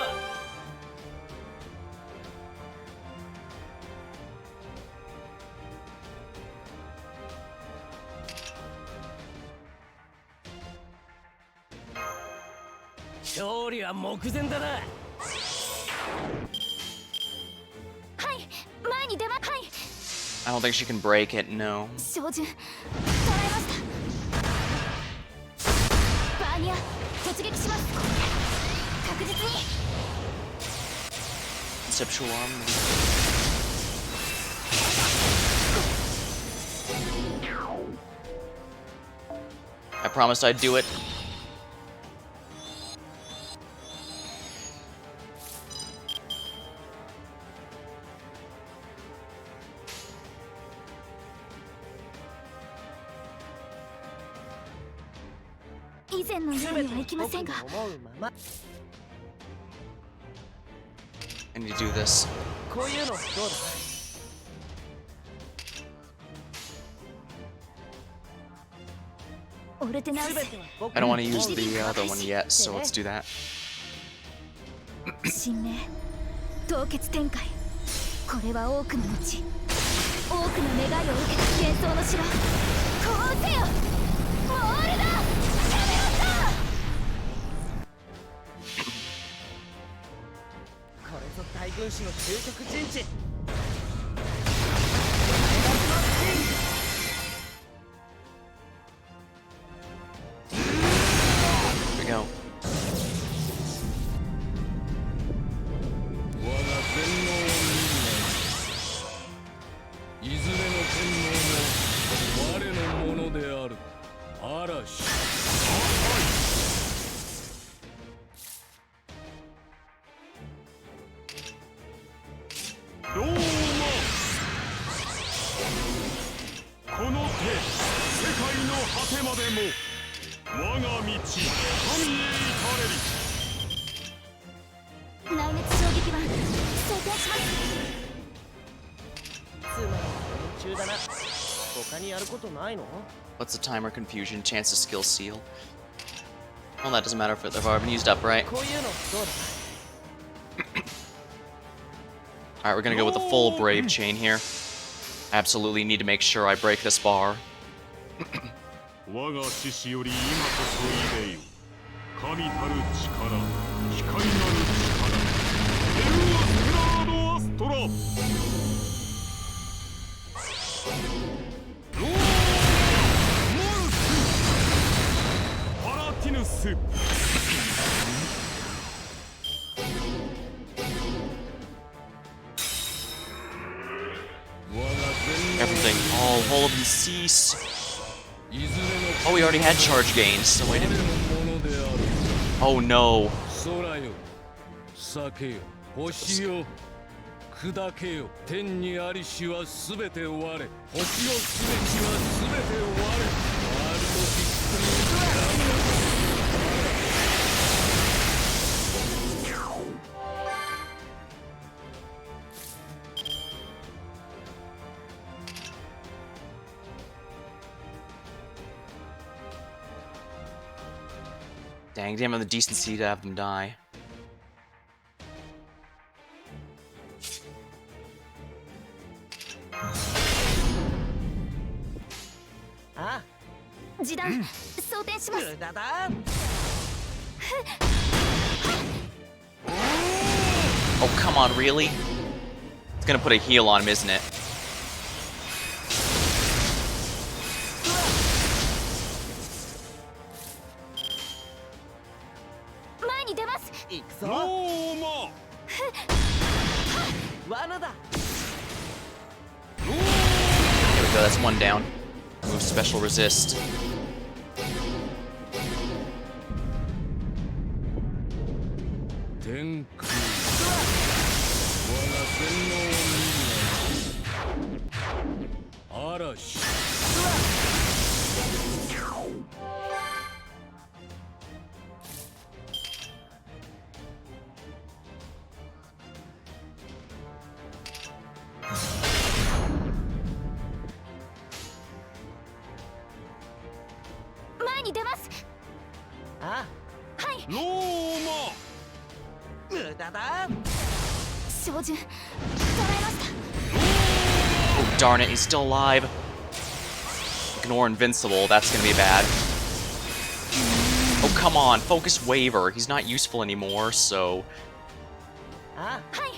勝利は目前だな。はい前に出ます。はい I don't think she can break it, no. 照準捉えました。バーニア突撃します。確実に Conceptual arm. I promised I'd do it. 以前のようにはいきませんが僕の思うまま。 I need to do this. こういうのどうだ。オルテナウス I don't want to use the other one yet, so let's do that. 神明凍結展開これは多くの後多くの願いを受けた幻想の城こうせよモールだこれぞ大軍師の究極陣地 Here we go. 我が全能を見るないずれの天皇も我のものである嵐ローマこの手世界の果てまでも我が道神へ至れり内熱衝撃板装填しますつまり連中だな他にやることないの What's the timer confusion? Chance to skill seal. Well, that doesn't matter if they've already been used up, right? こういうのどうだ Alright, we're gonna go with the full Brave Chain here. Absolutely need to make sure I break this bar. 我が獅子より今こそいでよ神たる力光なる力エルアステラードアストラローモルスパラティヌス Everything. All of them cease. Oh, we already had charge gains, so wait a minute. Oh no. 空よ酒よ星よ砕けよ天にありしはすべて我星をすべきはすべて我ワールドヒストリー Dang, damn, have the decency to have them die. Ah, 示弾装填しますだだ Oh, come on, really? It's gonna put a heal on him, isn't it?行くぞローマ 罠だ There we go, that's one down. Move special resist. 天空我が全能を見る嵐 前に出ます あはいローマ無駄だ 照準捉えました Oh, darn it, he's still alive. Ignore invincible, that's gonna be bad. Oh, come on, focus waver. He's not useful anymore, so... あ はい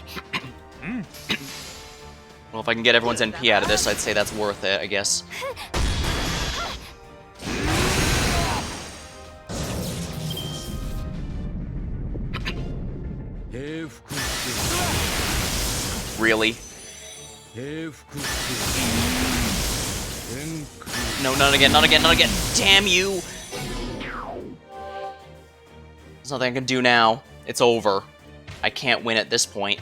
Well, if I can get everyone's NP out of this, I'd say that's worth it, I guess. Really? No, not again, not again, not again. Damn you! There's nothing I can do now. It's over. I can't win at this point.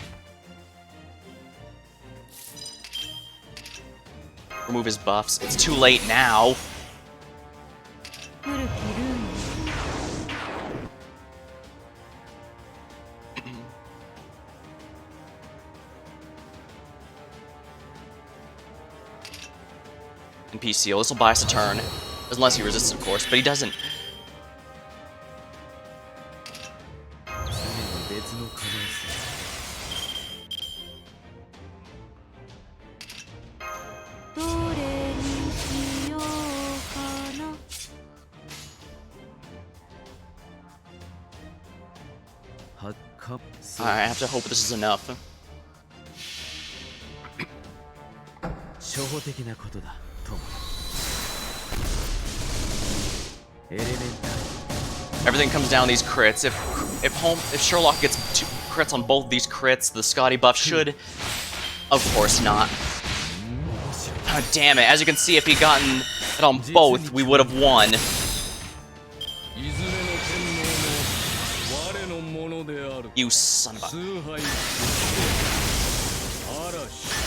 Remove his buffs. It's too late now. And PCO, this will buy us a turn. Unless he resists, of course, but he doesn't. 常に別の可能性。どれにしようかな。発火。 I have to hope this is enough. 初歩的なことだ、トモ。エレメンタ Everything comes down to these crits. If Sherlock gets 2 crits on both these crits, the Scotty buff should. Of course not. Oh, damn it! As you can see, if he'd gotten it on both, we would have won. いずれの天皇も我のものである。 You son of a. 崇拝嵐。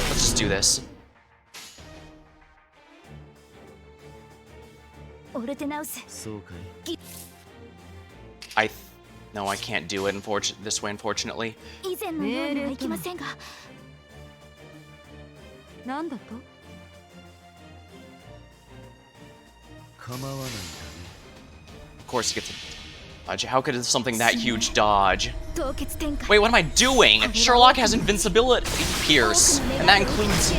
Let's just do this. オルテナウス。そうかい。 No, I can't do it. This way, unfortunately. 以前のようにはいきませんが。なんだと？構わないんだね。 Of course, he gets a dodge. How could something that huge dodge? 凍結展開。 Wait, what am I doing? Sherlock has invincibility Pierce, and that includes.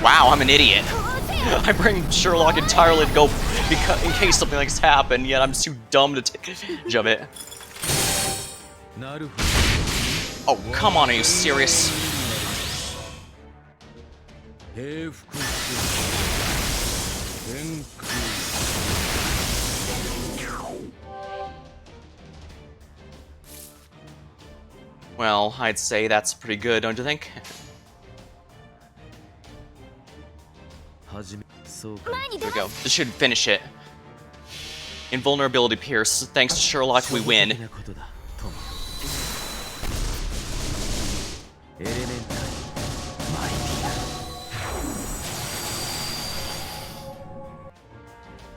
Wow, I'm an idiot. I bring Sherlock entirely to go in case something like this happened, yet I'm too dumb to take advantage of it. なるほ Oh, come on, are you serious? ど。平服して天空。 Well, I'd say that's pretty good, don't you think? 始め。そうかい。前に There 出 we ま go. す。 This should finish it. Invulnerability Pierce. Thanks to Sherlock, we 初歩 win. 的なことだ、トモ。エレメンタル。マイテ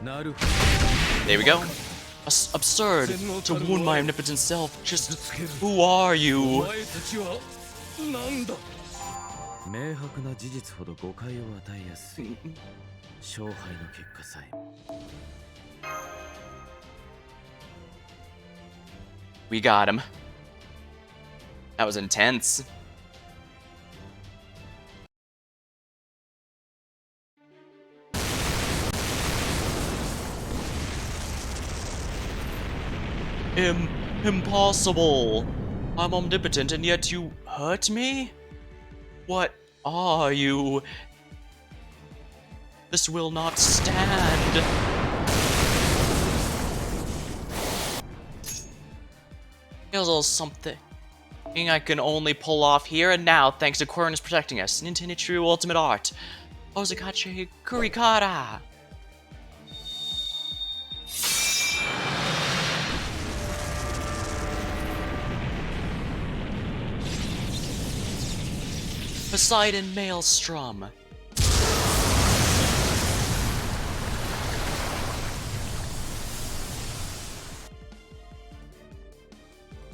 ィなるほど。 There we go. Absurd to wound my omnipotent self. Just who are お you? 前たちは何だ。明白な事実ほど誤解を与えやすい。勝敗の結果さえ。 We got him. That was intense. Impossible. I'm omnipotent and yet you hurt me? What are you? This will not stand. Here's a little something I can only pull off here and now thanks to Quirinus protecting us. Nintendo True Ultimate Art. Ozakachi Kurikara. Poseidon Maelstrom.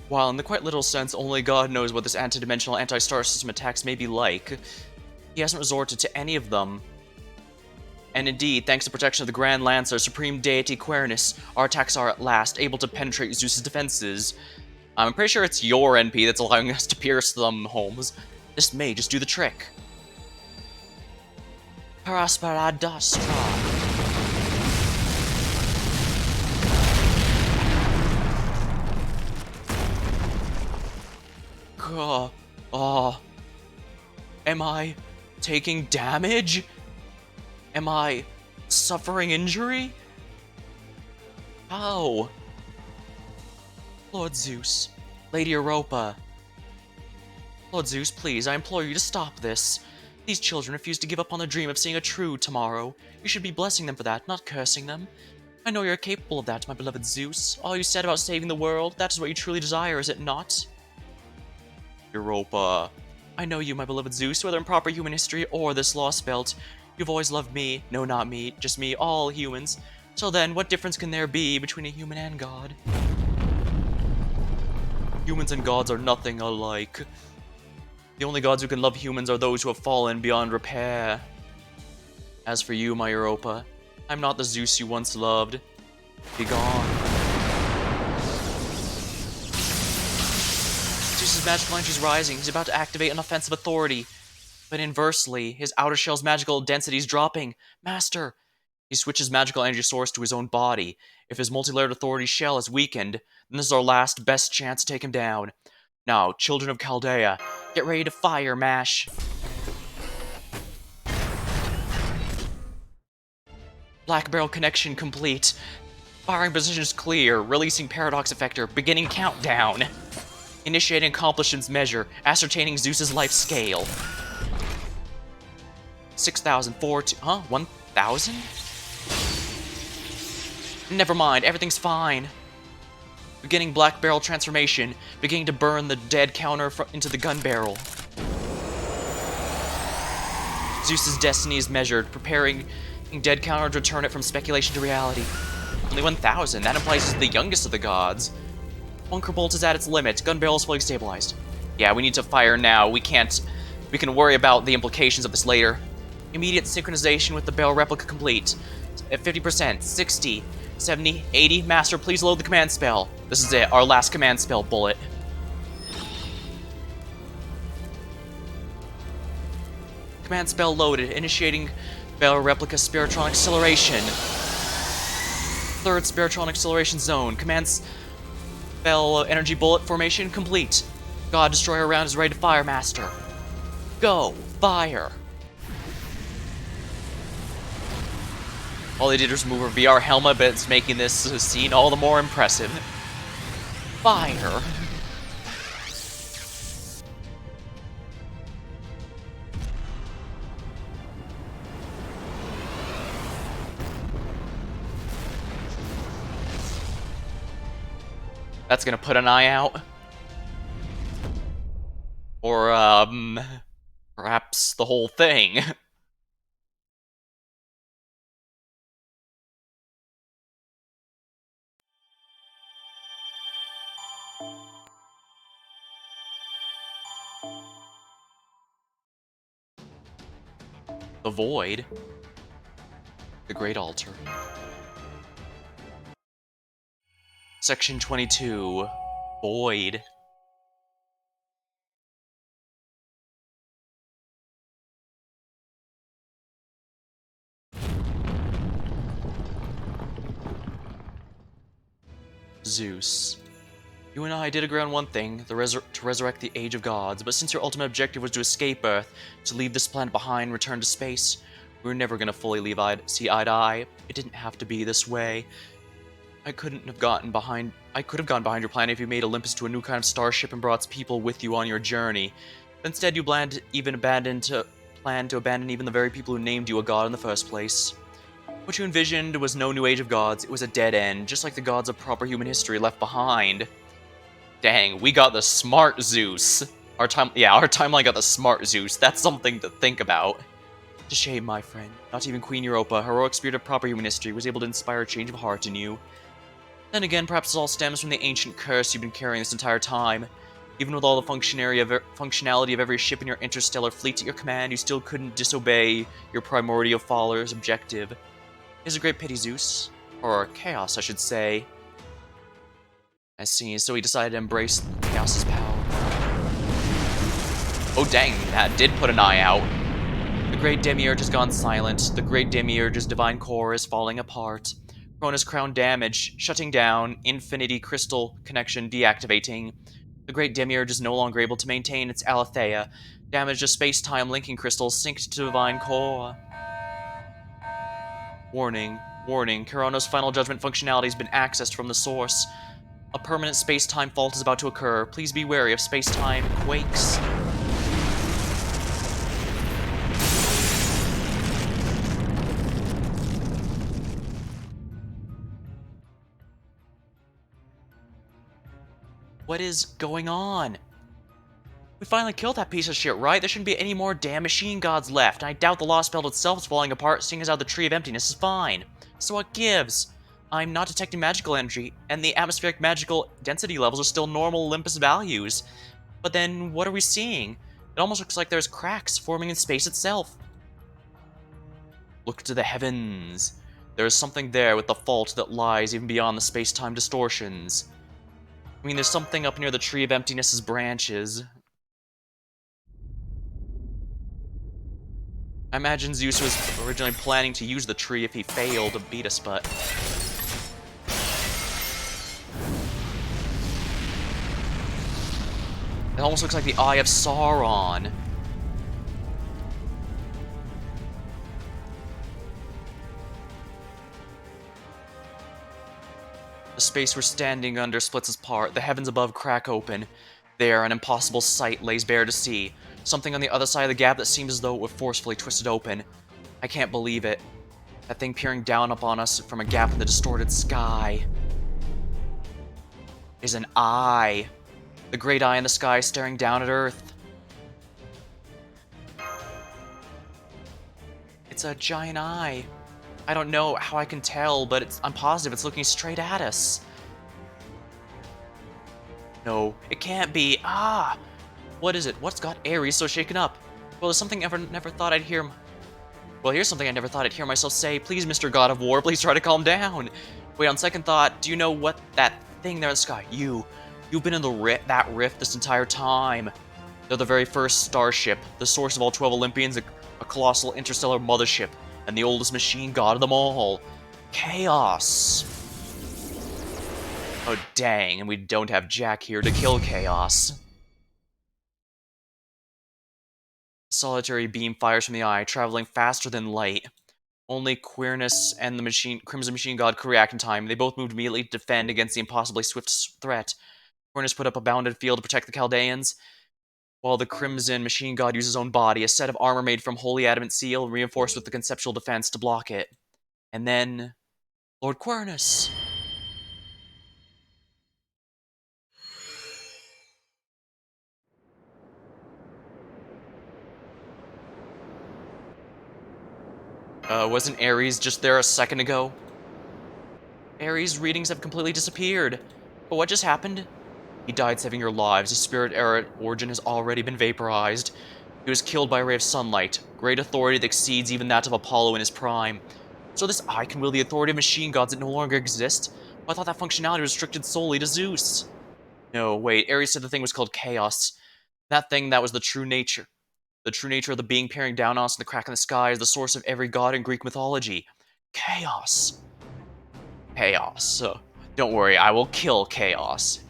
While in the quite literal sense, only God knows what this anti-dimensional anti-star system attacks may be like, he hasn't resorted to any of them. And indeed, thanks to the protection of the Grand Lancer, Supreme Deity Quirinus, our attacks are at last able to penetrate Zeus's defenses. I'm pretty sure it's your NP that's allowing us to pierce them, Holmes. This may just do the trick. Parasparadastra. Am I taking damage? Am I suffering injury? How? Lord Zeus, Lady Europa. Lord Zeus, please, I implore you to stop this. These children refuse to give up on their dream of seeing a true tomorrow. You should be blessing them for that, not cursing them. I know you're capable of that, my beloved Zeus. All you said about saving the world, that is what you truly desire, is it not? Europa. I know you, my beloved Zeus, whether in proper human history or this Lostbelt. You've always loved me. No, not me. Just me. All humans. So then, what difference can there be between a human and God? Humans and gods are nothing alike. The only gods who can love humans are those who have fallen beyond repair. As for you, my Europa, I'm not the Zeus you once loved. Be gone. Zeus's magical energy is rising. He's about to activate an offensive authority. But inversely, his outer shell's magical density is dropping. Master! He switches magical energy source to his own body. If his multi-layered authority shell is weakened, then this is our last best chance to take him down. Now, children of Chaldea, get ready to fire, Mash. Black barrel connection complete. Firing position is clear. Releasing paradox effector. Beginning countdown. Initiating accomplishments measure. Ascertaining Zeus's life scale. 6,000, 1,000? Never mind, everything's fine. Beginning black barrel transformation. Beginning to burn the dead counter into the gun barrel. Zeus's destiny is measured. Preparing dead counter to return it from speculation to reality. Only 1,000. That implies he's the youngest of the gods. Bunker bolt is at its limit. Gun barrel is fully stabilized. Yeah, we need to fire now. We can worry about the implications of this later. Immediate synchronization with the barrel replica complete. At 50%, 60, 70, 80. Master, please load the command spell. This is it. Our last command spell bullet. Command spell loaded. Initiating barrel replica Spiritron acceleration. Third Spiritron acceleration zone. Command spell energy bullet formation complete. God Destroyer round is ready to fire, Master. Go. Fire. All they did was move her VR helmet, but it's making this scene all the more impressive. Fire. That's gonna put an eye out. Or, perhaps the whole thing. The Void. The Great Altar. Section 22. Void. Zeus. You and I did agree on one thing, to resurrect the Age of Gods, but since your ultimate objective was to escape Earth, to leave this planet behind and return to space, we were never gonna fully see eye to eye. It didn't have to be this way. I could have gone behind your planet if you made Olympus to a new kind of starship and brought its people with you on your journey. But instead, you planned to abandon even the very people who named you a god in the first place. What you envisioned was no new Age of Gods. It was a dead end, just like the gods of proper human history left behind. Dang, we got the smart Zeus. Our timeline got the smart Zeus. That's something to think about. It's a shame, my friend. Not even Queen Europa, heroic spirit of proper human history, was able to inspire a change of heart in you. Then again, perhaps it all stems from the ancient curse you've been carrying this entire time. Even with all the functionality of every ship in your interstellar fleet at your command, you still couldn't disobey your primordial faller's objective. It's a great pity, Zeus. Or chaos, I should say. I see, so he decided to embrace chaos's power. Oh dang, that did put an eye out. The great demiurge has gone silent. The great demiurge's divine core is falling apart. Cronus crown damage, shutting down, infinity crystal connection deactivating. The great demiurge is no longer able to maintain its aletheia. Damage to space-time linking crystals synced to divine core. Warning, warning, Corona's final judgment functionality has been accessed from the source. A permanent space-time fault is about to occur. Please be wary of space-time quakes. What is going on? We finally killed that piece of shit, right? There shouldn't be any more damn machine gods left, and I doubt the Lostbelt itself is falling apart, seeing as how the Tree of Emptiness is fine. So what gives? I'm not detecting magical energy, and the atmospheric magical density levels are still normal Olympus values. But then, what are we seeing? It almost looks like there's cracks forming in space itself. Look to the heavens. There is something there with the fault that lies even beyond the space-time distortions. I mean, there's something up near the Tree of Emptiness's branches. I imagine Zeus was originally planning to use the tree if he failed to beat us, but... It almost looks like the Eye of Sauron. The space we're standing under splits apart, the heavens above crack open. There, an impossible sight lays bare to see. Something on the other side of the gap that seems as though it were forcefully twisted open. I can't believe it. That thing peering down upon us from a gap in the distorted sky is an eye. The great eye in the sky staring down at Earth. It's a giant eye. I don't know how I can tell, but I'm positive it's looking straight at us. No, it can't be. Ah! What is it? What's got Ares so shaken up? Well, there's something I never thought I'd hear. Well, here's something I never thought I'd hear myself say. Please, Mr. God of War, please try to calm down. Wait, on second thought, do you know what that thing there in the sky? You've been in that rift this entire time. They're the very first starship, the source of all 12 Olympians, a colossal interstellar mothership, and the oldest machine god of them all. Chaos. Oh, dang, and we don't have Jack here to kill Chaos. Solitary beam fires from the eye, traveling faster than light. Only Queerness and the Crimson Machine God could react in time. They both moved immediately to defend against the impossibly swift threat. Queerness put up a bounded field to protect the Chaldeans, while the Crimson Machine God used his own body, a set of armor made from holy adamant seal, reinforced with the conceptual defense to block it. And then... Lord Quernus. Wasn't Ares just there a second ago? Ares' readings have completely disappeared. But what just happened? He died saving your lives. His spirit origin has already been vaporized. He was killed by a ray of sunlight, great authority that exceeds even that of Apollo in his prime. So this eye can wield the authority of machine gods that no longer exist? I thought that functionality was restricted solely to Zeus. No, wait, Ares said the thing was called Chaos. That thing, that was the true nature. The true nature of the being peering down on us in the crack in the sky is the source of every god in Greek mythology. Chaos. Chaos. Don't worry, I will kill Chaos.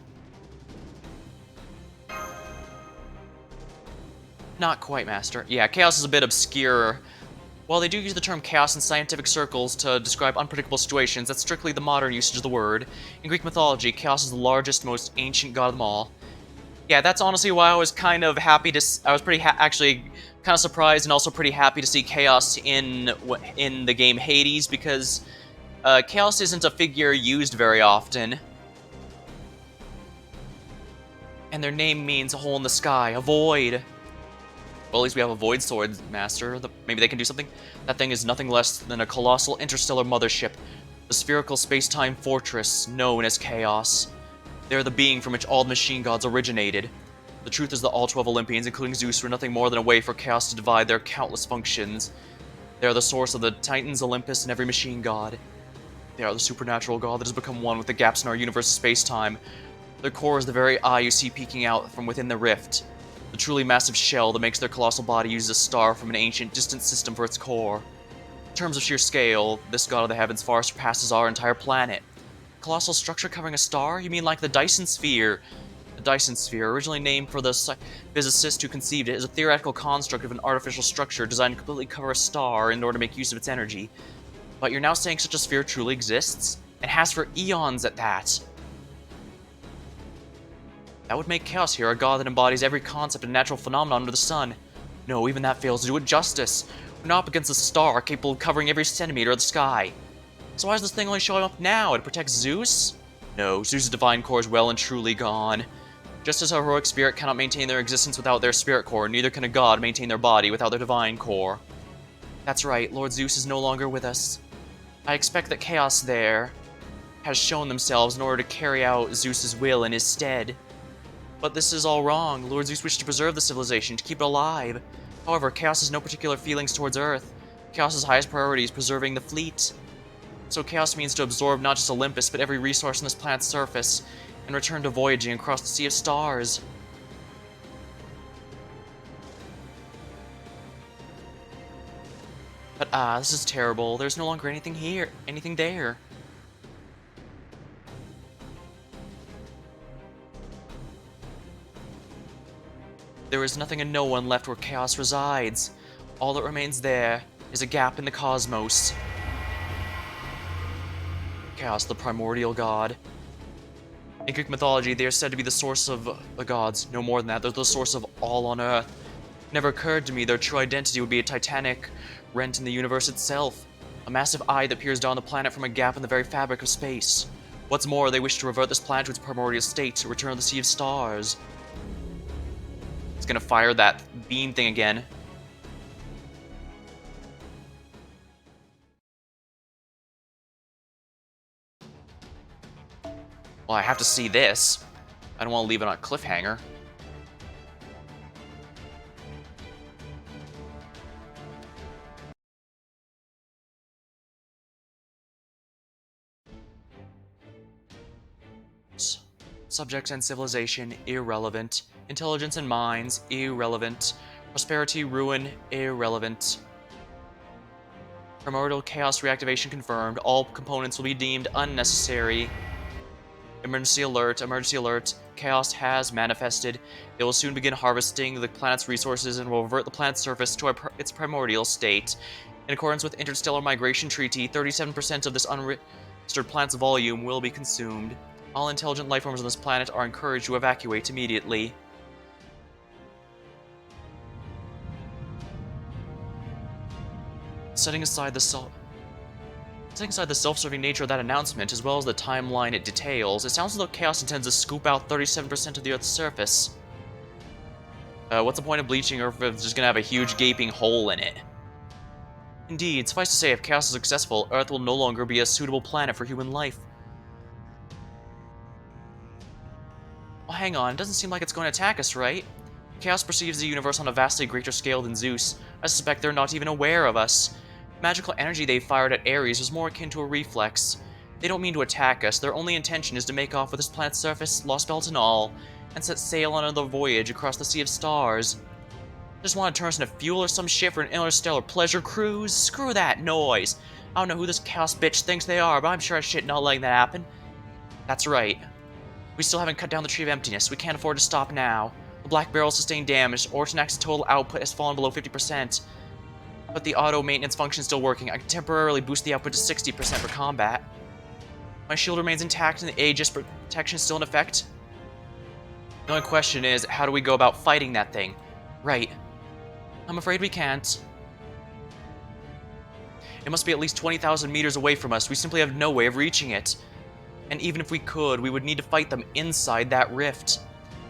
Not quite, Master. Yeah, chaos is a bit obscure. While they do use the term chaos in scientific circles to describe unpredictable situations, that's strictly the modern usage of the word. In Greek mythology, chaos is the largest, most ancient god of them all. Yeah, that's honestly why I was kind of happy to... I was actually kind of surprised and also pretty happy to see Chaos in the game Hades, because Chaos isn't a figure used very often. And their name means a hole in the sky, a void. Well, at least we have a void sword, Master. Maybe they can do something? That thing is nothing less than a colossal interstellar mothership, the spherical space-time fortress known as Chaos. They are the being from which all the machine gods originated. The truth is that all 12 Olympians, including Zeus, were nothing more than a way for Chaos to divide their countless functions. They are the source of the Titans, Olympus, and every machine god. They are the supernatural god that has become one with the gaps in our universe's space-time. Their core is the very eye you see peeking out from within the rift. The truly massive shell that makes their colossal body uses a star from an ancient, distant system for its core. In terms of sheer scale, this god of the heavens far surpasses our entire planet. Colossal structure covering a star? You mean like the Dyson Sphere? The Dyson Sphere, originally named for the physicist who conceived it, is a theoretical construct of an artificial structure designed to completely cover a star in order to make use of its energy. But you're now saying such a sphere truly exists? And has for eons at that. That would make Chaos here a god that embodies every concept and natural phenomenon under the sun. No, even that fails to do it justice. We're not up against a star capable of covering every centimeter of the sky. So why is this thing only showing up now? To protect Zeus? No, Zeus' divine core is well and truly gone. Just as a heroic spirit cannot maintain their existence without their spirit core, neither can a god maintain their body without their divine core. That's right, Lord Zeus is no longer with us. I expect that Chaos there has shown themselves in order to carry out Zeus's will in his stead. But this is all wrong. Lord Zeus wished to preserve the civilization, to keep it alive. However, Chaos has no particular feelings towards Earth. Chaos's highest priority is preserving the fleet. So Chaos means to absorb not just Olympus, but every resource on this planet's surface, and return to voyaging across the Sea of Stars. But this is terrible. There's no longer anything here, anything there. There is nothing and no one left where Chaos resides. All that remains there is a gap in the cosmos. Chaos, the primordial god. In Greek mythology, they are said to be the source of the gods. No more than that, they're the source of all on Earth. It never occurred to me their true identity would be a titanic rent in the universe itself. A massive eye that peers down the planet from a gap in the very fabric of space. What's more, they wish to revert this planet to its primordial state, to return to the Sea of Stars. It's gonna fire that beam thing again. Well, I have to see this. I don't want to leave it on a cliffhanger. Subjects and civilization, irrelevant. Intelligence and minds, irrelevant. Prosperity, ruin, irrelevant. Primordial chaos reactivation confirmed. All components will be deemed unnecessary. Emergency alert, emergency alert. Chaos has manifested. It will soon begin harvesting the planet's resources and will revert the planet's surface to its primordial state. In accordance with Interstellar Migration Treaty, 37% of this unregistered planet's volume will be consumed. All intelligent lifeforms on this planet are encouraged to evacuate immediately. Setting aside the self-serving nature of that announcement, as well as the timeline it details, it sounds as though Chaos intends to scoop out 37% of the Earth's surface. What's the point of bleaching Earth if it's just gonna have a huge gaping hole in it? Indeed, suffice to say, if Chaos is successful, Earth will no longer be a suitable planet for human life. Well, hang on, it doesn't seem like it's going to attack us, right? Chaos perceives the universe on a vastly greater scale than Zeus. I suspect they're not even aware of us. Magical energy they fired at Ares was more akin to a reflex. They don't mean to attack us, their only intention is to make off with this planet's surface, Lostbelt and all, and set sail on another voyage across the Sea of Stars. Just want to turn us into fuel or some shit for an interstellar pleasure cruise? Screw that noise! I don't know who this Chaos bitch thinks they are, but I'm sure as shit not letting that happen. That's right. We still haven't cut down the Tree of Emptiness, we can't afford to stop now. The Black Barrel sustained damage, Ortonax's total output has fallen below 50%. But the auto-maintenance function is still working. I can temporarily boost the output to 60% for combat. My shield remains intact and the Aegis protection is still in effect. The only question is, how do we go about fighting that thing? Right. I'm afraid we can't. It must be at least 20,000 meters away from us. We simply have no way of reaching it. And even if we could, we would need to fight them inside that rift.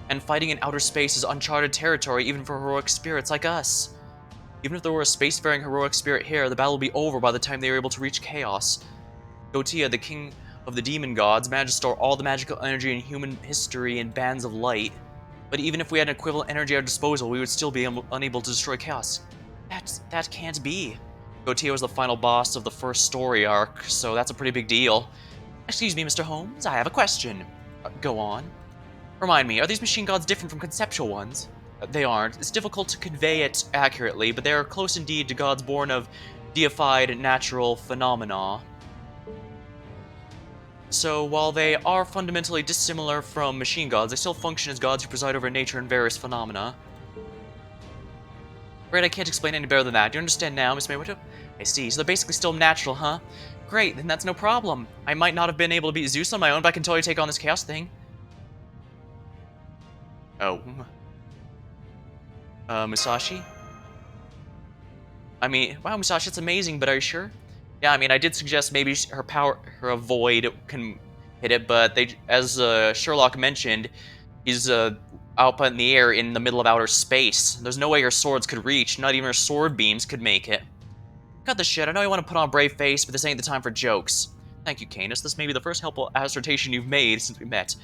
And fighting in outer space is uncharted territory even for heroic spirits like us. Even if there were a spacefaring heroic spirit here, the battle would be over by the time they were able to reach Chaos. Gotia, the king of the demon gods, managed to store all the magical energy in human history in bands of light. But even if we had an equivalent energy at our disposal, we would still be unable to destroy Chaos. That can't be. Gotia was the final boss of the first story arc, so that's a pretty big deal. Excuse me, Mr. Holmes, I have a question. Go on. Remind me, are these machine gods different from conceptual ones? They aren't. It's difficult to convey it accurately, but they are close indeed to gods born of deified natural phenomena. So, while they are fundamentally dissimilar from machine gods, they still function as gods who preside over nature and various phenomena. Great, I can't explain any better than that. Do you understand now, Miss Mayweather? I see, so they're basically still natural, huh? Great, then that's no problem. I might not have been able to beat Zeus on my own, but I can totally take on this Chaos thing. Oh. Musashi? I mean, wow, Musashi, it's amazing, but are you sure? Yeah, I mean, I did suggest maybe her void can hit it, but as Sherlock mentioned, he's out in the air in the middle of outer space. There's no way her swords could reach, not even her sword beams could make it. Cut the shit, I know you want to put on a brave face, but this ain't the time for jokes. Thank you, Canis. This may be the first helpful assertion you've made since we met.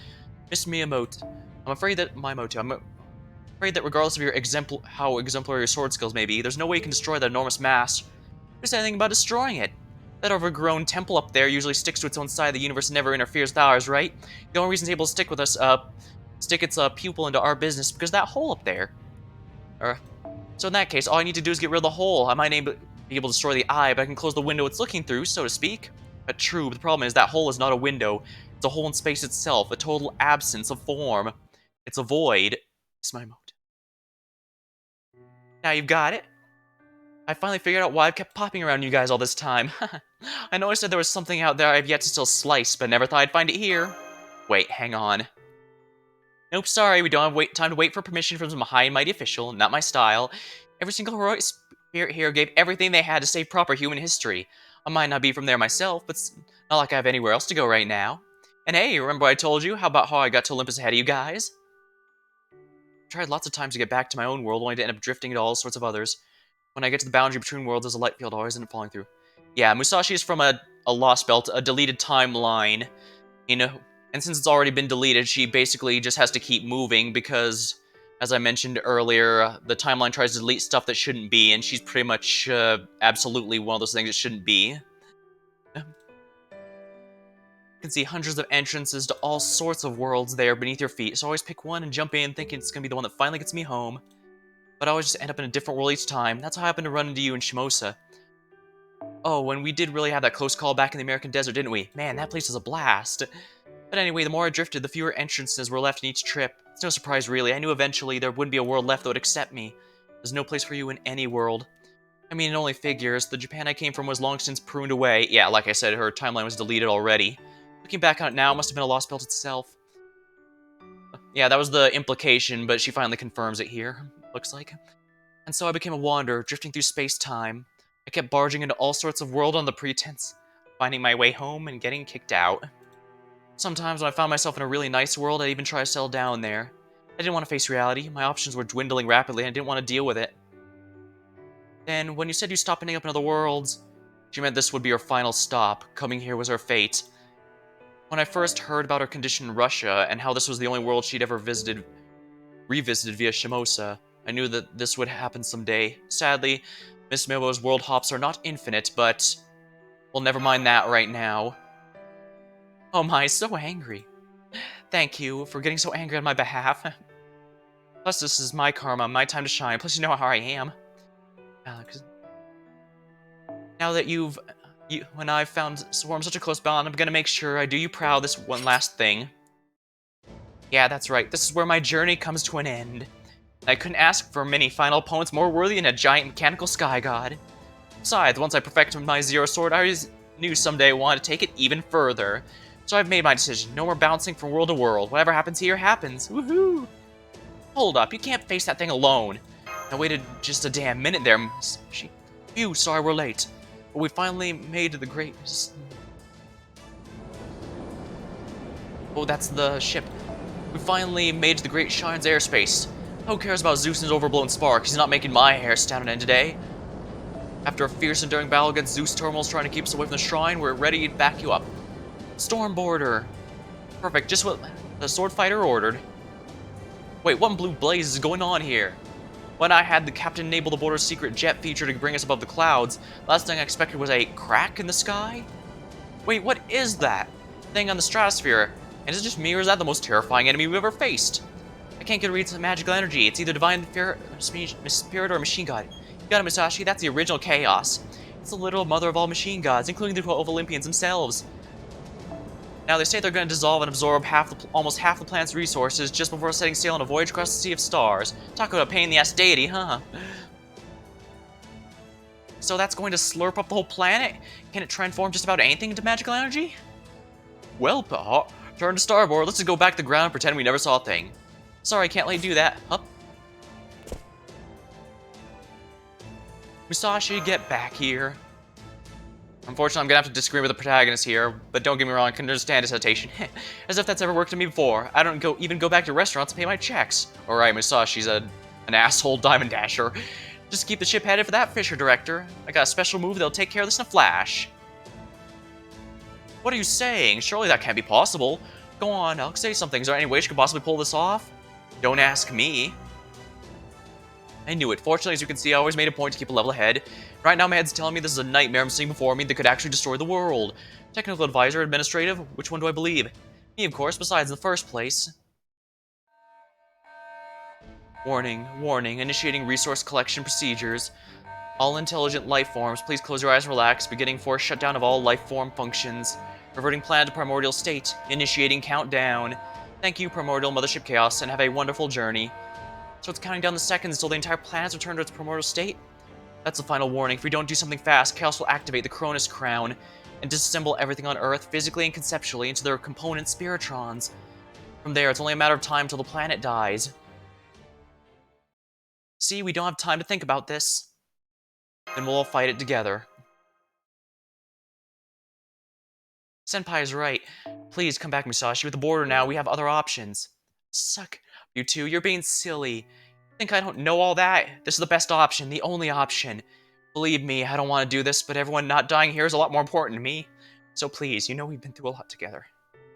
Miss Miyamoto, I'm afraid that regardless of your how exemplary your sword skills may be, there's no way you can destroy that enormous mass. Who said anything about destroying it? That overgrown temple up there usually sticks to its own side of the universe and never interferes with ours, right? The only reason it's able to stick with us, stick its pupil into our business is because of that hole up there. So in that case, all I need to do is get rid of the hole. I might be able to destroy the eye, but I can close the window it's looking through, so to speak. But true, but the problem is that hole is not a window. It's a hole in space itself, a total absence of form. It's a void. It's my mode. Now you've got it. I finally figured out why I've kept popping around you guys all this time. I know I said there was something out there I've yet to still slice, but never thought I'd find it here. Wait, hang on. Nope, sorry, we don't have time to wait for permission from some high and mighty official. Not my style. Every single heroic spirit here gave everything they had to save proper human history. I might not be from there myself, but it's not like I have anywhere else to go right now. And hey, remember what I told you? How about how I got to Olympus ahead of you guys? I tried lots of times to get back to my own world, only to end up drifting into all sorts of others. When I get to the boundary between worlds, there's a light field always ends up falling through. Yeah, Musashi is from a Lostbelt, a deleted timeline. You know, and since it's already been deleted, she basically just has to keep moving because, as I mentioned earlier, the timeline tries to delete stuff that shouldn't be, and she's pretty much absolutely one of those things that shouldn't be. You can see hundreds of entrances to all sorts of worlds there beneath your feet, so always pick one and jump in thinking it's going to be the one that finally gets me home. But I always just end up in a different world each time. That's how I happened to run into you in Shimosa. Oh, and we did really have that close call back in the American desert, didn't we? Man, that place was a blast. But anyway, the more I drifted, the fewer entrances were left in each trip. It's no surprise, really. I knew eventually there wouldn't be a world left that would accept me. There's no place for you in any world. I mean, it only figures. The Japan I came from was long since pruned away. Yeah, like I said, her timeline was deleted already. Looking back on it now, it must have been a Lostbelt itself. Yeah, that was the implication, but she finally confirms it here, looks like. And so I became a wanderer, drifting through space-time. I kept barging into all sorts of worlds on the pretense, finding my way home and getting kicked out. Sometimes when I found myself in a really nice world, I'd even try to settle down there. I didn't want to face reality. My options were dwindling rapidly, and I didn't want to deal with it. Then, when you said you stopped ending up in other worlds, she meant this would be her final stop. Coming here was her fate. When I first heard about her condition in Russia, and how this was the only world she'd ever revisited via Shimosa, I knew that this would happen someday. Sadly, Miss Miyamoto's world hops are not infinite, but... well, never mind that right now. Oh my, so angry. Thank you for getting so angry on my behalf. Plus, this is my karma, my time to shine. Plus, you know how I am. Alex. Now that when I've formed such a close bond, I'm gonna make sure I do you proud this one last thing. Yeah, that's right. This is where my journey comes to an end. I couldn't ask for many final opponents more worthy than a giant mechanical sky god. Besides, once I perfected my Zero Sword, I always knew someday I wanted to take it even further. So I've made my decision. No more bouncing from world to world. Whatever happens here, happens. Woohoo! Hold up, you can't face that thing alone. I waited just a damn minute there. Phew, sorry we're late. But we finally made the great... oh, that's the ship. We finally made it to the Great Shine's airspace. Who cares about Zeus and his overblown spark? He's not making my hair stand on end today. After a fierce enduring battle against Zeus terminals trying to keep us away from the shrine, we're ready to back you up. Storm border. Perfect, just what the sword fighter ordered. Wait, what in blue blaze is going on here? When I had the captain enable the border's secret jet feature to bring us above the clouds, last thing I expected was a crack in the sky? Wait, what is that thing on the stratosphere? And is it just me, or is that the most terrifying enemy we've ever faced? I can't get a read to magical energy. It's either divine spirit or machine god. You got it, Musashi. That's the original chaos. It's the literal mother of all machine gods, including the 12 Olympians themselves. Now, they say they're going to dissolve and absorb almost half the planet's resources just before setting sail on a voyage across the Sea of Stars. Talk about a pain-in-the-ass deity, huh? So that's going to slurp up the whole planet? Can it transform just about anything into magical energy? Well, turn to starboard. Let's just go back to the ground and pretend we never saw a thing. Sorry, I can't let you do that. Up. Musashi, get back here. Unfortunately, I'm gonna have to disagree with the protagonist here, but don't get me wrong, I can understand his hesitation. As if that's ever worked on me before. I don't even go back to restaurants to pay my checks. Alright, Musashi's an asshole diamond dasher. Just keep the ship headed for that Fisher director. I got a special move that'll take care of this in a flash. What are you saying? Surely that can't be possible. Go on, Alex, say something. Is there any way she could possibly pull this off? Don't ask me. I knew it. Fortunately, as you can see, I always made a point to keep a level ahead. Right now, my head's telling me this is a nightmare I'm seeing before me that could actually destroy the world. Technical advisor, administrative, which one do I believe? Me, of course, besides in the first place. Warning, warning, initiating resource collection procedures. All intelligent life forms, please close your eyes and relax, beginning forced shutdown of all life form functions. Reverting plan to primordial state, initiating countdown. Thank you, primordial mothership chaos, and have a wonderful journey. So it's counting down the seconds until the entire planet's returned to its primordial state? That's the final warning. If we don't do something fast, Chaos will activate the Cronus Crown and disassemble everything on Earth, physically and conceptually, into their component spiritrons. From there, it's only a matter of time till the planet dies. See, we don't have time to think about this. Then we'll all fight it together. Senpai is right. Please come back, Musashi. With the border now, we have other options. Suck. You two, you're being silly. Think I don't know all that? This is the best option, the only option. Believe me, I don't want to do this, but everyone not dying here is a lot more important to me. So please, you know we've been through a lot together.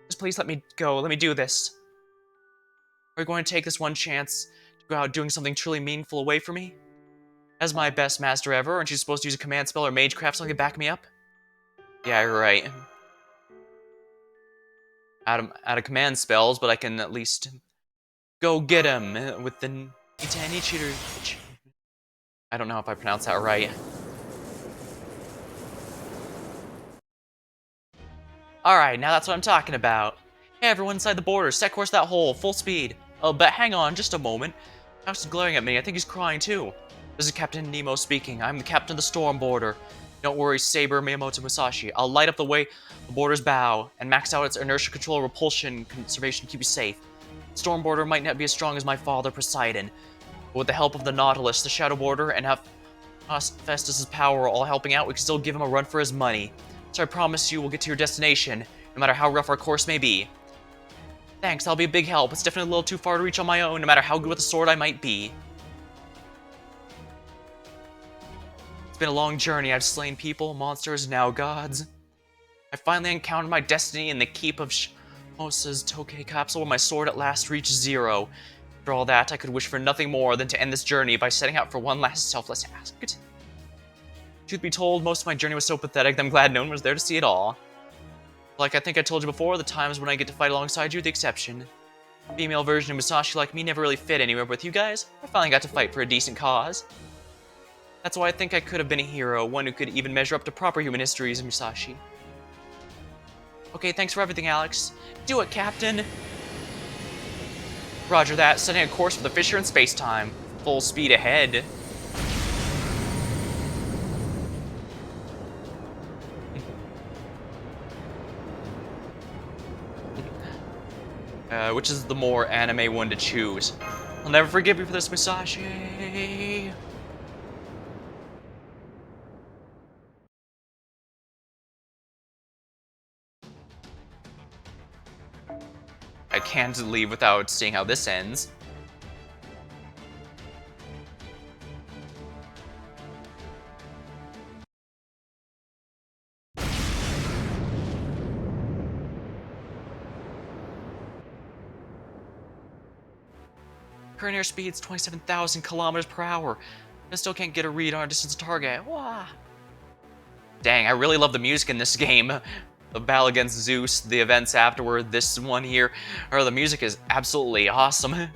Just please let me go, let me do this. Are you going to take this one chance to go out doing something truly meaningful away from me? As my best master ever, aren't you supposed to use a command spell or magecraft so I can back me up? Yeah, you're right. Out of command spells, but I can at least go get him with the Itanichiru. I don't know if I pronounced that right. Alright, now that's what I'm talking about. Hey everyone inside the border, set course that hole, full speed. Oh, but hang on, just a moment. Alex is glaring at me, I think he's crying too. This is Captain Nemo speaking, I'm the captain of the storm border. Don't worry, Saber, Miyamoto, Musashi. I'll light up the way the border's bow, and max out its inertia control, repulsion, conservation, keep you safe. Storm border might not be as strong as my father, Poseidon, but with the help of the Nautilus, the Shadow border, and Festus's power all helping out, we can still give him a run for his money. So I promise you we'll get to your destination, no matter how rough our course may be. Thanks, that'll be a big help. It's definitely a little too far to reach on my own, no matter how good with a sword I might be. It's been a long journey. I've slain people, monsters, now gods. I finally encountered my destiny in the keep of Mosa's Tokei capsule where my sword at last reached zero. For all that, I could wish for nothing more than to end this journey by setting out for one last selfless ask. Truth be told, most of my journey was so pathetic that I'm glad no one was there to see it all. Like I think I told you before, the times when I get to fight alongside you are the exception. Female version of Musashi like me never really fit anywhere, but with you guys, I finally got to fight for a decent cause. That's why I think I could have been a hero, one who could even measure up to proper human history as Musashi. Okay, thanks for everything, Alex. Do it, Captain! Roger that, setting a course for the Fisher in space-time. Full speed ahead. Which is the more anime one to choose? I'll never forgive you for this, Musashi. I can't leave without seeing how this ends. Current airspeed's 27,000 kilometers per hour. I still can't get a read on our distance target. Wah. Dang, I really love the music in this game. The battle against Zeus, the events afterward, this one here, the music is absolutely awesome. I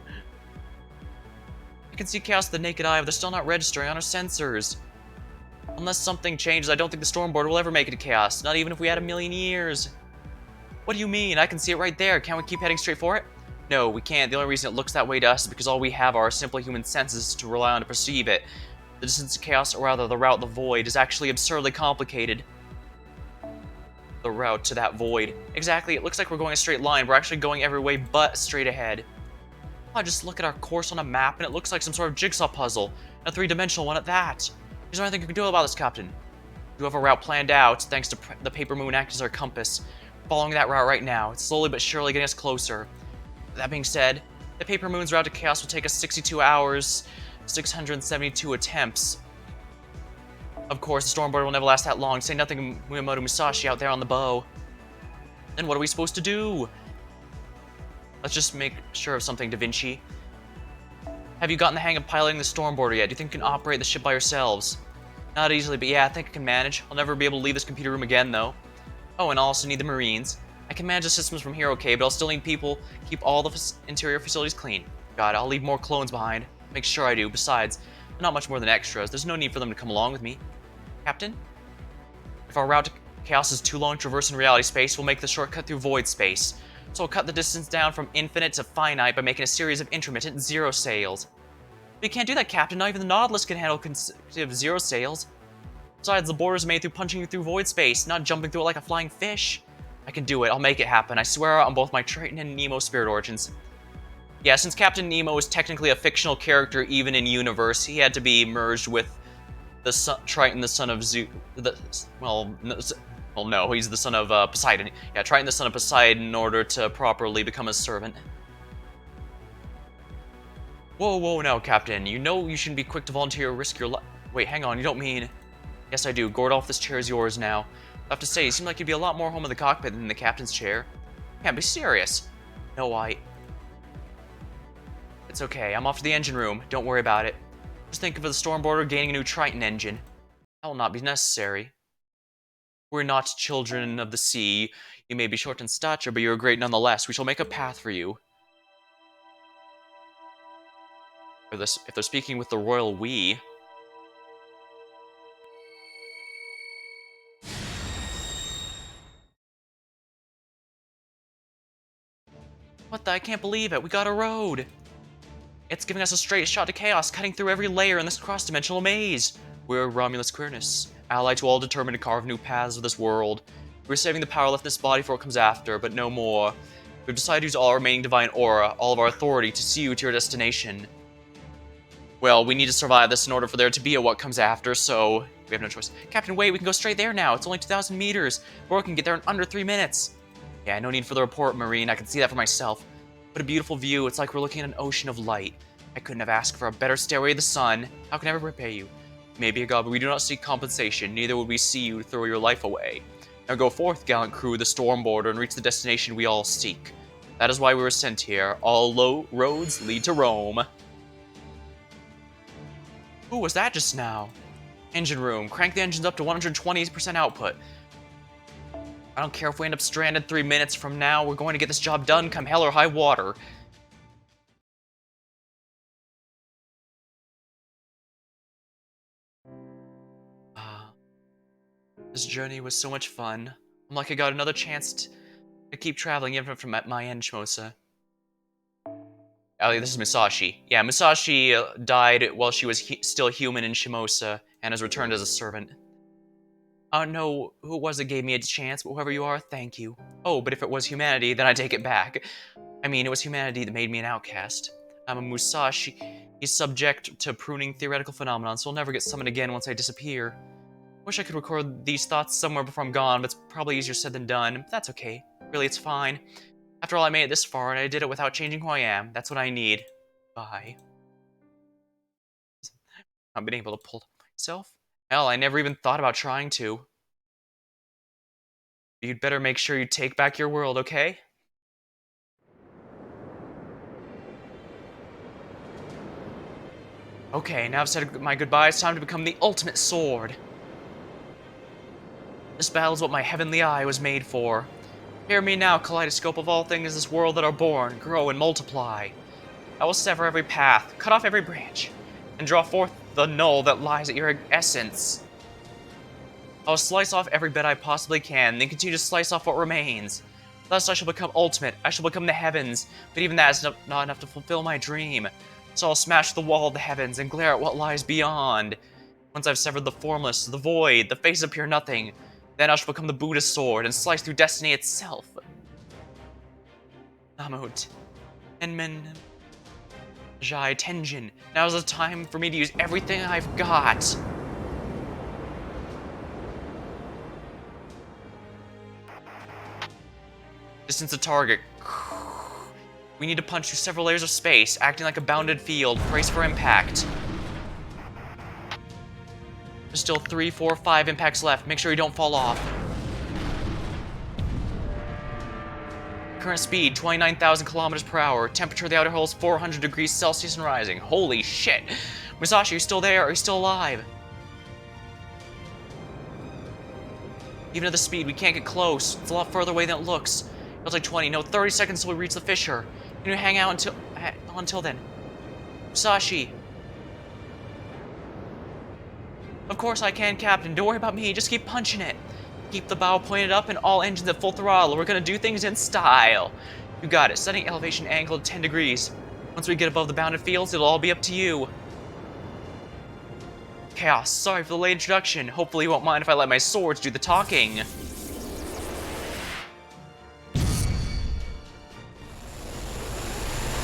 can see chaos with the naked eye, but they're still not registering on our sensors. Unless something changes, I don't think the storm border will ever make it to chaos, not even if we had 1,000,000 years. What do you mean? I can see it right there. Can't we keep heading straight for it? No, we can't. The only reason it looks that way to us is because all we have are simple human senses to rely on to perceive it. The distance to chaos, or rather the route to the void, is actually absurdly complicated. The route to that void. Exactly, it looks like we're going a straight line. We're actually going every way but straight ahead. Oh, just look at our course on a map and it looks like some sort of jigsaw puzzle. A three-dimensional one at that. Is there anything you can do about this, Captain? We have a route planned out, thanks to the paper moon acting as our compass. Following that route right now. It's slowly but surely getting us closer. That being said, the paper moon's route to chaos will take us 62 hours, 672 attempts. Of course, the storm border will never last that long. Say nothing of Miyamoto Musashi out there on the bow. Then what are we supposed to do? Let's just make sure of something, Da Vinci. Have you gotten the hang of piloting the Stormboarder yet? Do you think you can operate the ship by yourselves? Not easily, but yeah, I think I can manage. I'll never be able to leave this computer room again, though. Oh, and I'll also need the Marines. I can manage the systems from here, okay, but I'll still need people keep all the interior facilities clean. God, I'll leave more clones behind. Make sure I do. Besides, they're not much more than extras. There's no need for them to come along with me. Captain? If our route to chaos is too long to traverse in reality space, we'll make the shortcut through void space. So we'll cut the distance down from infinite to finite by making a series of intermittent zero sails. But you can't do that, Captain. Not even the Nautilus can handle consecutive zero sails. Besides, the border's made through punching through void space, not jumping through it like a flying fish. I can do it. I'll make it happen. I swear on both my Triton and Nemo spirit origins. Yeah, since Captain Nemo is technically a fictional character even in universe, he had to be merged with the Triton, the son of Zeus. Well, no, he's the son of Poseidon. Yeah, Triton, the son of Poseidon, in order to properly become a servant. Whoa, now, Captain. You know you shouldn't be quick to volunteer or risk your life. Wait, hang on, you don't mean... Yes, I do. Gordolph, this chair is yours now. I have to say, you seem like you'd be a lot more home in the cockpit than in the captain's chair. Can't be serious. No, It's okay. I'm off to the engine room. Don't worry about it. Just think of the Stormboarder gaining a new Triton engine. That will not be necessary. We're not children of the sea. You may be short in stature, but you are great nonetheless. We shall make a path for you. If they're speaking with the royal we... What the? I can't believe it. We got a road. It's giving us a straight shot to chaos, cutting through every layer in this cross-dimensional maze. We're Romulus Quirinus, allied to all determined to carve new paths of this world. We're saving the power left in this body for what comes after, but no more. We've decided to use all our remaining divine aura, all of our authority, to see you to your destination. Well, we need to survive this in order for there to be a what comes after, so we have no choice. Captain, wait, we can go straight there now. It's only 2,000 meters. Or we can get there in under 3 minutes. Yeah, no need for the report, Marine. I can see that for myself. But a beautiful view. It's like we're looking at an ocean of light. I couldn't have asked for a better stairway to the sun. How can I ever repay you? Maybe a god, but we do not seek compensation. Neither would we see you throw your life away. Now go forth, gallant crew of the Stormboarder, and reach the destination we all seek. That is why we were sent here. All roads lead to Rome. Who was that just now? Engine room. Crank the engines up to 120% output. I don't care if we end up stranded 3 minutes from now. We're going to get this job done, come hell or high water. This journey was so much fun. I'm like I got another chance to keep traveling even from at my end, Shimosa. This is Musashi. Yeah, Musashi died while she was still human in Shimosa and has returned as a servant. I don't know who it was that gave me a chance, but whoever you are, thank you. Oh, but if it was humanity, then I take it back. I mean, it was humanity that made me an outcast. I'm a Musashi. He's subject to pruning theoretical phenomenon, so he'll never get summoned again once I disappear. Wish I could record these thoughts somewhere before I'm gone, but it's probably easier said than done. But that's okay. Really, it's fine. After all, I made it this far, and I did it without changing who I am. That's what I need. Bye. I've been able to pull it myself. Hell, I never even thought about trying to. You'd better make sure you take back your world, okay? Okay, now I've said my goodbyes, it's time to become the ultimate sword. This battle is what my heavenly eye was made for. Hear me now, kaleidoscope of all things in this world that are born, grow, and multiply. I will sever every path, cut off every branch, and draw forth the null that lies at your essence. I will slice off every bit I possibly can, then continue to slice off what remains. Thus I shall become ultimate, I shall become the heavens, but even that is not enough to fulfill my dream. So I'll smash the wall of the heavens and glare at what lies beyond. Once I've severed the formless, the void, the face of pure nothing, then I shall become the Buddha's sword and slice through destiny itself. Namut. Enmen. Jai Tenjin. Now's the time for me to use everything I've got. Distance to target. We need to punch through several layers of space, acting like a bounded field. Brace for impact. There's still 3, 4, 5 impacts left. Make sure you don't fall off. current speed, 29,000 kilometers per hour. Temperature of the outer hull is 400 degrees Celsius and rising. Holy shit! Musashi, are you still there? Are you still alive? Even at the speed, we can't get close. It's a lot further away than it looks. It'll take 20, no, 30 seconds till we reach the fissure. Can you hang out until then? Musashi. Of course I can, Captain. Don't worry about me. Just keep punching it. Keep the bow pointed up and all engines at full throttle. We're gonna do things in style. You got it. Setting elevation angle at 10 degrees. Once we get above the bounded fields, it'll all be up to you. Chaos, sorry for the late introduction. Hopefully you won't mind if I let my swords do the talking.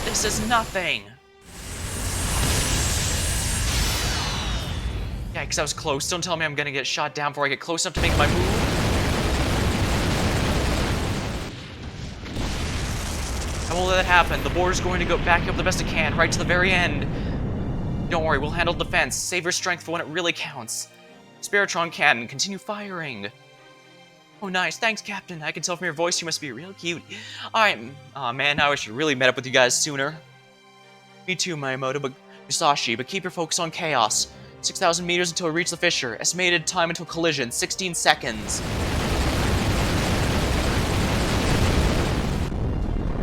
This is nothing. Yikes, that was close. Don't tell me I'm gonna get shot down before I get close enough to make my move. I won't let that happen. The border's going to go back up the best it can, right to the very end. Don't worry, we'll handle defense. Save your strength for when it really counts. Spiritron cannon, continue firing. Oh, nice. Thanks, Captain. I can tell from your voice you must be real cute. Aw, man, I wish I really met up with you guys sooner. Me too, Miyamoto, but Musashi, but keep your focus on chaos. 6,000 meters until we reach the fissure. Estimated time until collision, 16 seconds.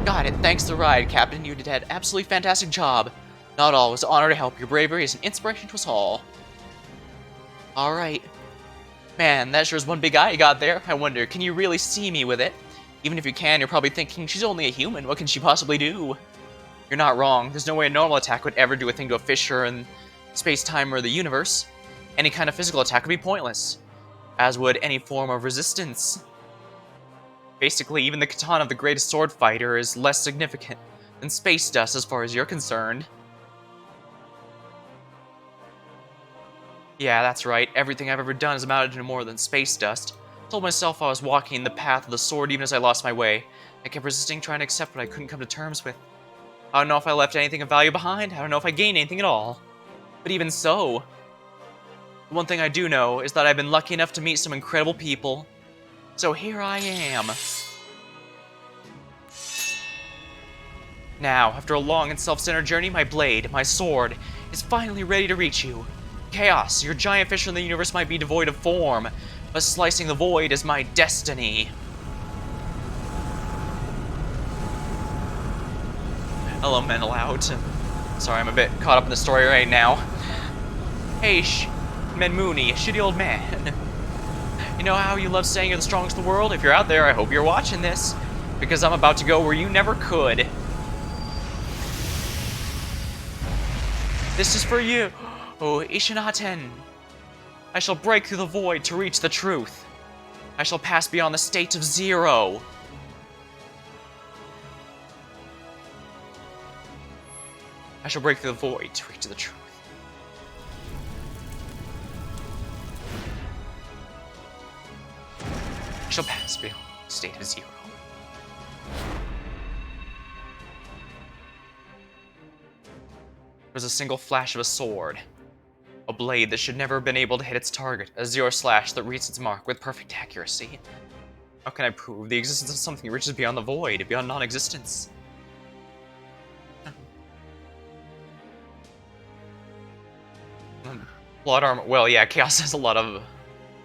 Got it. Thanks for the ride, Captain. You did an absolutely fantastic job. Not all. It was an honor to help. Your bravery is an inspiration to us all. Alright. Man, that sure is one big eye you got there. I wonder, can you really see me with it? Even if you can, you're probably thinking, she's only a human. What can she possibly do? You're not wrong. There's no way a normal attack would ever do a thing to a fissure in space-time or the universe. Any kind of physical attack would be pointless, as would any form of resistance. Basically, even the katana of the greatest sword fighter is less significant than space dust as far as you're concerned. Yeah, that's right. Everything I've ever done has amounted to more than space dust. I told myself I was walking the path of the sword even as I lost my way. I kept resisting, trying to accept what I couldn't come to terms with. I don't know if I left anything of value behind. I don't know if I gained anything at all. But even so, the one thing I do know is that I've been lucky enough to meet some incredible people. So here I am. Now, after a long and self-centered journey, my blade, my sword, is finally ready to reach you. Chaos, your giant fissure in the universe might be devoid of form, but slicing the void is my destiny. Elemental out. Sorry, I'm a bit caught up in the story right now. Hey, Menmuni, shitty old man. You know how you love saying you're the strongest in the world? If you're out there, I hope you're watching this, because I'm about to go where you never could. This is for you, oh Ishinaten. I shall break through the void to reach the truth. I shall pass beyond the state of zero. I shall break through the void to reach the truth. I shall pass beyond the state of zero. There was a single flash of a sword. A blade that should never have been able to hit its target. A zero slash that reached its mark with perfect accuracy. How can I prove the existence of something that reaches beyond the void, beyond non-existence? Plot armor. Well, yeah, Chaos has a lot of...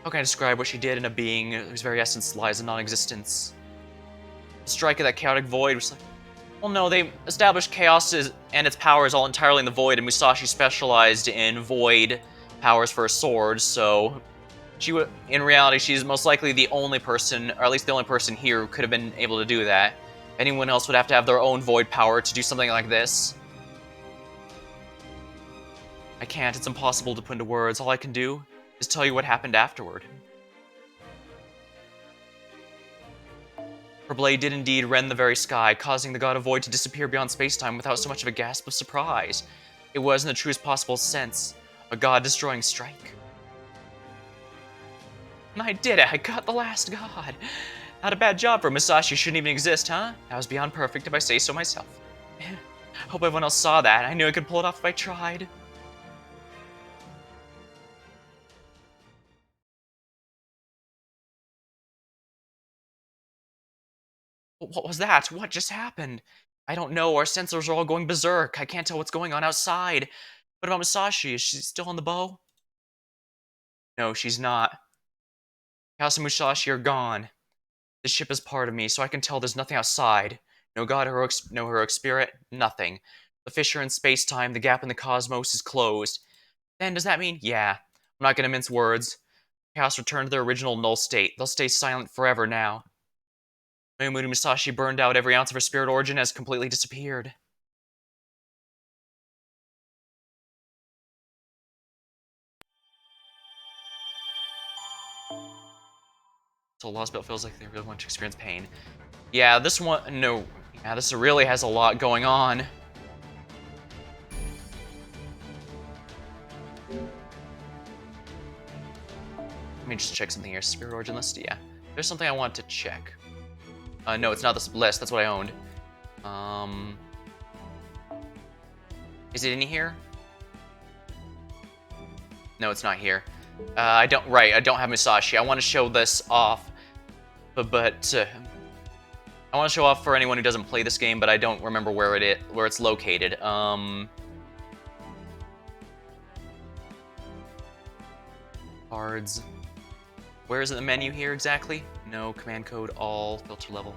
How can I describe what she did in a being whose very essence lies in non-existence? The strike of that chaotic void was like... Well, no, they established Chaos and its powers all entirely in the void, and Musashi specialized in void powers for her sword, so... in reality, she's most likely the only person, or at least the only person here who could have been able to do that. Anyone else would have to have their own void power to do something like this. I can't, it's impossible to put into words. All I can do is tell you what happened afterward. Her blade did indeed rend the very sky, causing the god of void to disappear beyond space-time without so much of a gasp of surprise. It was, in the truest possible sense, a god-destroying strike. And I did it! I got the last god! Not a bad job for Musashi, shouldn't even exist, huh? That was beyond perfect if I say so myself. Hope everyone else saw that. I knew I could pull it off if I tried. What was that? What just happened? I don't know. Our sensors are all going berserk. I can't tell what's going on outside. What about Musashi? Is she still on the bow? No, she's not. House and Musashi are gone. This ship is part of me, so I can tell there's nothing outside. No god, no heroic spirit, nothing. The fissure in space-time, the gap in the cosmos is closed. Then does that mean? Yeah. I'm not gonna mince words. Chaos returned to their original null state. They'll stay silent forever now. Mayumuri Musashi burned out. Every ounce of her spirit origin has completely disappeared. So Lostbelt feels like they really want to experience pain. Yeah, this one... No. Yeah, this really has a lot going on. Let me just check something here. Spirit origin list? Yeah. There's something I want to check. No, it's not this list. That's what I owned. Is it in here? No, it's not here. I don't have Musashi. I want to show this off. But I want to show off for anyone who doesn't play this game, but I don't remember where it's located. Cards. Where is it in the menu here exactly? No, command code, all, filter level.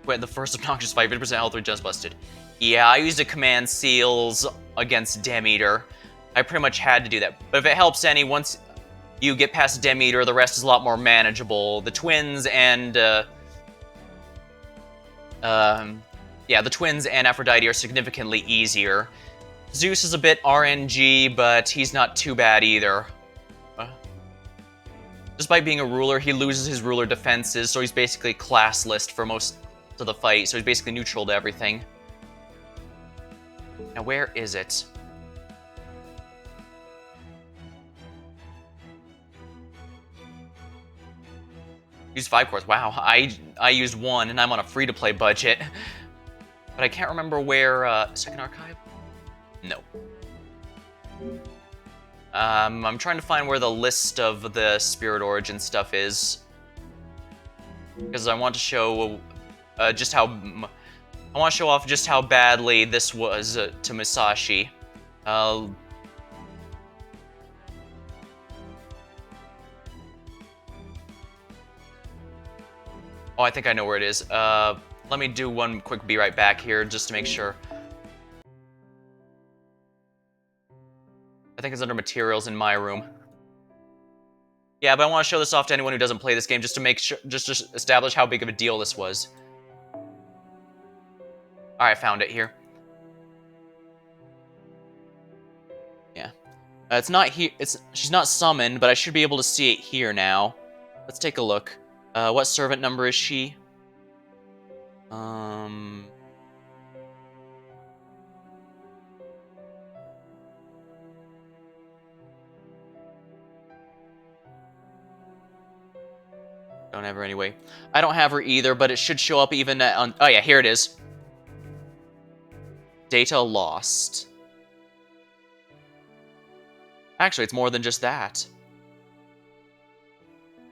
Wait, the first obnoxious fight, 50% health regen just busted. Yeah, I used a command seals against Demeter. I pretty much had to do that. But if it helps any, once you get past Demeter, the rest is a lot more manageable. The twins and the twins and Aphrodite are significantly easier. Zeus is a bit RNG, but he's not too bad either. Despite being a ruler, he loses his ruler defenses, so he's basically classless for most of the fight, so he's basically neutral to everything. Now, where is it? Used 5 cores. Wow, I used 1, and I'm on a free-to-play budget. But I can't remember where, second archive? No. I'm trying to find where the list of the Spirit Origin stuff is. Because I want to show just how... I want to show off just how badly this was to Musashi. Oh, I think I know where it is. Let me do one quick be right back here just to make sure. I think it's under materials in my room. Yeah, but I want to show this off to anyone who doesn't play this game just to make sure, just to establish how big of a deal this was. Alright, I found it here. Yeah. It's not here. She's not summoned, but I should be able to see it here now. Let's take a look. What servant number is she? Don't have her anyway. I don't have her either, but it should show up even on... Oh yeah, here it is. Data lost. Actually, it's more than just that. See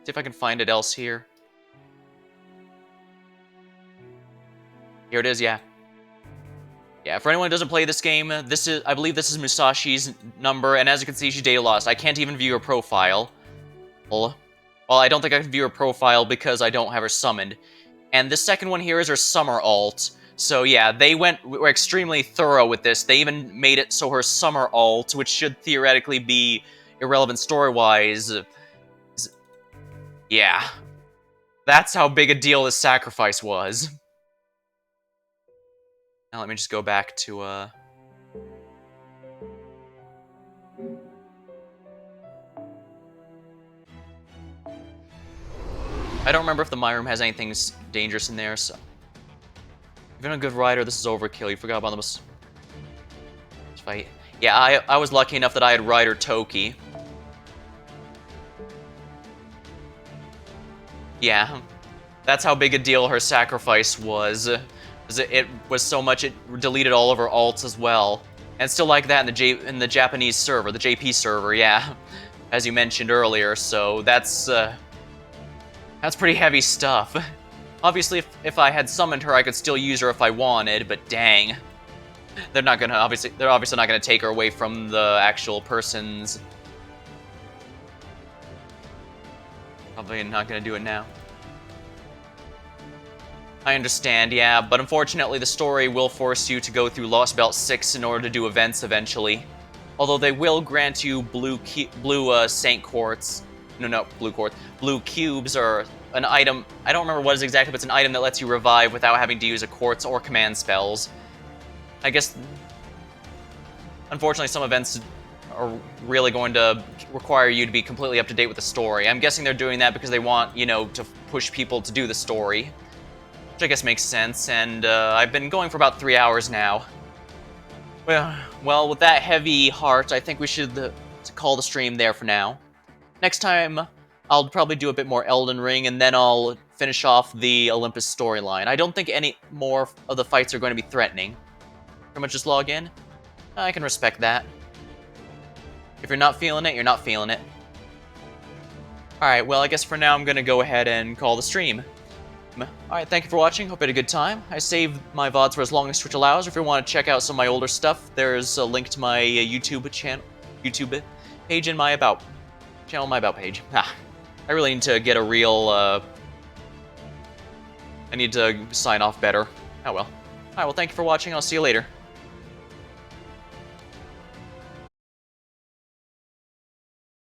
if I can find it else here. Here it is, yeah. Yeah, for anyone who doesn't play this game, I believe this is Musashi's number, and as you can see, she's data lost. I can't even view her profile. Well, I don't think I can view her profile because I don't have her summoned. And this second one here is her summer alt. So yeah, they were extremely thorough with this. They even made it so her summer alt, which should theoretically be irrelevant story-wise. Yeah. That's how big a deal this sacrifice was. Now let me just go back to, I don't remember if the My Room has anything dangerous in there, so... If you're a good rider, this is overkill. You forgot about the fight. Yeah, I was lucky enough that I had Rider Toki. Yeah, that's how big a deal her sacrifice was. It was so much it deleted all of her alts as well. And still like that in the Japanese server, the JP server, yeah. As you mentioned earlier, so that's... That's pretty heavy stuff. Obviously, if I had summoned her, I could still use her if I wanted, but dang. They're obviously not gonna take her away from the actual person's. Probably not gonna do it now. I understand, yeah, but unfortunately the story will force you to go through Lostbelt 6 in order to do events eventually. Although they will grant you blue Saint Quartz. No, blue quartz. Blue cubes are an item. I don't remember what it is exactly, but it's an item that lets you revive without having to use a quartz or command spells. I guess, unfortunately, some events are really going to require you to be completely up to date with the story. I'm guessing they're doing that because they want, you know, to push people to do the story. Which I guess makes sense, and I've been going for about 3 hours now. Well, with that heavy heart, I think we should call the stream there for now. Next time, I'll probably do a bit more Elden Ring, and then I'll finish off the Olympus storyline. I don't think any more of the fights are going to be threatening. Pretty much just log in. I can respect that. If you're not feeling it, you're not feeling it. Alright, well, I guess for now I'm going to go ahead and call the stream. Alright, thank you for watching. Hope you had a good time. I saved my VODs for as long as Twitch allows. If you want to check out some of my older stuff, there's a link to my YouTube page in my About page. I really need to get a real, I need to sign off better. Oh well. Alright, well, thank you for watching. I'll see you later.